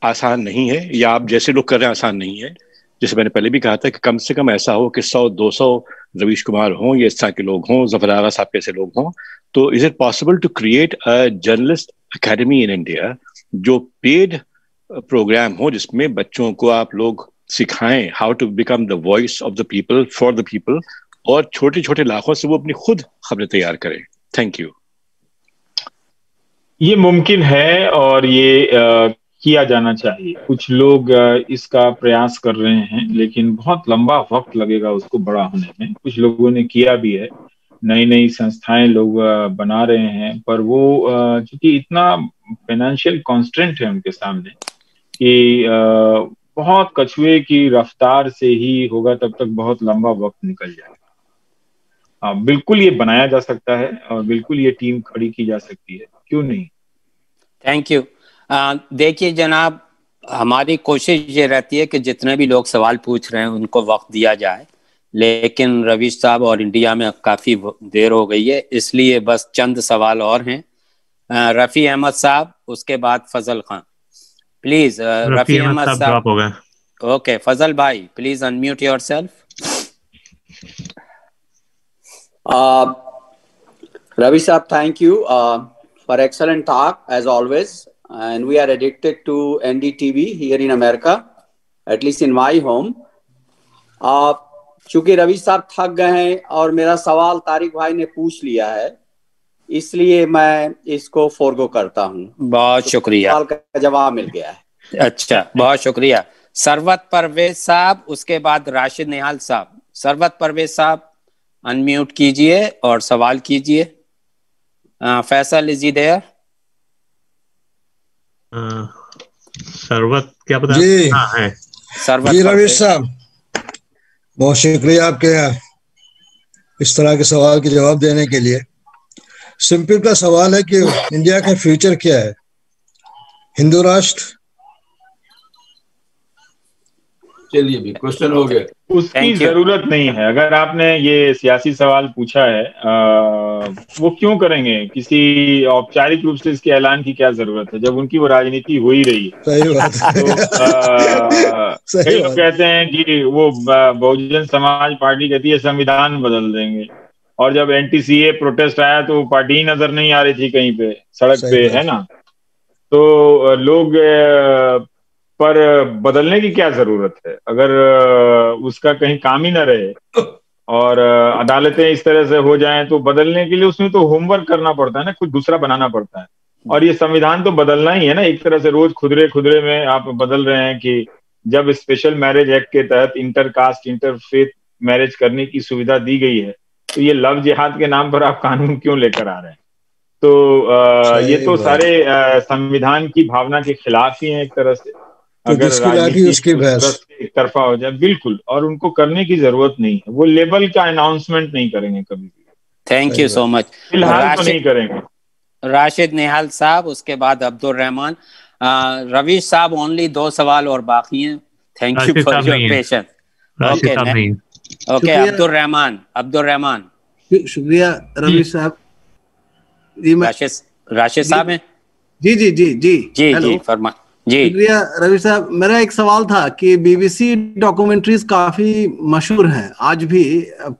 आसान नहीं है, या आप जैसे लोग कर रहे हैं आसान नहीं है। जैसे मैंने पहले भी कहा था कि कम से कम ऐसा हो कि 100-200 रवीश कुमार हों, या इस तरह के लोग हों, जफर आगा साहब कैसे लोग हों। तो is it possible to create a journalist academy in India, जो पेड प्रोग्राम हो, जिसमें बच्चों को आप लोग सिखाएं how to become the voice of the people for the people, और छोटे छोटे इलाकों से वो अपनी खुद खबरें तैयार करें? Thank you. ये मुमकिन है और ये किया जाना चाहिए। कुछ लोग इसका प्रयास कर रहे हैं, लेकिन बहुत लंबा वक्त लगेगा उसको बड़ा होने में। कुछ लोगों ने किया भी है, नई नई संस्थाएं लोग बना रहे हैं, पर वो चूंकि इतना फाइनेंशियल कॉन्स्ट्रेंट है उनके सामने कि बहुत कछुए की रफ्तार से ही होगा, तब तक बहुत लंबा वक्त निकल जाएगा। बिल्कुल ये बनाया जा सकता है और बिल्कुल ये टीम खड़ी की जा सकती है, क्यों नहीं। Thank you. देखिए जनाब, हमारी कोशिश ये रहती है कि जितने भी लोग सवाल पूछ रहे हैं उनको वक्त दिया जाए, लेकिन रवि साहब और इंडिया में काफी देर हो गई है, इसलिए बस चंद सवाल और हैं। रफी अहमद साहब, उसके बाद फजल खान, प्लीज। रफी अहमद साहब ड्रॉप हो गए। ओके फजल भाई, please unmute yourself. Ravi Saab, thank you for excellent talk as always. And we are addicted to NDTV here in America, at least in my home. चूंकि रवि साहब थक गए हैं और मेरा सवाल तारिक भाई ने पूछ लिया है, इसलिए मैं इसको फोरगो करता हूँ। बहुत शुक्रिया, सवाल का जवाब मिल गया है। अच्छा, बहुत शुक्रिया। सरवत परवेज साहब, उसके बाद राशिद निहाल साहब। सरवत परवेज साहब अनम्यूट कीजिए और सवाल कीजिए। Faisal is there? सरवत क्या पता जी है? सरवत जी रवि साहब, बहुत शुक्रिया आपके इस तरह के सवाल के जवाब देने के लिए। सिंपल का सवाल है कि इंडिया का फ्यूचर क्या है? हिंदू राष्ट्र? चलिए भी क्वेश्चन हो गया। उसकी जरूरत नहीं है। अगर आपने ये सियासी सवाल पूछा है, वो क्यों करेंगे? किसी औपचारिक रूप से इसके ऐलान की क्या जरूरत है जब उनकी वो राजनीति हो ही रही है। सही बात है। तो कई लोग कहते हैं कि वो बहुजन समाज पार्टी कहती है संविधान बदल देंगे, और जब NTCA प्रोटेस्ट आया तो पार्टी ही नजर नहीं आ रही थी कहीं पे सड़क पे, है ना। तो लोग पर बदलने की क्या जरूरत है? अगर उसका कहीं काम ही ना रहे और अदालतें इस तरह से हो जाएं तो बदलने के लिए उसमें तो होमवर्क करना पड़ता है ना, कुछ दूसरा बनाना पड़ता है। और ये संविधान तो बदलना ही है ना, एक तरह से रोज खुदरे खुदरे में आप बदल रहे हैं कि जब स्पेशल मैरिज एक्ट के तहत इंटरकास्ट इंटरफेथ मैरिज करने की सुविधा दी गई है, तो ये लव जिहाद के नाम पर आप कानून क्यों लेकर आ रहे हैं? तो ये तो सारे संविधान की भावना के खिलाफ ही है एक तरह से। तो अगर उसकी एक तरफा हो जाए, बिल्कुल, और उनको करने की जरूरत नहीं है। वो लेवल का अनाउंसमेंट नहीं करेंगे कभी भी। Thank you so much. फिलहाल तो नहीं करेंगे। राशिद निहाल साहब, उसके बाद अब्दुल रहमान। रवीश साहब, ओनली 2 सवाल और बाकी हैं। Thank you for your patience. Okay, Abdul Rahman. शुक्रिया रवीश साहब। राशिद साहब हैं? जी जी जी जी जी जी फरमा जी। शुक्रिया रवि साहब। मेरा एक सवाल था कि BBC डॉक्यूमेंट्रीज काफी मशहूर हैं आज भी।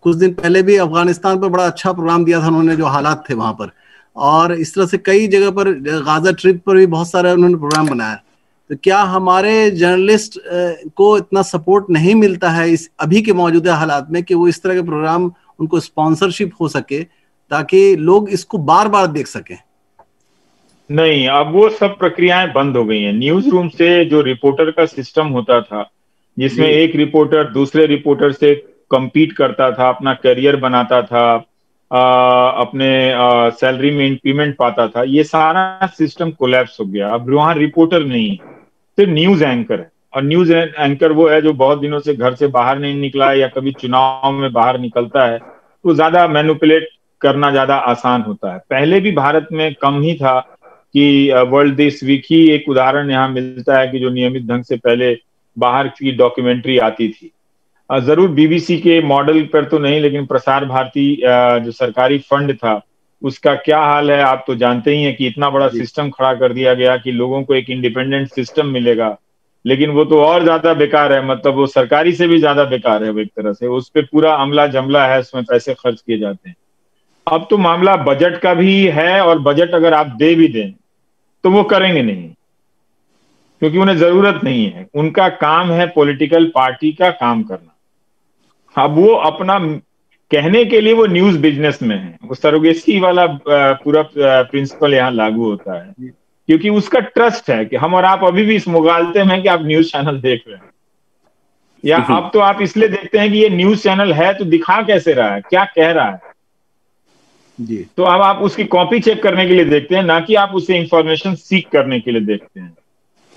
कुछ दिन पहले भी अफगानिस्तान पर बड़ा अच्छा प्रोग्राम दिया था उन्होंने, जो हालात थे वहां पर, और इस तरह से कई जगह पर गाजा ट्रिप पर भी बहुत सारे उन्होंने प्रोग्राम बनाया। तो क्या हमारे जर्नलिस्ट को इतना सपोर्ट नहीं मिलता है इस अभी के मौजूदा हालात में कि वो इस तरह के प्रोग्राम उनको स्पॉन्सरशिप हो सके ताकि लोग इसको बार बार देख सकें? नहीं, अब वो सब प्रक्रियाएं बंद हो गई हैं। न्यूज रूम से जो रिपोर्टर का सिस्टम होता था, जिसमें एक रिपोर्टर दूसरे रिपोर्टर से compete करता था, अपना करियर बनाता था, अपने सैलरी में इंक्रीमेंट पाता था, ये सारा सिस्टम कोलैप्स हो गया। अब वहां रिपोर्टर नहीं है, सिर्फ न्यूज एंकर है। और न्यूज एंकर वो है जो बहुत दिनों से घर से बाहर नहीं निकला है या कभी चुनाव में बाहर निकलता है, तो ज्यादा मैनिपुलेट करना ज्यादा आसान होता है। पहले भी भारत में कम ही था कि वर्ल्ड दिस वीक ही एक उदाहरण यहाँ मिलता है कि जो नियमित ढंग से पहले बाहर की डॉक्यूमेंट्री आती थी। जरूर BBC के मॉडल पर तो नहीं, लेकिन प्रसार भारती जो सरकारी फंड था उसका क्या हाल है आप तो जानते ही हैं कि इतना बड़ा सिस्टम खड़ा कर दिया गया कि लोगों को एक इंडिपेंडेंट सिस्टम मिलेगा, लेकिन वो तो और ज्यादा बेकार है। मतलब वो सरकारी से भी ज्यादा बेकार है। वो एक तरह से उस पर पूरा अमला जमला है, उसमें पैसे खर्च किए जाते हैं। अब तो मामला बजट का भी है, और बजट अगर आप दे भी दें तो वो करेंगे नहीं, क्योंकि उन्हें जरूरत नहीं है। उनका काम है पॉलिटिकल पार्टी का काम करना। अब वो अपना कहने के लिए वो न्यूज बिजनेस में है। वो सरोगेसी वाला पूरा प्रिंसिपल यहाँ लागू होता है, क्योंकि उसका ट्रस्ट है कि हम और आप अभी भी इस मुगालते में हैं कि आप न्यूज चैनल देख रहे हैं, या अब तो आप इसलिए देखते हैं कि ये न्यूज चैनल है तो दिखा कैसे रहा है, क्या कह रहा है जी। तो अब आप उसकी कॉपी चेक करने के लिए देखते हैं, ना कि आप उसे इंफॉर्मेशन सीख करने के लिए देखते हैं।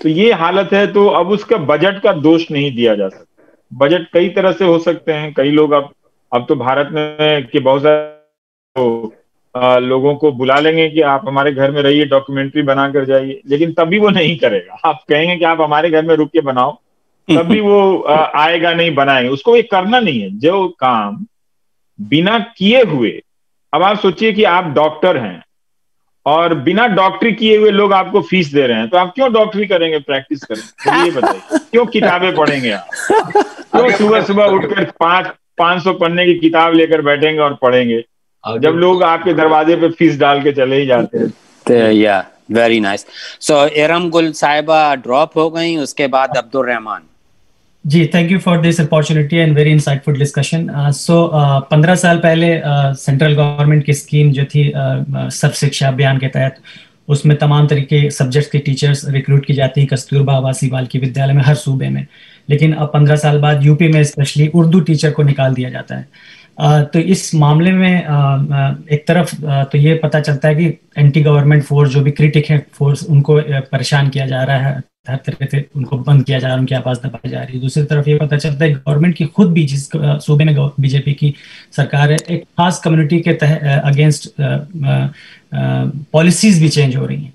तो ये हालत है। तो अब उसका बजट का दोष नहीं दिया जा सकता। बजट कई तरह से हो सकते हैं। कई लोग अब तो भारत में के बहुत सारे लोगों को बुला लेंगे कि आप हमारे घर में रहिए, डॉक्यूमेंट्री बना कर जाइए, लेकिन तब भी वो नहीं करेगा। आप कहेंगे कि आप हमारे घर में रुक के बनाओ, तब भी वो आएगा नहीं, बनाएंगे। उसको ये करना नहीं है जो काम बिना किए हुए। अब आप सोचिए कि आप डॉक्टर हैं और बिना डॉक्टरी किए हुए लोग आपको फीस दे रहे हैं, तो आप क्यों डॉक्टरी करेंगे, प्रैक्टिस करेंगे? मुझे ये बताइए, क्यों किताबें पढ़ेंगे आप? क्यों सुबह सुबह उठकर 500 पन्ने की किताब लेकर बैठेंगे और पढ़ेंगे, जब लोग आपके दरवाजे पे फीस डाल के चले ही जाते हैं? या वेरी नाइस। सो इरम गुल साहिबा ड्रॉप हो गई, उसके बाद अब्दुल रहमान। जी, thank you for this opportunity and very insightful discussion. 15 साल पहले सेंट्रल गवर्नमेंट की स्कीम जो थी सर्व शिक्षा अभियान के तहत, उसमें तमाम तरीके सब्जेक्ट्स के टीचर्स रिक्रूट की जाती हैं कस्तूरबा आवासीय बालिका विद्यालय में हर सूबे में। लेकिन अब 15 साल बाद यूपी में स्पेशली उर्दू टीचर को निकाल दिया जाता है। तो इस मामले में एक तरफ तो ये पता चलता है कि एंटी गवर्नमेंट फोर्स जो भी क्रिटिक है फोर्स, उनको परेशान किया जा रहा है, हर तरह से उनको बंद किया जा रहा है, उनकी आवाज दबाई जा रही है। दूसरी तरफ ये पता चलता है गवर्नमेंट की खुद भी, जिस सूबे में बीजेपी की सरकार है, एक खास कम्युनिटी के अगेंस्ट पॉलिसीज भी चेंज हो रही हैं।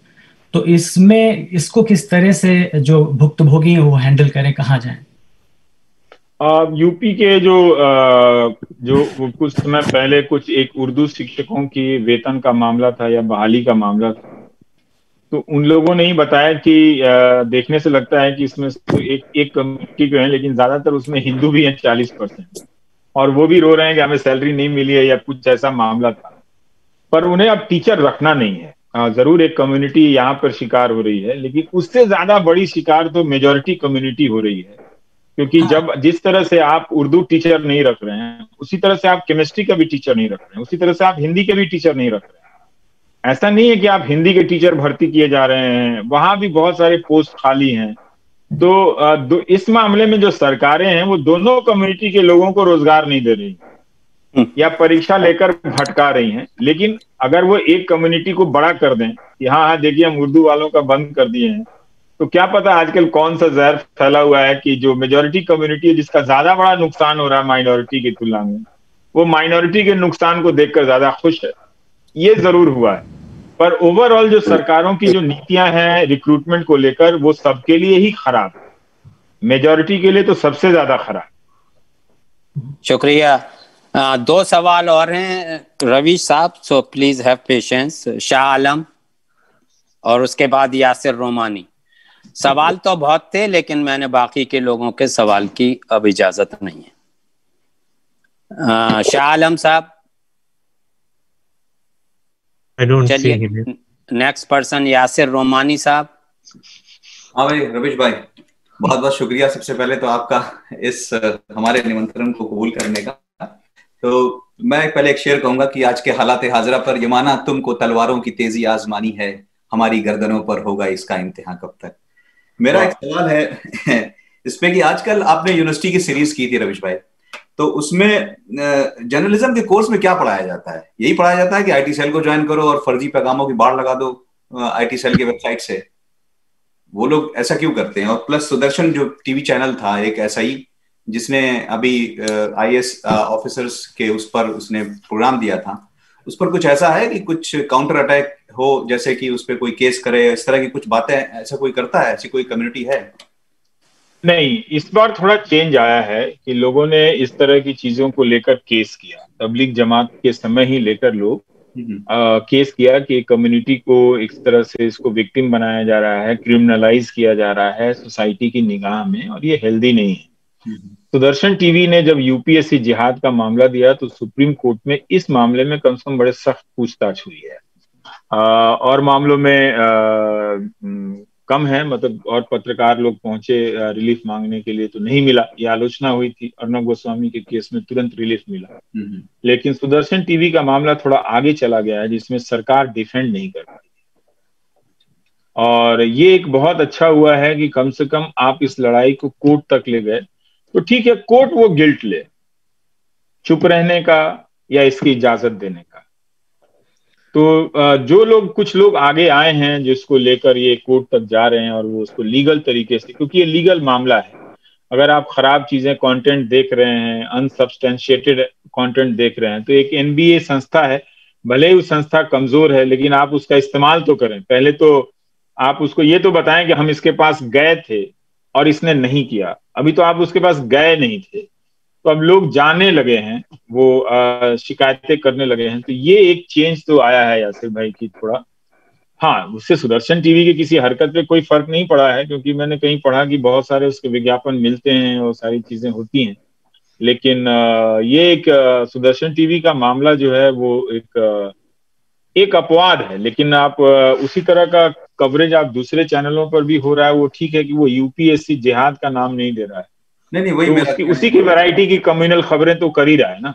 तो इसमें इसको किस तरह से जो भुक्तभोगी हैं वो हैंडल करें, कहाँ जाएं? यूपी के जो कुछ समय पहले कुछ एक उर्दू शिक्षकों की वेतन का मामला था या बहाली का मामला था, तो उन लोगों ने ही बताया कि देखने से लगता है कि इसमें एक कम्युनिटी जो है, लेकिन ज्यादातर उसमें हिंदू भी हैं 40%, और वो भी रो रहे हैं कि हमें सैलरी नहीं मिली है या कुछ ऐसा मामला था। पर उन्हें अब टीचर रखना नहीं है। जरूर एक कम्युनिटी यहाँ पर शिकार हो रही है, लेकिन उससे ज्यादा बड़ी शिकार तो मेजोरिटी कम्युनिटी हो रही है, क्योंकि जब जिस तरह से आप उर्दू टीचर नहीं रख रहे हैं, उसी तरह से आप केमिस्ट्री का भी टीचर नहीं रख रहे हैं, उसी तरह से आप हिंदी के भी टीचर नहीं रख रहे हैं। ऐसा नहीं है कि आप हिंदी के टीचर भर्ती किए जा रहे हैं, वहां भी बहुत सारे पोस्ट खाली हैं। तो इस मामले में जो सरकारें हैं वो दोनों कम्युनिटी के लोगों को रोजगार नहीं दे रही या परीक्षा लेकर भटका रही हैं। लेकिन अगर वो एक कम्युनिटी को बड़ा कर दें कि हाँ देखिए हम उर्दू वालों का बंद कर दिए हैं, तो क्या पता आजकल कौन सा जहर फैला हुआ है कि जो मेजोरिटी कम्युनिटी है जिसका ज्यादा बड़ा नुकसान हो रहा है माइनॉरिटी की तुलना में, वो माइनॉरिटी के नुकसान को देखकर ज्यादा खुश है। ये जरूर हुआ है। पर ओवरऑल जो सरकारों की जो नीतियां हैं रिक्रूटमेंट को लेकर, वो सबके लिए ही खराब है, मेजोरिटी के लिए तो सबसे ज्यादा खराब। शुक्रिया। 2 सवाल और हैं रवीश साहब, so please have patience. Shah Alam और उसके बाद यासिर रोमानी। सवाल तो बहुत थे, लेकिन मैंने बाकी के लोगों के सवाल की अब इजाजत नहीं है। शाह आलम साहब। चलिए, नेक्स्ट पर्सन यासिर रोमानी साहब। हाँ भाई रवीश भाई, बहुत बहुत शुक्रिया सबसे पहले तो आपका इस हमारे निमंत्रण को कबूल करने का। तो मैं पहले एक शेर कहूंगा कि आज के हालात हाजरा पर ये माना तुमको तलवारों की तेजी आजमानी है, हमारी गर्दनों पर होगा इसका इम्तिहान कब तक। मेरा एक सवाल है इस पे कि आजकल आपने यूनिवर्सिटी की सीरीज की थी रवीश भाई, तो उसमें जर्नलिज्म के कोर्स में क्या पढ़ाया जाता है? यही पढ़ाया जाता है कि आईटी सेल को ज्वाइन करो और फर्जी पैगामों की बाढ़ लगा दो आईटी सेल की वेबसाइट से? वो लोग ऐसा क्यों करते हैं? और प्लस सुदर्शन जो टीवी चैनल था एक ऐसा ही, जिसने अभी आईएएस ऑफिसर्स के उस पर उसने प्रोग्राम दिया था, उस पर कुछ ऐसा है कि कुछ काउंटर अटैक हो, जैसे कि उस पर कोई केस करे, इस तरह की कुछ बातें ऐसा कोई करता है? ऐसी कोई कम्युनिटी है? नहीं, इस बार थोड़ा चेंज आया है कि लोगों ने इस तरह की चीजों को लेकर केस किया। तबलीग जमात के समय ही लेकर लोग केस किया कि कम्युनिटी को इस तरह से इसको विक्टिम बनाया जा रहा है, क्रिमिनलाइज किया जा रहा है सोसाइटी की निगाह में, और ये हेल्दी नहीं है। सुदर्शन टीवी ने जब यूपीएससी जिहाद का मामला दिया तो सुप्रीम कोर्ट में इस मामले में कम से कम बड़े सख्त पूछताछ हुई है। और मामलों में कम है, मतलब और पत्रकार लोग पहुंचे रिलीफ मांगने के लिए तो नहीं मिला। ये आलोचना हुई थी, अर्नब गोस्वामी के केस में तुरंत रिलीफ मिला। लेकिन सुदर्शन टीवी का मामला थोड़ा आगे चला गया है, जिसमें सरकार डिफेंड नहीं कर पाई। और ये एक बहुत अच्छा हुआ है कि कम से कम आप इस लड़ाई को कोर्ट तक ले गए, तो ठीक है, कोर्ट वो गिल्ट ले, चुप रहने का या इसकी इजाजत देने का। तो जो लोग, कुछ लोग आगे आए हैं जिसको लेकर ये कोर्ट तक जा रहे हैं, और वो उसको लीगल तरीके से, क्योंकि ये लीगल मामला है। अगर आप खराब चीजें कंटेंट देख रहे हैं, अनसब्सटेंशिएटेड कंटेंट देख रहे हैं, तो एक एनबीए संस्था है, भले ही वो संस्था कमजोर है, लेकिन आप उसका इस्तेमाल तो करें। पहले तो आप उसको ये तो बताएं कि हम इसके पास गए थे और इसने नहीं किया। अभी तो आप उसके पास गए नहीं थे, तो अब लोग जाने लगे हैं, वो शिकायतें करने लगे हैं। तो ये एक चेंज तो आया है यासिर भाई की थोड़ा, हाँ, उससे सुदर्शन टीवी की किसी हरकत पे कोई फर्क नहीं पड़ा है, क्योंकि मैंने कहीं पढ़ा कि बहुत सारे उसके विज्ञापन मिलते हैं और सारी चीजें होती हैं। लेकिन ये एक सुदर्शन टीवी का मामला जो है वो एक अपवाद है। लेकिन आप उसी तरह का कवरेज आप दूसरे चैनलों पर भी हो रहा है, वो ठीक है कि वो यूपीएससी जिहाद का नाम नहीं दे रहा है। नहीं वही तो उसी की वैरायटी की कम्युनल खबरें तो कर ही रहा है ना।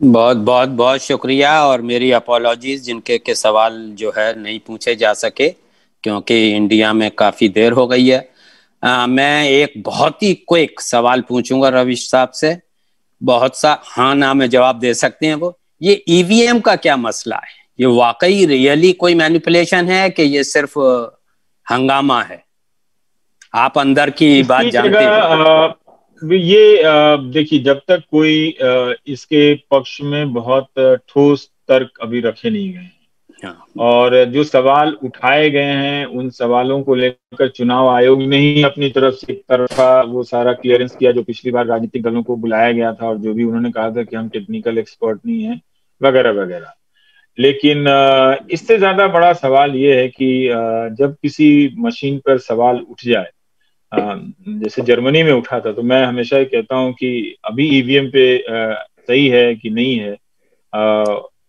बहुत बहुत बहुत शुक्रिया, और मेरी अपोलॉजीज जिनके के सवाल जो है नहीं पूछे जा सके क्योंकि इंडिया में काफी देर हो गई है। मैं एक बहुत ही क्विक सवाल पूछूंगा रविश साहब से, बहुत सा हाँ ना में जवाब दे सकते हैं वो। ये ईवीएम का क्या मसला है? ये वाकई रियली कोई मैनिपुलेशन है कि ये सिर्फ हंगामा है? आप अंदर की बात जानते हैं। ये देखिए, जब तक कोई इसके पक्ष में बहुत ठोस तर्क अभी रखे नहीं गए हैं और जो सवाल उठाए गए हैं उन सवालों को लेकर चुनाव आयोग ने ही अपनी तरफ से एक तरफा वो सारा क्लियरेंस किया जो पिछली बार राजनीतिक दलों को बुलाया गया था, और जो भी उन्होंने कहा था कि हम टेक्निकल एक्सपर्ट नहीं हैं वगैरह वगैरह। लेकिन इससे ज्यादा बड़ा सवाल ये है कि जब किसी मशीन पर सवाल उठ जाए, जैसे जर्मनी में उठा था, तो मैं हमेशा ये कहता हूं कि अभी ईवीएम पे सही है कि नहीं है,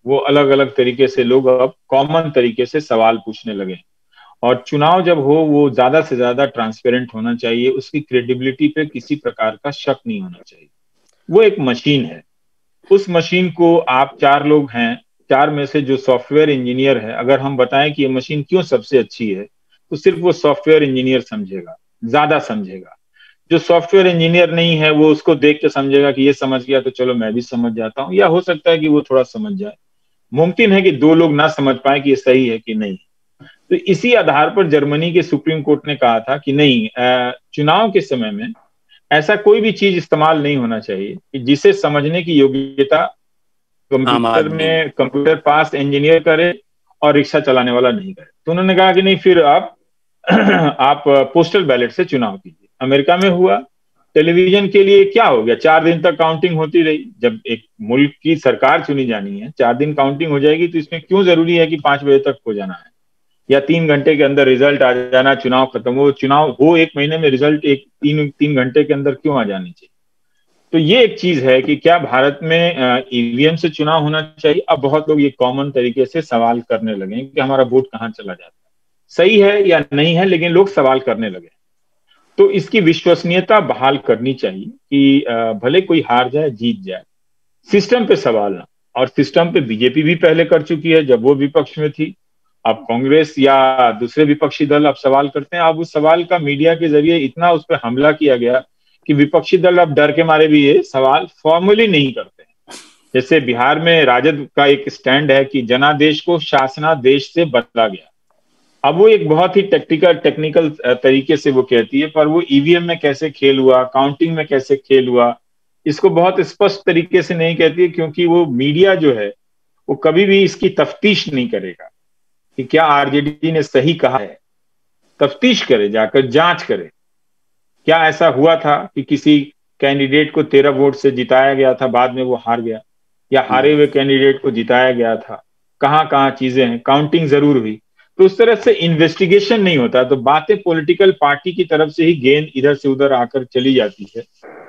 वो अलग अलग तरीके से लोग अब कॉमन तरीके से सवाल पूछने लगे। और चुनाव जब हो वो ज्यादा से ज्यादा ट्रांसपेरेंट होना चाहिए, उसकी क्रेडिबिलिटी पे किसी प्रकार का शक नहीं होना चाहिए। वो एक मशीन है, उस मशीन को आप 4 लोग हैं, 4 में से जो सॉफ्टवेयर इंजीनियर है, अगर हम बताएं कि ये मशीन क्यों सबसे अच्छी है तो सिर्फ वो सॉफ्टवेयर इंजीनियर समझेगा, ज्यादा समझेगा। जो सॉफ्टवेयर इंजीनियर नहीं है वो उसको देख के समझेगा कि ये समझ गया तो चलो मैं भी समझ जाता हूँ, या हो सकता है कि वो थोड़ा समझ जाए। मुमकिन है कि 2 लोग ना समझ पाए कि ये सही है कि नहीं। तो इसी आधार पर जर्मनी के सुप्रीम कोर्ट ने कहा था कि नहीं, चुनाव के समय में ऐसा कोई भी चीज इस्तेमाल नहीं होना चाहिए कि जिसे समझने की योग्यता कंप्यूटर पास इंजीनियर करे और रिक्शा चलाने वाला नहीं करे। तो उन्होंने कहा कि नहीं, फिर आप पोस्टल बैलेट से चुनाव कीजिए। अमेरिका में हुआ, टेलीविजन के लिए क्या हो गया, 4 दिन तक काउंटिंग होती रही। जब एक मुल्क की सरकार चुनी जानी है, 4 दिन काउंटिंग हो जाएगी, तो इसमें क्यों जरूरी है कि 5 बजे तक हो जाना है या 3 घंटे के अंदर रिजल्ट आ जाना, चुनाव खत्म हो। चुनाव हो 1 महीने में, रिजल्ट 3 घंटे के अंदर क्यों आ जानी चाहिए? तो ये एक चीज है कि क्या भारत में ईवीएम से चुनाव होना चाहिए। अब बहुत लोग ये कॉमन तरीके से सवाल करने लगे कि हमारा वोट कहाँ चला जाता है, सही है या नहीं है, लेकिन लोग सवाल करने लगे। तो इसकी विश्वसनीयता बहाल करनी चाहिए कि भले कोई हार जाए जीत जाए, सिस्टम पे सवाल ना। और सिस्टम पे बीजेपी भी पहले कर चुकी है जब वो विपक्ष में थी। अब कांग्रेस या दूसरे विपक्षी दल अब सवाल करते हैं। अब उस सवाल का मीडिया के जरिए इतना उस पर हमला किया गया कि विपक्षी दल अब डर के मारे भी ये सवाल फॉर्मली नहीं करते हैं। जैसे बिहार में राजद का एक स्टैंड है कि जनादेश को शासनादेश से बदला गया। अब वो एक बहुत ही टेक्निकल तरीके से वो कहती है, पर वो ईवीएम में कैसे खेल हुआ, काउंटिंग में कैसे खेल हुआ, इसको बहुत स्पष्ट तरीके से नहीं कहती है, क्योंकि वो मीडिया जो है वो कभी भी इसकी तफ्तीश नहीं करेगा कि क्या आरजेडी ने सही कहा है। तफ्तीश करे, जाकर जांच करे, क्या ऐसा हुआ था कि किसी कैंडिडेट को 13 वोट से जिताया गया था, बाद में वो हार गया, या हारे हुए कैंडिडेट को जिताया गया था, कहाँ कहाँ चीजें हैं, काउंटिंग जरूर हुई। तो उस तरह से इन्वेस्टिगेशन नहीं होता, तो बातें पॉलिटिकल पार्टी की तरफ से ही गेंद इधर से उधर आकर चली जाती है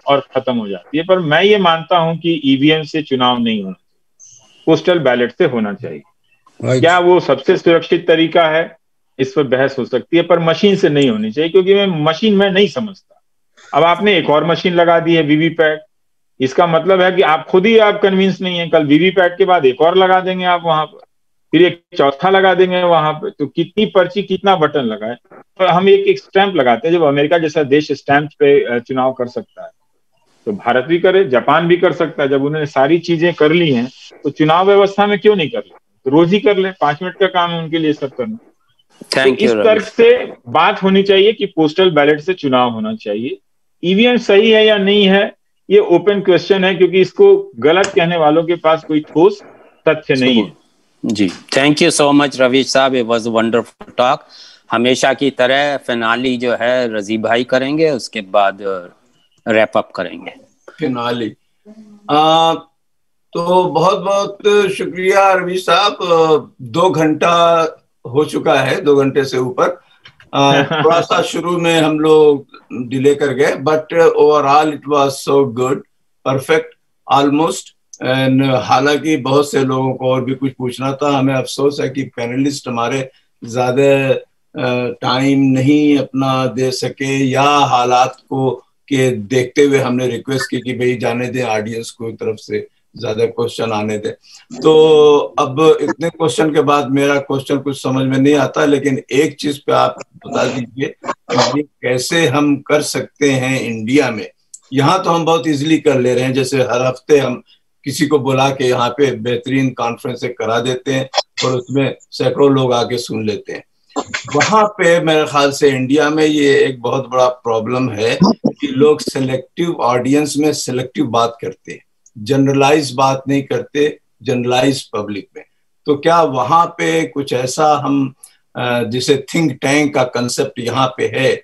और खत्म हो जाती है। पर मैं ये मानता हूं कि ईवीएम से चुनाव नहीं होना चाहिए, पोस्टल बैलेट से होना चाहिए। क्या वो सबसे सुरक्षित तरीका है, इस पर बहस हो सकती है, पर मशीन से नहीं होनी चाहिए, क्योंकि मैं मशीन में नहीं समझता। अब आपने एक और मशीन लगा दी है वीवीपैट, इसका मतलब है कि आप खुद ही आप कन्विंस नहीं है, कल वीवीपैट के बाद एक और लगा देंगे आप वहां पर, फिर एक चौथा लगा देंगे वहां पे, तो कितनी पर्ची कितना बटन लगाए। तो हम एक स्टैंप लगाते हैं, जब अमेरिका जैसा देश स्टैंप पे चुनाव कर सकता है तो भारत भी करे, जापान भी कर सकता है। जब उन्होंने सारी चीजें कर ली हैं तो चुनाव व्यवस्था में क्यों नहीं कर ले, तो रोज ही कर ले, 5 मिनट का काम है उनके लिए सब करना। तो इस तर्क से बात होनी चाहिए कि पोस्टल बैलेट से चुनाव होना चाहिए। ईवीएम सही है या नहीं है ये ओपन क्वेश्चन है, क्योंकि इसको गलत कहने वालों के पास कोई ठोस तथ्य नहीं है। जी, thank you so much Ravish साहब, इट वाज वंडरफुल टॉक। हमेशा की तरह फिनाली जो है रजी भाई करेंगे, उसके बाद रैप अप करेंगे। फिनाली तो बहुत बहुत शुक्रिया रवीश साहब, 2 घंटा हो चुका है, 2 घंटे से ऊपर। थोड़ा सा शुरू में हम लोग डिले कर गए, but overall it was so good, perfect almost. And हालांकि बहुत से लोगों को और भी कुछ पूछना था, हमें अफसोस है कि पैनलिस्ट हमारे ज्यादा टाइम नहीं अपना दे सके, या हालात को के देखते हुए हमने रिक्वेस्ट की कि भाई जाने दें, ऑडियंस को तरफ से ज्यादा क्वेश्चन आने दें। तो अब इतने क्वेश्चन के बाद मेरा क्वेश्चन कुछ समझ में नहीं आता, लेकिन एक चीज पे आप बता दीजिए कि कैसे हम कर सकते हैं इंडिया में। यहाँ तो हम बहुत इजीली कर ले रहे हैं, जैसे हर हफ्ते हम किसी को बुला के यहाँ पे बेहतरीन कॉन्फ्रेंस करा देते हैं और उसमें सैकड़ों लोग आके सुन लेते हैं। वहां पे मेरे ख्याल से इंडिया में ये एक बहुत बड़ा प्रॉब्लम है कि लोग सिलेक्टिव ऑडियंस में सिलेक्टिव बात करते हैं, जनरलाइज बात नहीं करते, जनरलाइज पब्लिक में। तो क्या वहां पे कुछ ऐसा हम जिसे थिंक टैंक का कंसेप्ट यहाँ पे है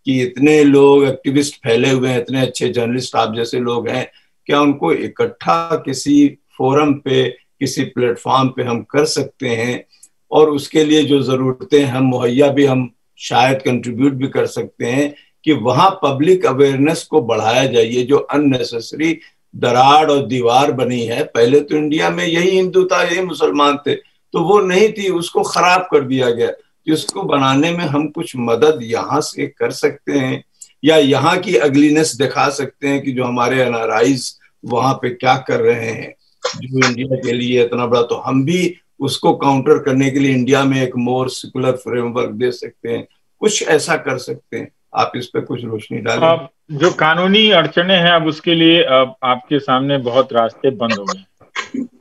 कि इतने लोग एक्टिविस्ट फैले हुए हैं, इतने अच्छे जर्नलिस्ट आप जैसे लोग हैं, क्या उनको इकट्ठा किसी फोरम पे, किसी प्लेटफॉर्म पे हम कर सकते हैं, और उसके लिए जो जरूरतें हम मुहैया भी हम शायद कंट्रीब्यूट भी कर सकते हैं कि वहां पब्लिक अवेयरनेस को बढ़ाया जाए। ये जो अननेसेसरी दरार और दीवार बनी है, पहले तो इंडिया में यही हिंदू था, यही मुसलमान थे, तो वो नहीं थी, उसको खराब कर दिया गया। जिसको बनाने में हम कुछ मदद यहाँ से कर सकते हैं, या यहाँ की अगलीनेस दिखा सकते हैं कि जो हमारे एनआरआईज वहां पे क्या कर रहे हैं जो इंडिया के लिए इतना बड़ा, तो हम भी उसको काउंटर करने के लिए इंडिया में एक मोर सेकुलर फ्रेमवर्क दे सकते हैं, कुछ ऐसा कर सकते हैं। आप इस पे कुछ रोशनी डालें। जो कानूनी अड़चने हैं, अब उसके लिए आपके सामने बहुत रास्ते बंद हो गए।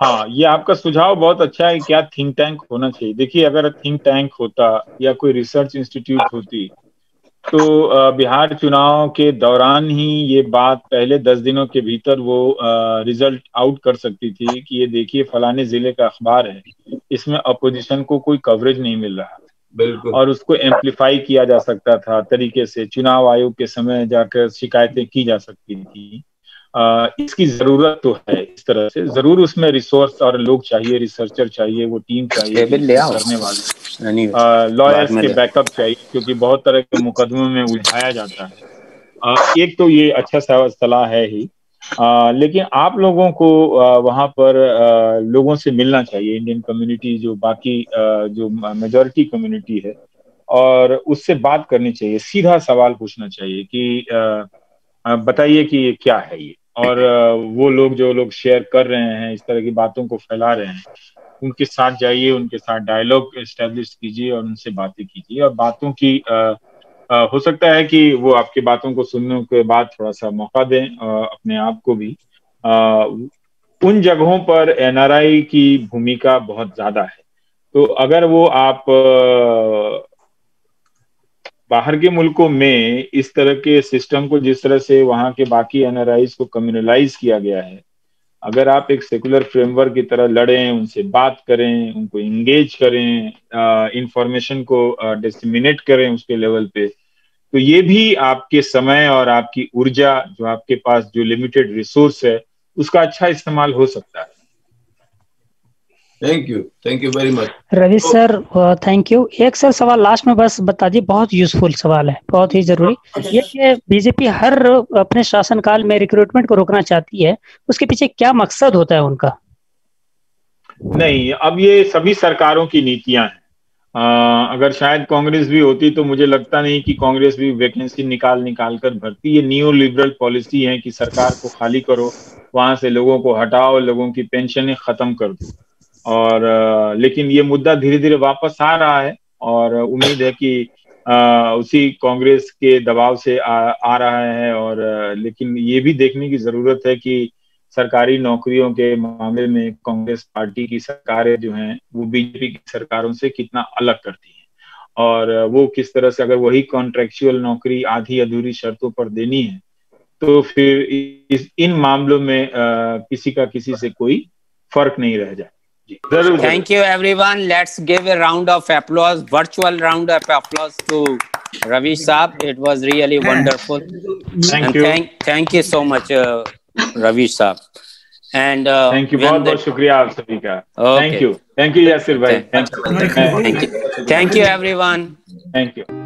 हाँ, ये आपका सुझाव बहुत अच्छा है। क्या थिंक टैंक होना चाहिए? देखिए, अगर थिंक टैंक होता या कोई रिसर्च इंस्टीट्यूट होती तो बिहार चुनाव के दौरान ही ये बात पहले 10 दिनों के भीतर वो रिजल्ट आउट कर सकती थी कि ये देखिए फलाने जिले का अखबार है, इसमें अपोजिशन को कोई कवरेज नहीं मिल रहा, बिल्कुल, और उसको एम्पलीफाई किया जा सकता था तरीके से, चुनाव आयोग के समय जाकर शिकायतें की जा सकती थी। इसकी जरूरत तो है, इस तरह से जरूर उसमें रिसोर्स और लोग चाहिए, रिसर्चर चाहिए, वो टीम चाहिए करने वाले, लॉयर्स के बैकअप चाहिए, क्योंकि बहुत तरह के मुकदमों में उलझाया जाता है। एक तो ये अच्छा सलाह है ही, लेकिन आप लोगों को वहां पर लोगों से मिलना चाहिए, इंडियन कम्युनिटी जो बाकी जो मेजॉरिटी कम्युनिटी है, और उससे बात करनी चाहिए, सीधा सवाल पूछना चाहिए कि बताइए कि ये क्या है ये, और वो लोग जो लोग शेयर कर रहे हैं, इस तरह की बातों को फैला रहे हैं, उनके साथ जाइए, उनके साथ डायलॉग एस्टेब्लिश कीजिए और उनसे बातें कीजिए, और बातों की हो सकता है कि वो आपकी बातों को सुनने के बाद थोड़ा सा मौका दें अपने आप को भी। उन जगहों पर एनआरआई की भूमिका बहुत ज्यादा है, तो अगर वो आप बाहर के मुल्कों में इस तरह के सिस्टम को, जिस तरह से वहां के बाकी एनआरआईज को कम्युनलाइज किया गया है, अगर आप एक सेकुलर फ्रेमवर्क की तरह लड़ें, उनसे बात करें, उनको इंगेज करें, इंफॉर्मेशन को डिसमिनेट करें उसके लेवल पे, तो ये भी आपके समय और आपकी ऊर्जा, जो आपके पास जो लिमिटेड रिसोर्स है, उसका अच्छा इस्तेमाल हो सकता है। Thank you very much Ravi sir, thank you. एक सर सवाल लास्ट में बस बता दिए, बहुत यूजफुल सवाल है, बहुत ही जरूरी। ये कि बीजेपी हर अपने शासनकाल में रिक्रूटमेंट को रोकना चाहती है, उसके पीछे क्या मकसद होता है उनका? नहीं, अब ये सभी सरकारों की नीतियां हैं। अगर शायद कांग्रेस भी होती तो मुझे लगता नहीं कि कांग्रेस भी वैकेंसी निकाल कर भरती। ये नियो लिबरल पॉलिसी है कि सरकार को खाली करो, वहां से लोगों को हटाओ, लोगों की पेंशनें खत्म कर दो, और लेकिन ये मुद्दा धीरे धीरे वापस आ रहा है, और उम्मीद है कि उसी कांग्रेस के दबाव से आ रहा है। और लेकिन ये भी देखने की जरूरत है कि सरकारी नौकरियों के मामले में कांग्रेस पार्टी की सरकारें जो हैं वो बीजेपी की सरकारों से कितना अलग करती हैं, और वो किस तरह से, अगर वही कॉन्ट्रेक्चुअल नौकरी आधी अधूरी शर्तों पर देनी है, तो फिर इन मामलों में किसी का किसी से कोई फर्क नहीं रह जाए। Thank you everyone. Let's give a round of applause, virtual round of applause to Ravi Saab. It was really wonderful. Thank you. Thank you so much, Ravi Saab. And thank you, बहुत बहुत शुक्रिया आप सभी का। Thank you Yasir भाई। Thank you. Thank you everyone. Thank you.